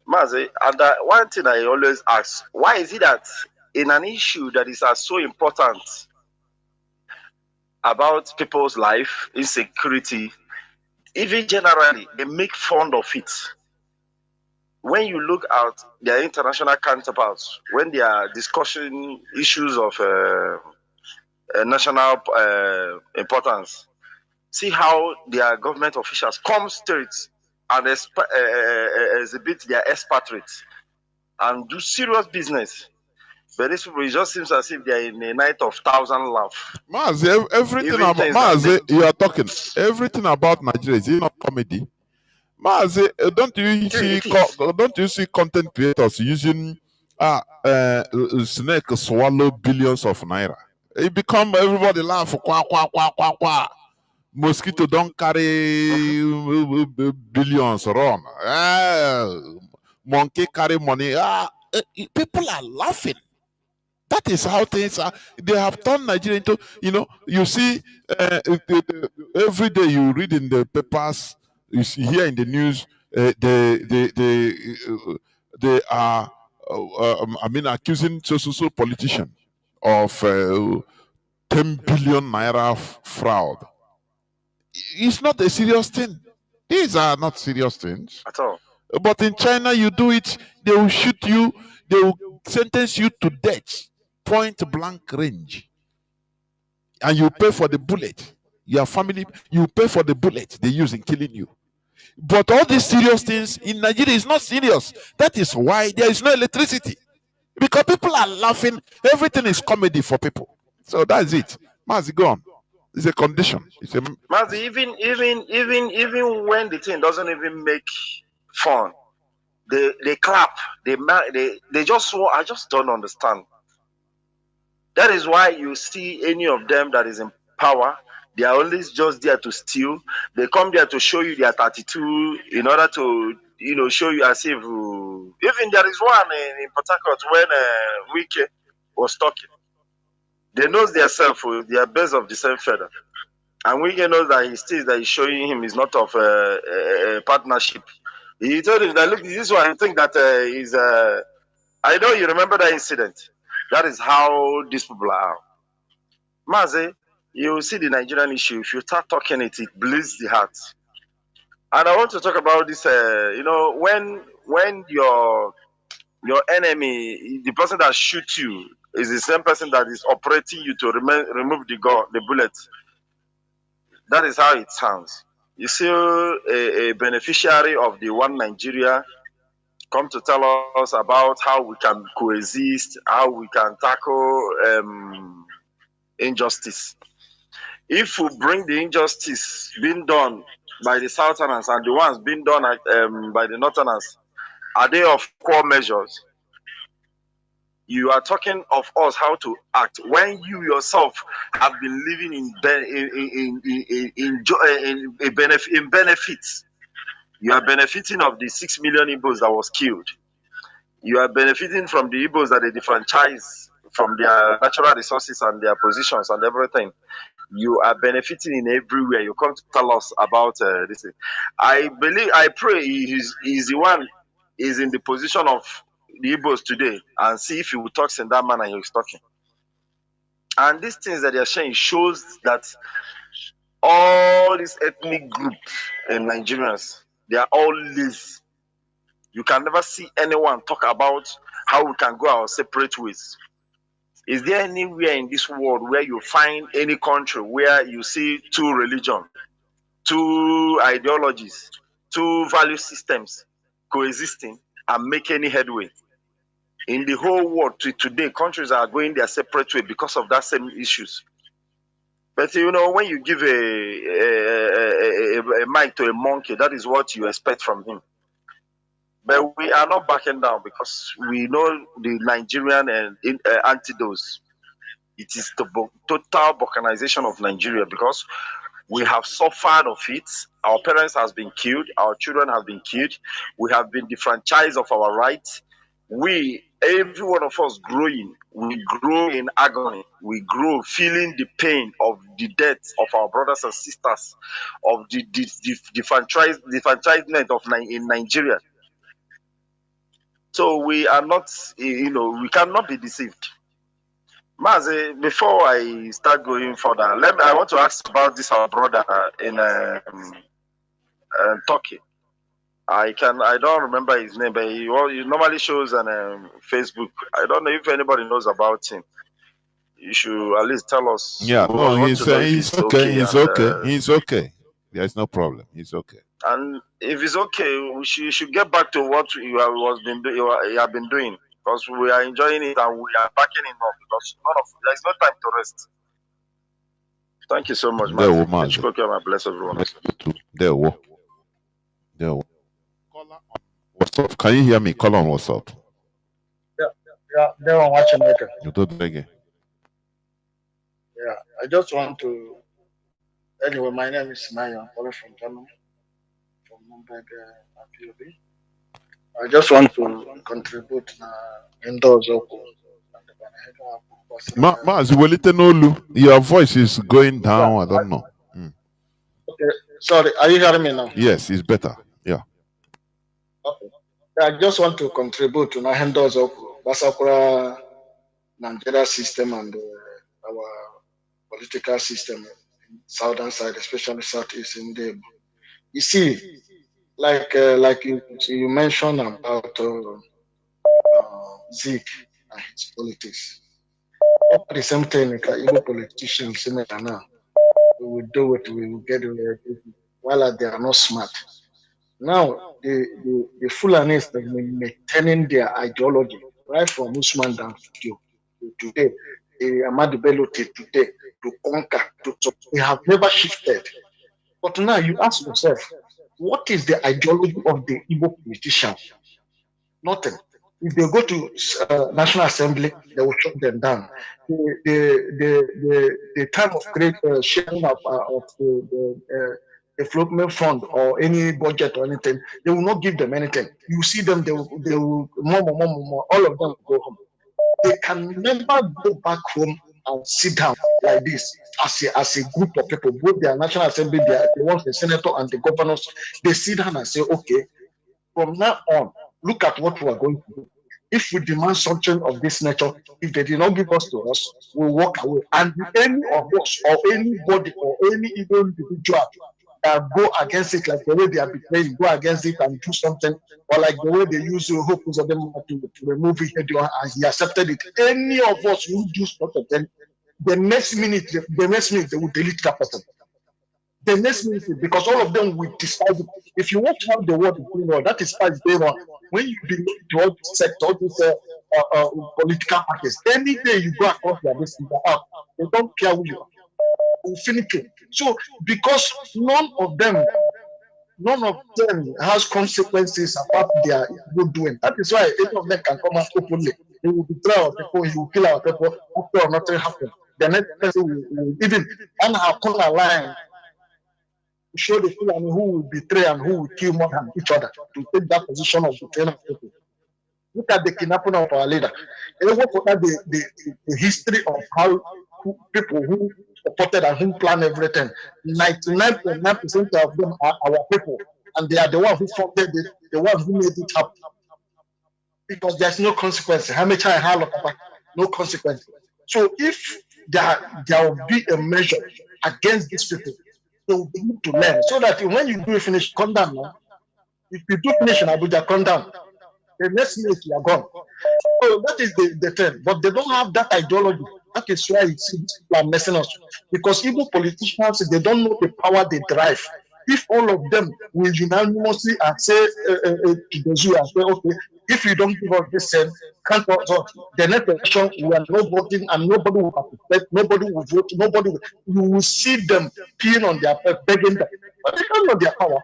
Mazi, and one thing I always ask, why is it that in an issue that is so important about people's life, insecurity, even generally, they make fun of it. When you look at their international counterparts, when they are discussing issues of national importance, see how their government officials come straight and exhibit their expatriates and do serious business. But these people, it just seems as if they are in a night of 1,000 laughs. Mazi, everything about Mazi, you are talking. Everything about Nigeria is it not comedy? Mazi, don't you see content creators using snake swallow billions of naira? It become everybody laugh kwa. Mosquito don't carry billions run. Monkey carry money. People are laughing. That is how things are. They have turned Nigeria into, you see, every day you read in the papers, you see here in the news, they are, accusing so politician of 10 billion naira fraud. It's not a serious thing. These are not serious things. At all. But in China, you do it, they will shoot you, they will sentence you to death, point blank range. And you pay for the bullet. Your family, you pay for the bullet they use in killing you. But all these serious things in Nigeria is not serious. That is why there is no electricity. Because people are laughing. Everything is comedy for people. So that's it. Mazi, go on. It's a condition. Mazi, even when the thing doesn't even make fun, they clap. They just I just don't understand. That is why you see any of them that is in power, they are always just there to steal. They come there to show you their 32 in order to, show you as if. Even there is one in Port Harcourt when Wike was talking. They know themselves, they are birds of the same feather. And Wike knows that he states that he's showing him is not of a partnership. He told him that, look, this one, I think that is. I know you remember that incident. That is how these people are. Mazi, you see the Nigerian issue. If you start talking it, it bleeds the heart. And I want to talk about this. When your enemy, the person that shoots you, is the same person that is operating you to remove the bullet. That is how it sounds. You see a beneficiary of the One Nigeria come to tell us about how we can coexist, how we can tackle injustice. If we bring the injustice being done by the Southerners and the ones being done by the Northerners, are they of core measures? You are talking of us how to act when you yourself have been living in benefits. You are benefiting of the 6 million Igbos that was killed. You are benefiting from the Igbos that they defranchise from their natural resources and their positions and everything. You are benefiting in everywhere. You come to tell us about this thing. I pray he's the one is in the position of the Igbos today and see if he will talk in that manner he's talking. And these things that they are saying shows that all these ethnic groups in Nigerians, they are all lazy. You can never see anyone talk about how we can go our separate ways. Is there anywhere in this world where you find any country where you see two religions, two ideologies, two value systems coexisting and make any headway? In the whole world today, countries are going their separate way because of that same issues. But when you give a mic to a monkey, that is what you expect from him. But we are not backing down because we know the Nigerian antidote. It is the total balkanization of Nigeria because we have suffered of it. Our parents have been killed. Our children have been killed. We have been defranchised of our rights. Every one of us growing, we grow in agony. We grow feeling the pain of the death of our brothers and sisters, of the defranchisement in Nigeria. So we are not, we cannot be deceived. Mazi, before I start going further, I want to ask about this our brother in Turkey. I don't remember his name, but he normally shows on Facebook. I don't know if anybody knows about him. You should at least tell us. Yeah, no, he's okay. He's okay. There's no problem. He's okay. And if it's okay, you should get back to what you have been doing, because we are enjoying it and we are backing him up because there's no time to rest. Thank you so much, man. Bless everyone. What's up? Can you hear me? Call on what's up? Yeah, they were watching later. You don't again. Yeah, I just want to. Anyway, my name is Maya. I'm calling from Kanu, from Mumbai, POB. I just want to contribute indoors. Mazi, your voice is going down. Yeah, I don't know. Okay, sorry. Are you hearing me now? Yes, it's better. Yeah. Okay. I just want to contribute to Nahendo's Basakura Nigeria system and our political system in southern side, especially southeast India. You see, like you mentioned about Zeke and his politics. At the same time, even politicians now, we will do it, we will get it, while they are not smart. Now, the Fulanis are maintaining their ideology right from Usman down to today, Ahmadu Bello to today, to conquer. They have never shifted. But now you ask yourself, what is the ideology of the Igbo politician? Nothing. If they go to National Assembly, they will shut them down. The time of great sharing of the development fund or any budget or anything, they will not give them anything. You see them, they will more, all of them go home. They can never go back home and sit down like this as a group of people, both their National Assembly, the ones, the senator and the governors, they sit down and say, okay, from now on, look at what we are going to do. If we demand something of this nature, if they did not give us to us, we'll walk away. And any of us or anybody or any even individual that go against it, like the way they are betraying, go against it and do something, or like the way they use hope of them to remove it, and he accepted it. Any of us who do something, then the next minute they will delete that person. The next minute, because all of them will decide. If you watch how the world is going on, that is why it's going on. When you belong to all these sectors, all these political parties, any day you go across their distance, they don't care who you are. Infinity. So because none of them has consequences about their good doing. That is why any of them can come out openly. They will betray our people, he will kill our people after nothing happened. The next person will even and have come a line to show the Fulani who will betray and who will kill more than each other to take that position of betraying of people. Look at the kidnapping of our leader. And look at the history of how people who supported and who planned everything. 99.9% of them are our people. And they are the ones who funded it, the ones who made it happen. Because there's no consequence. How much I have no consequence. So if there will be a measure against these people, they will be able to learn. So that when you do finish, come down now. If you do finish in Abuja, come down. The next minute you are gone. So that is the thing. But they don't have that ideology. That is why people are messing us. Because even politicians, they don't know the power they drive. If all of them will unanimously and say to the zoo and say, okay, if you don't give us this sense, can't the next election we are not voting and nobody will participate, nobody will vote, nobody will, you will see them peeing on their begging them. But they don't know their power.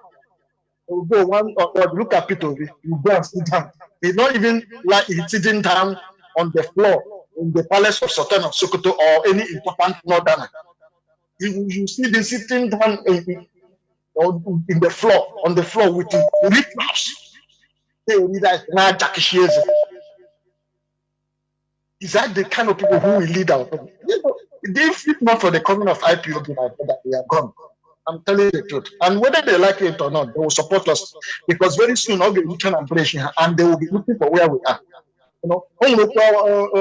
You go one or look at Peter, you go and sit down. It's not even like he's sitting down on the floor in the palace of Sultan of Sokoto or any important northerner. You see them sitting down in the floor, on the floor with the rippers. Is that the kind of people who will lead our people? If not for the coming of IPOB, that we are gone. I'm telling you the truth. And whether they like it or not, they will support us. Because very soon, I'll be looking at British and they will be looking for where we are. You know,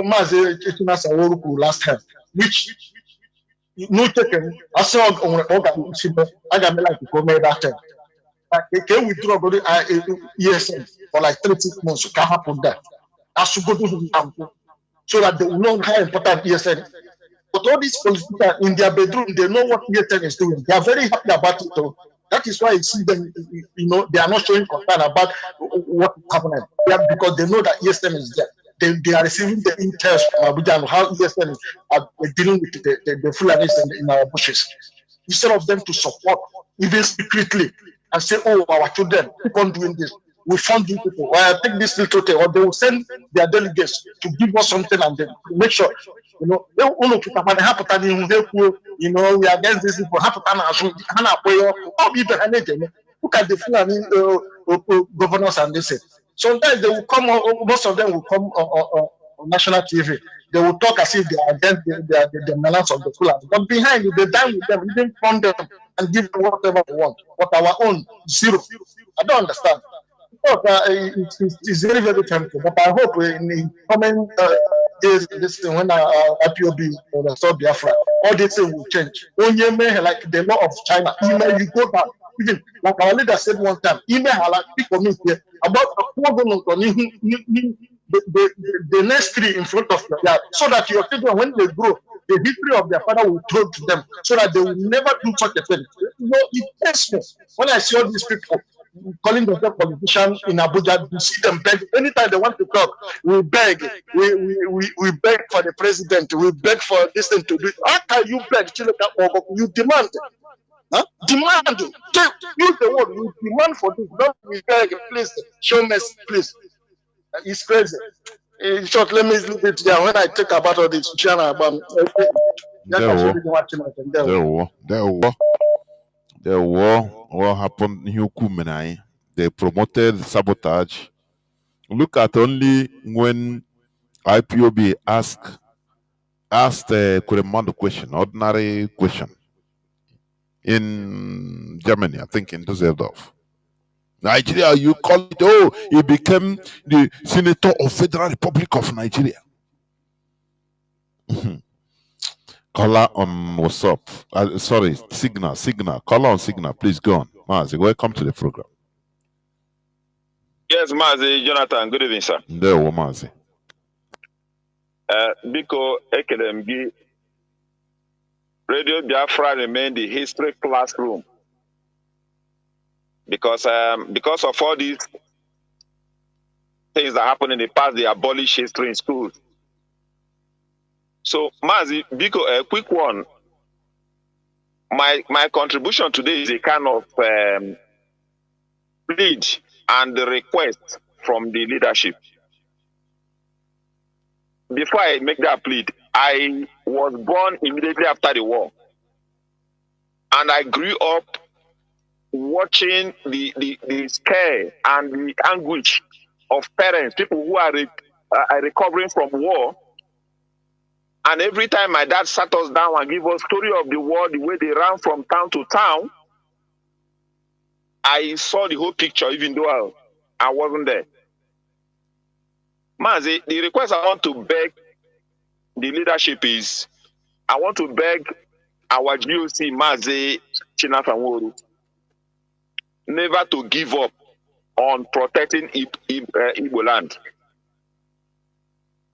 Mazi last time, which no taken, I saw I got me like to go make that time. Like they can withdraw ESM for like 36 months. Can't happen that. I should go to them so that they will know how important ESM. But all these politicians in their bedroom, they know what ESM is doing. They are very happy about it. So that is why you see them, you know, they are not showing concern about what is happening. Because they know that ESM is there. They are receiving the intel from Abuja and how ESM are dealing with the Fulanis in our bushes. Instead of them to support, even secretly, and say, oh, our children, keep on doing this. We fund you people. Well, take this little thing, or they will send their delegates to give us something and then make sure, you know, we are against this people. Look at the Fulani governors and they say. Sometimes they will come, most of them will come on national TV. They will talk as if they are against the manners of the Fulani. But behind it, they dine with them, even fund them and give them whatever they want. But our own, zero. I don't understand. But it's very, very tempting. But I hope in the coming days, this thing, when IPOB or the South Biafra, all this thing will change. Like the law of China, email you go back. Even like our leader said one time, email like people meet here about the next tree in front of your yard, so that your children, when they grow, the history of their father will told to them, so that they will never do such a thing. You know, it takes me when I see all these people calling themselves politicians in Abuja, you see them beg. Anytime they want to talk, we beg. We beg for the president. We beg for this thing to do. How can you beg? You demand. Huh? Demand. Use the word. You demand for this. Don't we beg. Please show mercy, please. It's crazy. In short, let me leave it there. When I talk about all this, there were what happened in Hukumenai. They promoted sabotage. Look at only when IPOB asked a Kuremando question, ordinary question, in Germany, I think in Düsseldorf. Nigeria, you call it, oh, he became the Senator of Federal Republic of Nigeria. Caller on what's up? Sorry, Signal. Caller on Signal, please go on. Mazi, welcome to the program. Yes, Mazi, Jonathan, good evening, sir. There, Mazi. Biko Ekelemgi, Radio Biafra remained the history classroom because of all these things that happened in the past, they abolished history in schools. So, Mazi, Biko, a quick one. My contribution today is a kind of plead and request from the leadership. Before I make that plea, I was born immediately after the war. And I grew up watching the scare and the anguish of parents, people who are recovering from war. And every time my dad sat us down and gave us story of the war, the way they ran from town to town, I saw the whole picture, even though I wasn't there. Mazi, the request I want to beg the leadership is, I want to beg our GOC, Mazi Chinafanworu, never to give up on protecting Igbo land.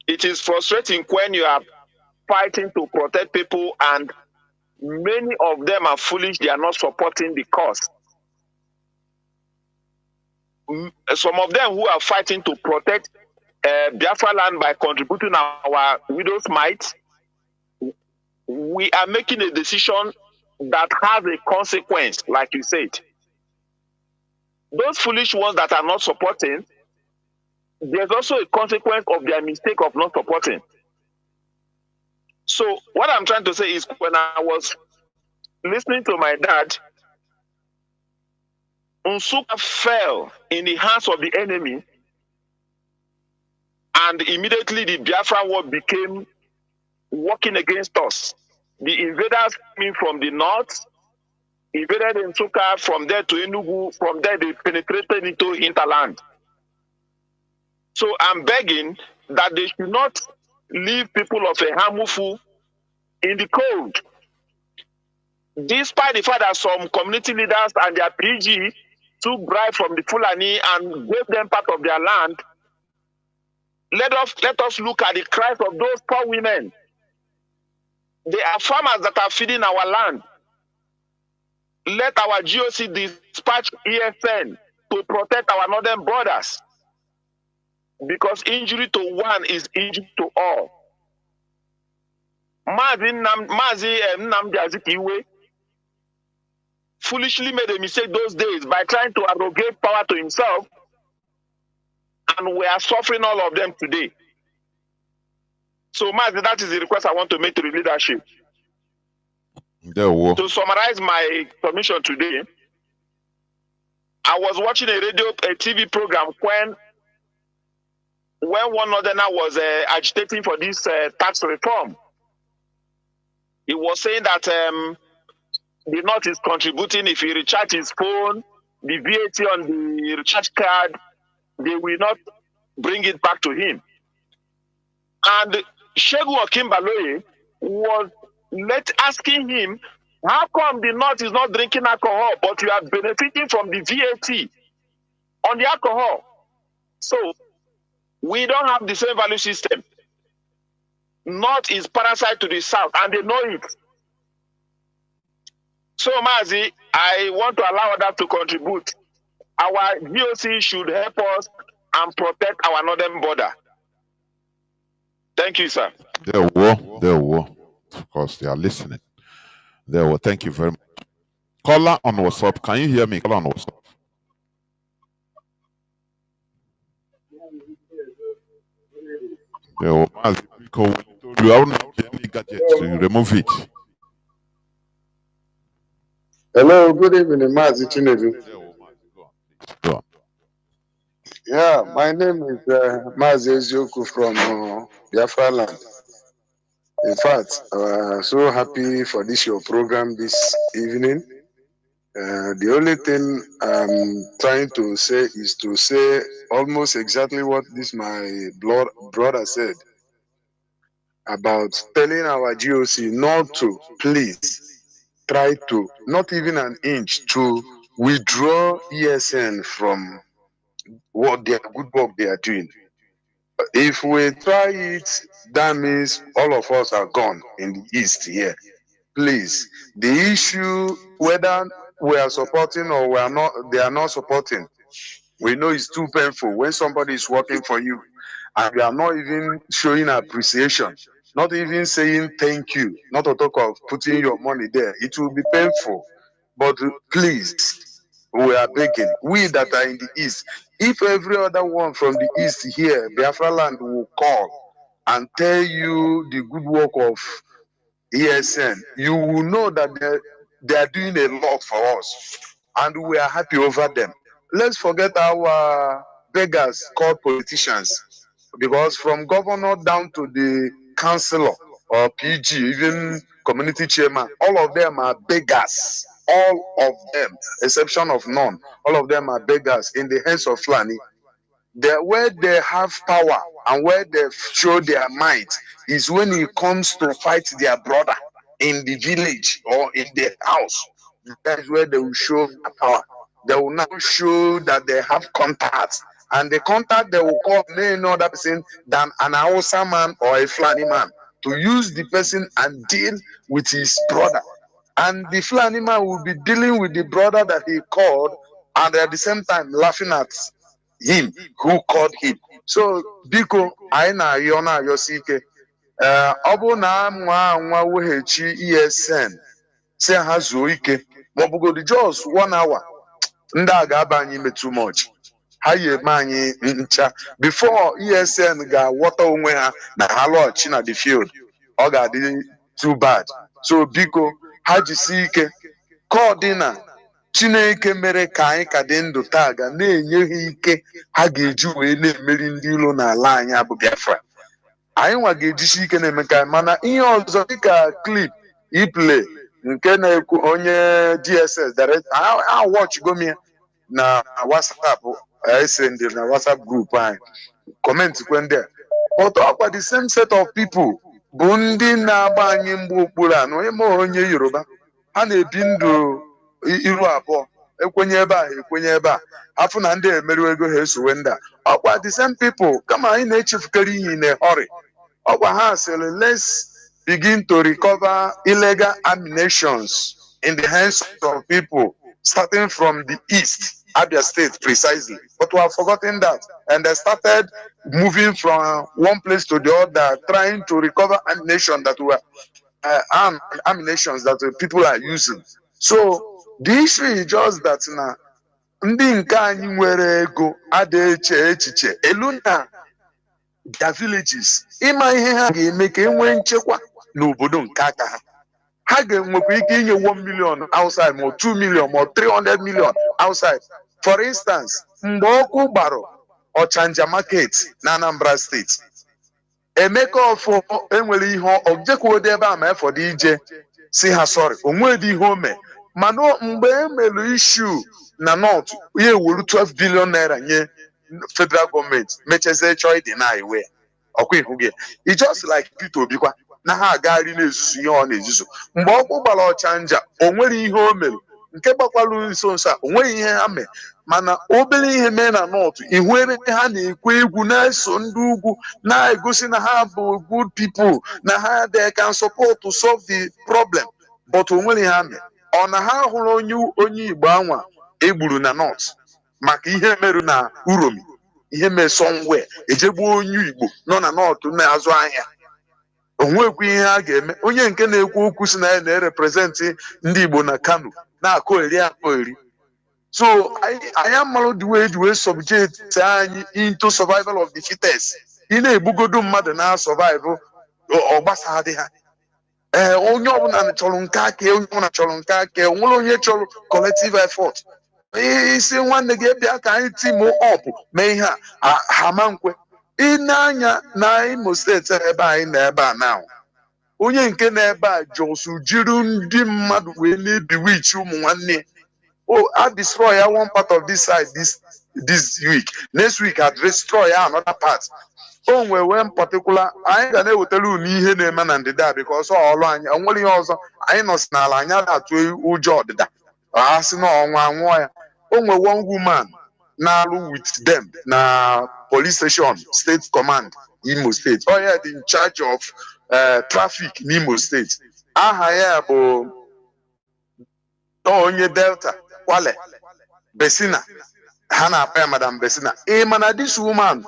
It is frustrating when you are fighting to protect people and many of them are foolish, they are not supporting the cause. Some of them who are fighting to protect Biafra land by contributing our widow's mite, we are making a decision that has a consequence, like you said. Those foolish ones that are not supporting, there's also a consequence of their mistake of not supporting. So what I'm trying to say is, when I was listening to my dad, Nsukka fell in the hands of the enemy, and immediately the Biafra war became working against us. The invaders came from the north, invaded Nsukka, from there to Enugu, from there they penetrated into hinterland. So I'm begging that they should not leave people of a Hamufu in the cold. Despite the fact that some community leaders and their PG took bribe from the Fulani and gave them part of their land, let us look at the cries of those poor women. They are farmers that are feeding our land. Let our GOC dispatch EFN to protect our northern borders, because injury to one is injury to all. Mazi Nnamdi foolishly made a mistake those days by trying to arrogate power to himself, and we are suffering all of them today. So, Mazi, that is the request I want to make to the leadership. To summarize my submission today, I was watching a TV program when one northerner was agitating for this tax reform. He was saying that the North is contributing. If he recharge his phone, the VAT on the recharge card, they will not bring it back to him. And Shegun Okimbaloye was asking him, how come the North is not drinking alcohol, but you are benefiting from the VAT on the alcohol? So we don't have the same value system. North is parasite to the South, and they know it. So, Mazi, I want to allow others to contribute. Our GOC should help us and protect our northern border. Thank you, sir. There were. Of course, they are listening. There were. Thank you very much. Caller on WhatsApp. Can you hear me? Caller on WhatsApp. There were. You haven't had any gadgets to remove it. Hello, good evening, Mazi Chinedu. Yeah, my name is Mazi Ezioku from Biafra land. In fact, so happy for this your program this evening. The only thing I'm trying to say is to say almost exactly what this my brother said about telling our GOC not to please try to, not even an inch, to withdraw ESN from what their good work they are doing. If we try it, that means all of us are gone in the East here. Please, the issue whether we are supporting or we are not, they are not supporting, we know it's too painful when somebody is working for you and you are not even showing appreciation, not even saying thank you, not to talk of putting your money there. It will be painful. But please, we are begging, we that are in the East, if every other one from the East here, Biafra land, will call and tell you the good work of ESN, you will know that they are doing a lot for us and we are happy over them. Let's forget our beggars called politicians, because from governor down to the councillor or PG, even community chairman, all of them are beggars. All of them, exception of none, all of them are beggars in the hands of Fulani. Where they have power and where they show their might is when it comes to fight their brother in the village or in the house. That is where they will show their power. They will now show that they have contacts. And the contact they will call no other person than an Hausa man or a Fulani man to use the person and deal with his brother. And the Fulani man will be dealing with the brother that he called and at the same time laughing at him who called him. So, Biko, I na yona yosike. Obu na nwa wehechi ESN say ha zuo ike. Mobugodi just 1 hour. Ndị a ga-aba anyị ime too much. Ha yi eme anyị ncha. Before ESN ga-awọta onwe ha na ha lọghachi na the field, ọ ga-adị too bad. So biko, ha jisi ike. Kọdịna Chineke mere ka anyị ka dị ndụ taa ga na-enye ha ike ha ga-eji wee na-emeri ndị ilo n'ala anyị abụ Biafra. Anyị nwa ga-ejisi ike na-eme ka mana ihe ọzọ dịka klip iple nke na-ekwu onye DSS director awọchgo m ya na WhatsApp esendị na WhatsApp group anyị kọmentị kwe ndị a, but ọkwa the same set of people bụ ndị na-agba anyị mgbe okpuru anụ ịma onye Yoruba, ha na-ebi ndụ iru abụọ, ekwenye ebe a ekwenye ebe a, afụ na ndị emeriwe ego ha esowe ndị a. Ọkwa the same people kama anyị na-echefukere iyi na hurry, ọkwa ha sịrị let's begin to recover illegal ammunitions in the hands of people starting from the east, Abia State precisely. But we have forgotten that. And they started moving from one place to the other, trying to recover ammunition that were ammunitions that the people are using. So the issue is just that now, ndị nke anyị nwere ego adịghị eche echiche elu na their villages, ịma ihe ha ga-eme ka enwee nchekwa n'obodo nke aka ha. Ha ga-enwekwa ike inye 1 million outside ma 2 million ma 300 million outside. For instance, mgbe ọkụ gbara Ọchanja market na Anambra State, Emeka Ọfọ enwere ihe objekwodo ebe a ma efọdụ ije si ha sorry onwedị ihe ome, mana mgbe emelu issue na North ihe wuru 12 billion naira nye federal government mecheze chọọ dị na iwe ọkwa ihu gị. It's just like Peter Obi kwa na ha agagharị na-ezuzu ihe ọ na-ezuzu. Mgbe ọkụ gbara Ọchanja o nwere ihe o mere, nke gbakwalu nso nso a o nweghị ihe ha mere, mana obere ihe mee na North ihu ebe ha na-ekwe egwu na-eso ndị ugwu na-egosi na ha bụ good people, na ha they can support to solve the problem, but o nwere ihe ha mere. Ọ na ha hụrụ onye Igbo anwa egburu na North maka ihe merụ na Uromi, ihe mee somewhere ejegbuo onye Igbo nọ na North na-azụ ahịa, onwekwa ihe a ga-eme. Onye nke na-ekwu okwu si na ya na-represent ndị Igbo na Kanu na-akọgheri akọgheri. So anyị amalụ the way eji wee subject anyị into survival of the fittest. Ị na-egbugodo mmadụ na survival ọgbasa dị ha. Onye ọbụla chọrọ nke aka, onye ọbụla chọrọ nke aka, onwere onye chọrọ collective effort. Isi nwanne gị bịa ka anyị team up mee ihe a ha ma nkwe. Ị na-anya na Imo steeti ebe anyị na ebe a now, onye nke na ebe a jọsụ jiri ndị mmadụ wee na-ebiwichi ụmụ nwanne oh, I destroy one part of this side this week. Next week I destroy another part. Oh, we one particular I ga na-ewetara unu ihe na-eme na ndịda because ọlụ anyị onwere ihe ọzọ anyị nọsi n'ala anya na-atụ ụjọ ọdịda ha si na ọnwa anwụọ ya. O nwe one woman na-alụ with them na police station state command Imo State. Oh yeah, in charge of traffic in Imo State. Aha ya bụ onye Delta Kwale Besina. Ha na-akpa ya Madam Besina. Mana this woman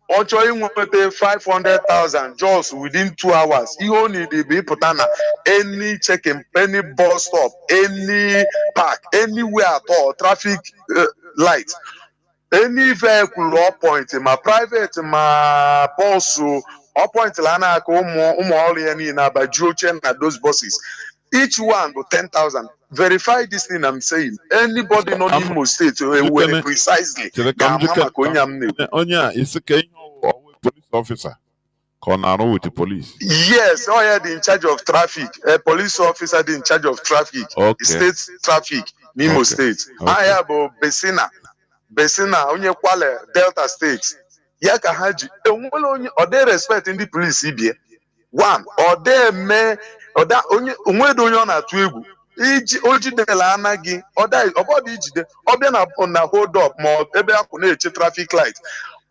ọ chọrọ inweta 500,000 just within 2 hours. Ihe o need bụ ịpụta na any check-in, any bus stop, any park, anywhere at all, traffic light, any vehicle or point, ma private ma bus or point la na-aka ụmụ ọrụ ya niile abaji oche na those buses. Each one bụ 10,000. Verify this thing I'm saying. Anybody not in Imo State will precisely. Onya is a police officer. Konaro with the police. Yes, oh yeah, in charge of traffic. A police officer in charge of traffic. Okay. State traffic, Imo State. Okay. I have Besina, onye Kwale, Delta State. Yaka Haji. Or they respect in the police CBA. One, or they may, or that only on a twig. Ojidela anaghị ọbọdụ ijide ọbịa na hold up ma ebe a na-eche traffic light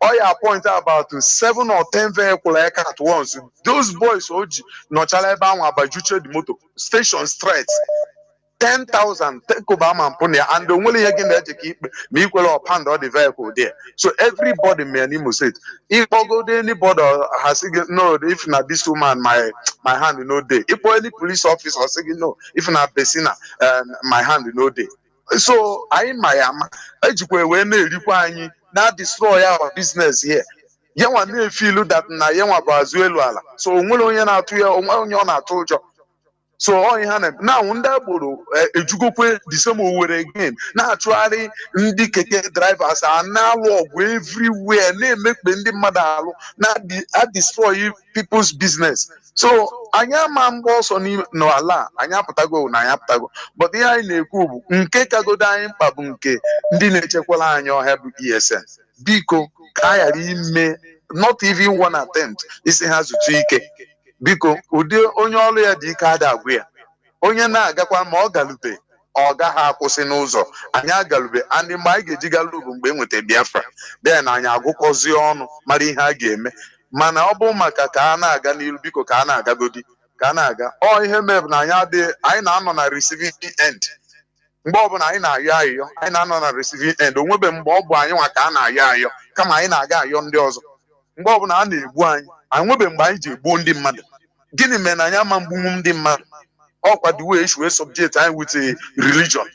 ọ ya point about 7 or 10 vehicle at once. Those boys oji nọchala ebe ahụ abajuche the motor station straight 10,000 take over man put there and the only again that you keep me equal or pound all the vehicle there. So everybody may Imo State. If I go there, anybody has no, if not this woman, my hand no day. If any police officer say no, if not Besina, my hand no day. So I am when they now destroy our business here. You want to feel that na you want Bazuela. So onye na atu ya onye na atu jo. So all you have now undaburu ejugokwe the same over again. Naturally, ndi keke drivers are now everywhere. They make bendi madalu. Now destroy people's business. So anya mambo ni no ala anya patago na anya patago. But here in Ekubu, nke kagoda anyị mkpabu nke ndị na-echekwala anya ọha bụ ESN. Biko kaya ime not even one attempt isi ha zutu ike. Biko ụdị onye ọrụ ya dị ike ada agwụ ya onye na-agakwa ma ọ galube ọ gaghị akwụsị n'ụzọ anyị agalube ndị mgbe anyị ga-eji galubu mgbe enweta Biafra then anyị agụkọzie ọnụ mara ihe a ga-eme mana ọ bụ maka ka a na-aga n'iru biko ka a na-agagodi ka a na-aga ọ ihe mebụ na anyị na-anọ na receiving end mgbe ọbụla anyị na-ayọ ayọ anyị na-anọ na receiving end onwebe mgbe ọ bụ anyị nwa ka a na-ayọ ayọ kama anyị na-aga ayọ ndị ọzọ mgbe ọbụla a na-egbu anyị nwebe mgbe anyị ji egbuo ndị mmadụ gịnị mere na anyị ama mgbunwu ndị mmadụ ọkwa the way wee subject anyị with a religion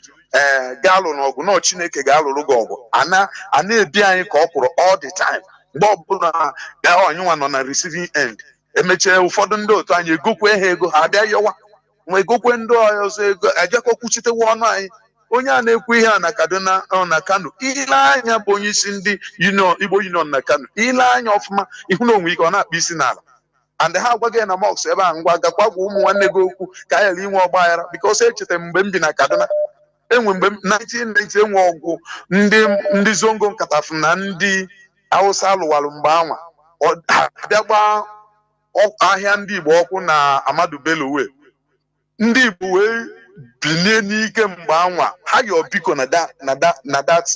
ga-alụ n'ọgụ nọ Chineke ga-alụrụ gị ọgụ a na-ebi anyị ka ọ kwụrụ all the time mgbe ọbụla anyị nwa nọ na receiving end emechie ụfọdụ ndị otu anyị egokwe ha ego ha abịa yọwa nwa egokwe ndị ọzọ ego ajakọkwuchitewa ọnụ anyị onye a na-ekwu ihe a na Kaduna na Kanu ile anya bụ onye isi ndị Igbo Union na Kanu ile anya ọfụma ihu na onwe ike ọ na-akpa isi n'ala and ha agwaghị na mọks ebe a ngwa gakwa gwa ụmụ nwanne gị okwu ka a ghara inwe ọgba aghara because echetara mgbe m bi na Kaduna enwe mgbe 1990 enwe ọgwụ ndị zongo nkatafu na ndị Hausa alụwalụ mgbe anwa bịa gbaa ahịa ndị Igbo ọkụ na Amadu Bello wee ndị Igbo wee bilie n'ike mgbe anwa ha yọ biko na that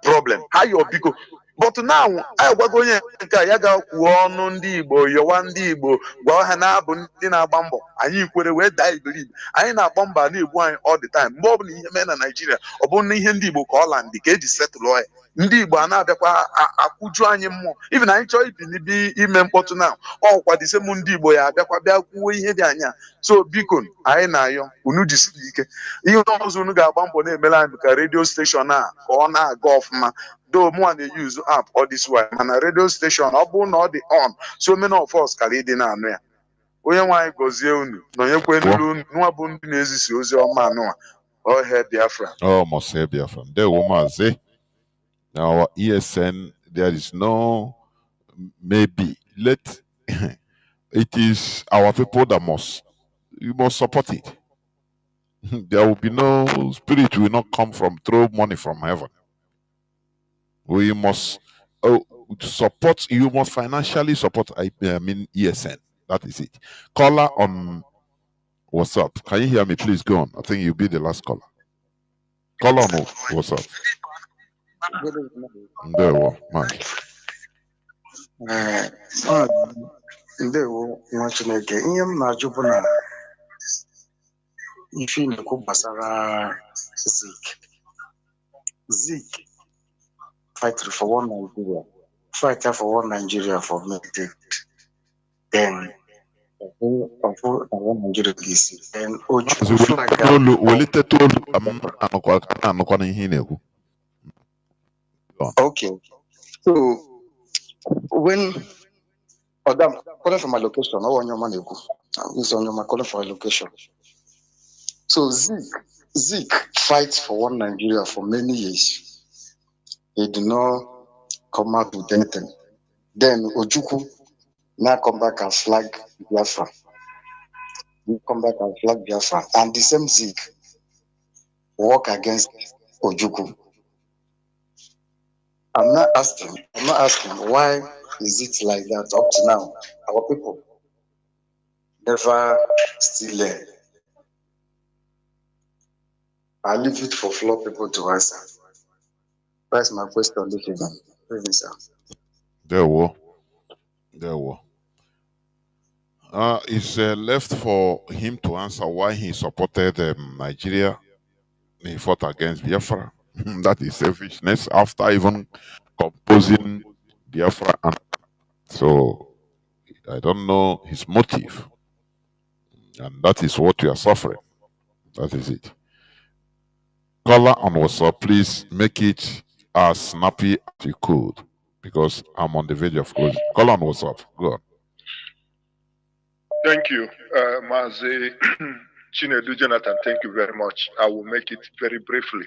problem ha yọ biko. But now anyị gwago onye nke ya ga-kwuo ọnụ ndị Igbo yọwa ndị Igbo gwa ha na-abụ ndị na-agba mbọ anyị kwere wee daa iberibe anyị na-agba mbọ na-egbu anyị all the time mgbe ọ bụla ihe mee na Naịjirịa ọ bụrụ na ihe ndị Igbo ka ọlandị ka eji setụlụ ya ndị Igbo a na-abịakwa akwụju anyị mmụọ even anyị chọọ ibi ime mkpọtụ na ọkwa disem ndị Igbo ya abịakwa bịa kwuo ihe dị anya. So biko anyị na-ayọ unu jisiri ike ihe ọzọ unu ga-agba mbọ na-emere anyị ka redio steshọn a ka ọ na-aga ọfụma though more they use app all this way and a radio station ọ bụ na ọ dị on so many of us kara ịdị na-anụ ya onye nwaanyị gọzie unu nọnyekwe n'elu nwa bụ ndị na-ezisi ozi ọma anụwa ọhịa Biafra must say Biafra there Mazi our ESN there is no maybe it is our people that must support it. There will be no spirit will not come from throw money from heaven. We must support. You must financially support. I mean ESN. That is it. Caller on WhatsApp. Can you hear me? Please go on. I think you'll be the last caller. Caller on WhatsApp. There we go. Ndewo nwa Chineke, ihe m na-ajụ bụ na ife na-ekwu gbasara Zik fight for one Nigeria, fight for one Nigeria for meditate, then of one Nigeria gisi, then Ojukwu flag okay. So when Odam calling for my location, I want your money go. This on your calling for a location. So Zik fights for one Nigeria for many years. He did not come out with anything. Then Ojukwu now come back and flag Biafra. He come back and flag Biafra. And the same Zik work against Ojukwu. I'm not asking why is it like that up to now? Our people never still learn. I leave it for floor people to answer. That's my question this evening. Sir. There we it's left for him to answer why he supported Nigeria. He fought against Biafra. That is selfishness after even composing Biafra. So I don't know his motive. And that is what we are suffering. That is it. Caller on WhatsApp, please make it as snappy as you could, because I'm on the verge of closing. Call on WhatsApp. Go on. Thank you, Mazi Chinedu Jonathan. Thank you very much. I will make it very briefly.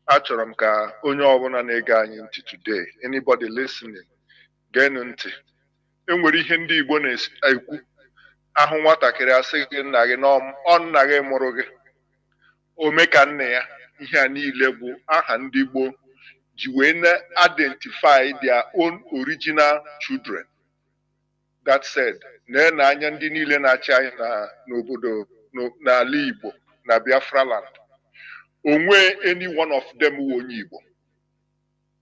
Achọrọ m ka onye ọbụla na-ege anyị ntị today, anybody listening, geenụ ntị. Enwere ihe ndị Igbo na-ekwu, ahụ nwatakịrị asị gị nna gị ọ nna gị mụrụ gị, ome ka nne ya. Ihe a niile bụ aha ndị Igbo ji wee na-identify their own original children. That said, na-anya ndị niile na-achị anyị n'obodo n'ala Igbo na Biafra land, onwe any one of them wụ onye Igbo.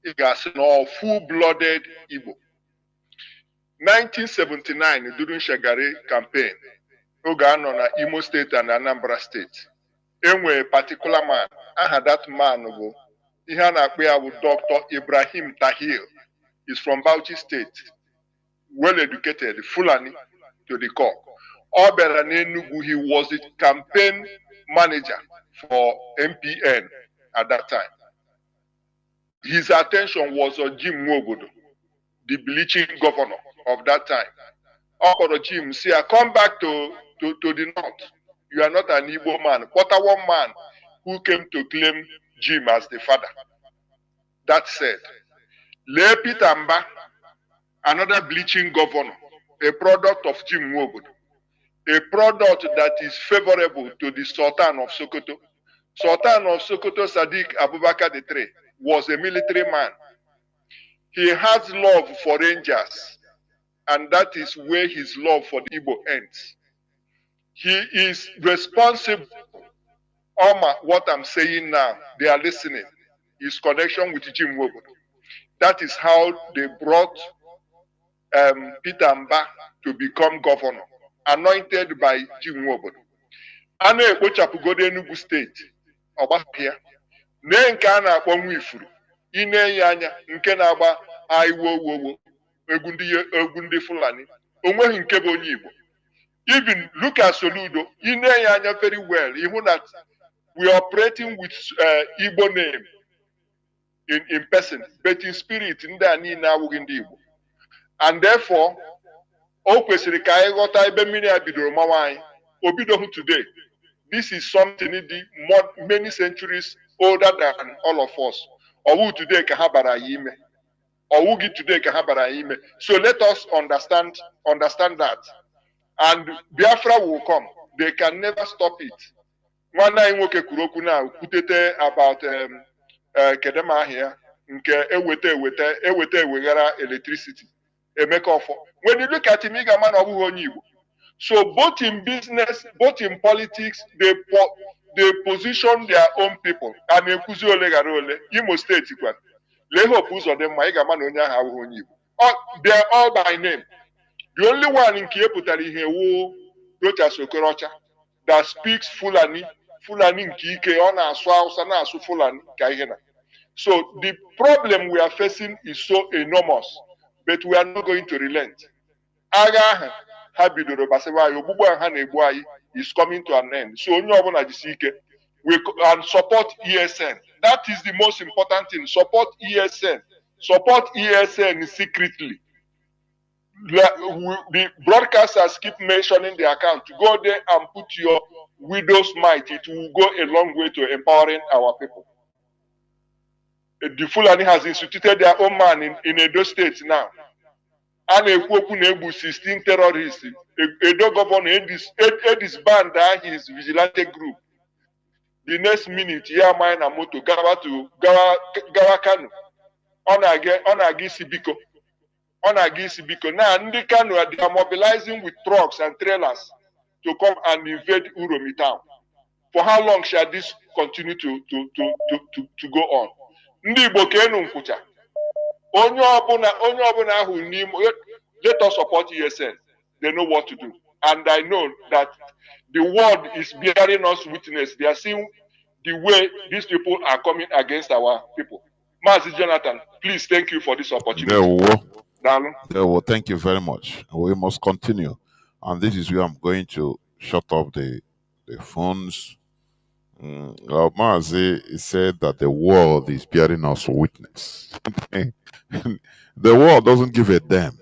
Ị ga-asị na full-blooded Igbo. 1979 during Shagari campaign, oge anọ na Imo State and Anambra State, enwe particular man, aha that man bụ ihe a na-akpọ ya bụ Dr. Ibrahim Tahir. Is from Bauchi State, well educated, Fulani to the core. Obera Nenugu, he was the campaign manager for MPN at that time. His attention was on Jim Nwobodo, the bleaching governor of that time. Okoro Jim, say, come back to the north. You are not an Igbo man. One man who came to claim Jim as the father. That said, Le Peter Mba, another bleaching governor, a product of Jim Nwobodo, a product that is favorable to the Sultan of Sokoto. Sultan of Sokoto, Sadiq Abubakar III, was a military man. He has love for rangers, and that is where his love for the Igbo ends. He is responsible. What I'm saying now, they are listening, his connection with Jim Nwobodo. That is how they brought Peter Mba to become governor, anointed by Jim Nwobodo. Ana ekpochapụgodo Enugu steeti, ọgbahịa. Nee nke a na-akpọ Nwifuru, ine ya anya nke na-agba aiwowowo, egwu ndị Fulani, onweghị nke bụ onye Igbo. Even look at Soludo, ine ya anya very well, even that we are operating with Igbo name in person, but in spirit, ndị a niile awụghị ndị Igbo. And therefore, o kwesịrị ka anyị ghọta ebe mmiri a bidoro mawa anyị. O bidoghị today. This is something many centuries older than all of us. Ọwụ today ka ha bara ya ime. Ọwụghị today ka ha bara ya ime. So let us understand that. And Biafra will come. They can never stop it. nwanne anyị nwoke kwuru okwu na kwutete about kedema ahịa nke eweta eweghara electricity emeka ọfọ. When you look at him, ị ga-ama na ọ bụghị onye Igbo. So both in business, both in politics, they position their own people. And ekuzi ole gara ole, Imo State kwa. Lee Hope Uzodimma, ị ga-ama na onye ahụ abụghị onye Igbo. They are all by name. The only one in pụtara ihe wu Rochas Okorocha that speaks Fulani nke ike, ọ na-asụ Hausa na-asụ Fulani ka ihe na. So the problem we are facing is so enormous, but we are not going to relent. Agha ahụ ha bidoro gbasara anyị, ogbugbu ahụ ha na-egbu anyị is coming to an end. So onye ọbụla jisi ike and support ESN. That is the most important thing. Support ESN. Support ESN secretly. The broadcasters keep mentioning the account. Go there and put your widow's mite. It will go a long way to empowering our people. The Fulani has instituted their own man in Edo State now. And a 16 terrorists. Edo governor disbanded his vigilante group. The next minute, mine and moto Gawa to Gawa Kanu. On against Sibiko. Now, Nnamdi Kanu, they are mobilizing with trucks and trailers to come and invade Uromi town. For how long shall this continue to go on? Ndị Igbo ka enu nkwụcha. Onye ọbụla ahụ n'ime, let us support ESN. They know what to do. And I know that the world is bearing us witness. They are seeing the way these people are coming against our people. Mazi Jonathan, please, thank you for this opportunity. Thank you very much. We must continue. And this is where I'm going to shut off the phones. Mazi said that the world is bearing us witness. The world doesn't give a damn.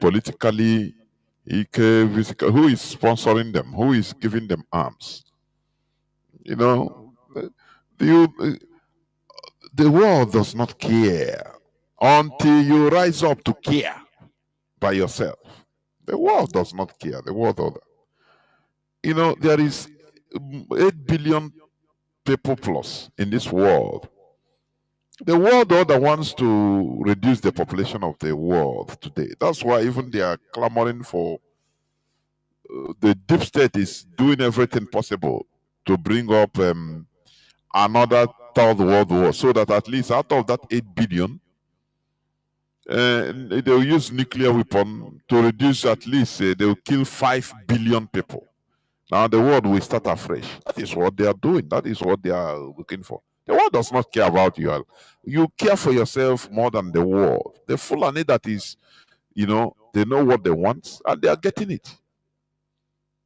Politically, who is sponsoring them? Who is giving them arms? You know, the world does not care until you rise up to care by yourself. The world does not care. The world order. You know, there is 8 billion people plus in this world. The world order wants to reduce the population of the world today. That's why even they are clamoring for the deep state is doing everything possible to bring up another third world war, so that at least out of that 8 billion, they'll use nuclear weapon to reduce at least, they'll kill 5 billion people. Now the world will start afresh. That is what they are doing. That is what they are looking for. The world does not care about you. You care for yourself more than the world. The Fulani that is, you know, they know what they want and they are getting it.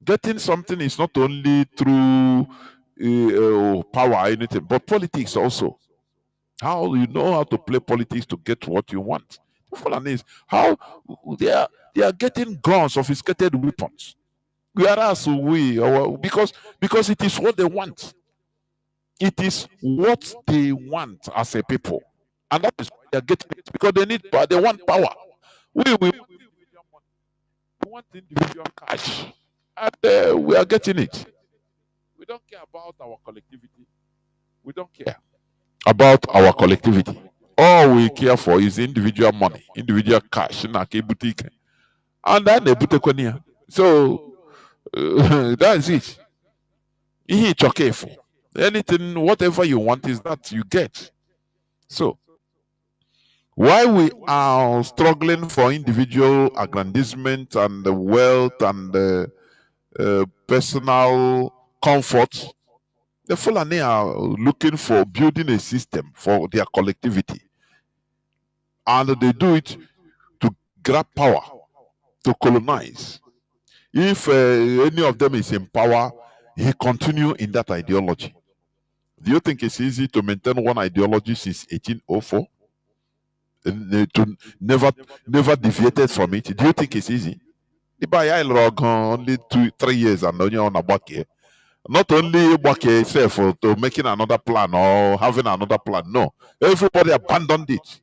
Getting something is not only through power, anything, but politics also. How you know how to play politics to get what you want. The Fulani is how they are getting guns, sophisticated weapons. Whereas because it is what they want. It is what they want as a people. And that is why they are getting it. Because they need power. They want power. We want individual cash. And we are getting it. We don't care about our collectivity. We don't care about our collectivity. All we care for is individual money, individual cash. And then so that's it. It's okay for anything, whatever you want is that you get. So while we are struggling for individual aggrandizement and the wealth and the personal comfort, the Fulani are looking for building a system for their collectivity. And they do it to grab power, to colonize. If any of them is in power, he continue in that ideology. Do you think it's easy to maintain one ideology since 1804? To never deviated from it? Do you think it's easy? Only 2-3 years and only on a bucket. Not only bucket itself to making another plan or having another plan. No, everybody abandoned it.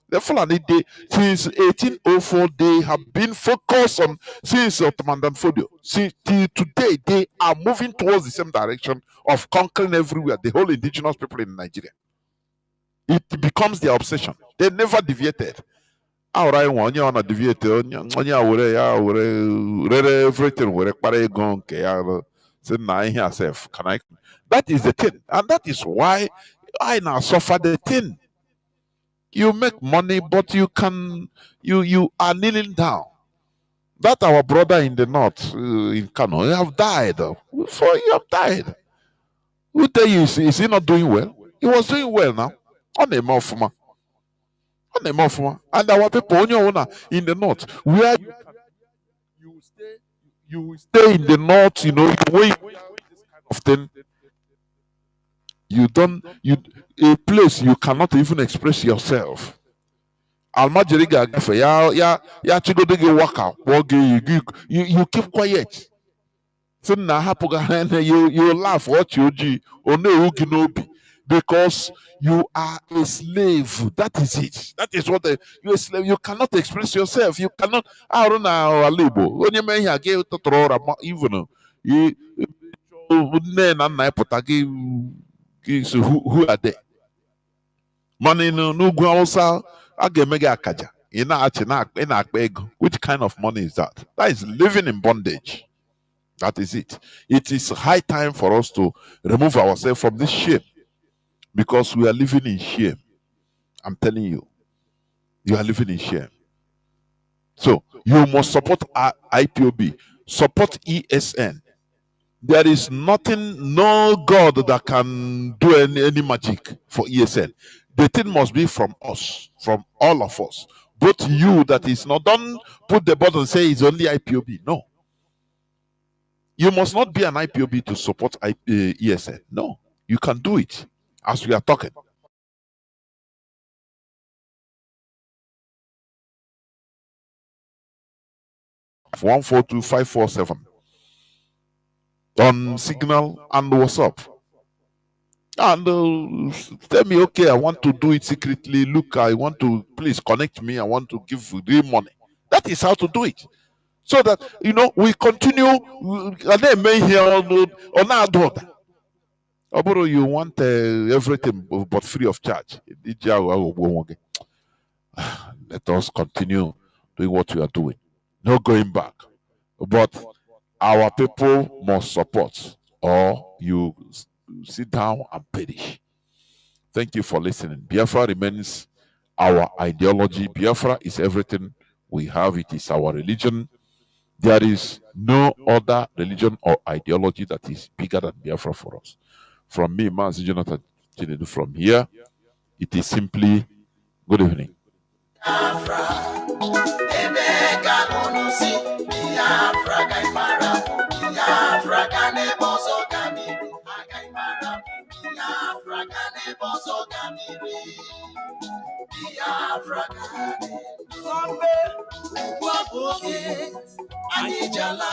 The Fulani, since 1804, they have been focused on, since Ottoman Danfodio, till today, they are moving towards the same direction of conquering everywhere, the whole indigenous people in Nigeria. It becomes their obsession. They never deviated. Ahora enwe onye ọ na deviate onye a were ya were rere everything were kpara ego nke ya sị na ihe asef. That is the thing, and that is why I now suffer the thing. You make money, but you are kneeling down. That our brother in the north in Kanu, you have died. Before you have died. Who tell you is he not doing well? He was doing well now. On a mouth. And our people in the north, where you stay in the north, you know, when you this kind of thing, a place you cannot even express yourself. Almajiriga gafe ya chigodege waka you keep quiet. So na hapuga you laugh what you because you are a slave. That is it. That is what you're a slave. You cannot express yourself. You cannot. I don't know. When you may have to throw even who are they? Money no guausa. Which kind of money is that? That is living in bondage. That is it. It is high time for us to remove ourselves from this shame. Because we are living in shame. I'm telling you. You are living in shame. So, you must support IPOB. Support ESN. There is nothing, no God that can do any magic for ESN. The thing must be from us, from all of us. Both you that is not, don't put the button and say it's only IPOB. No. You must not be an IPOB to support ESN. No. You can do it as we are talking. Of 142547 on Signal and WhatsApp. And tell me, okay, I want to do it secretly. Look, I want to, please connect me. I want to give real money. That is how to do it. So that, you know, we continue. And then may here on our daughter. Oboro, you want everything but free of charge. Let us continue doing what we are doing. No going back. But our people must support, or you sit down and perish. Thank you for listening. Biafra remains our ideology. Biafra is everything we have. It is our religion. There is no other religion or ideology that is bigger than Biafra for us. From me, Mazi Jonathan, from here, it is simply good evening. Anijala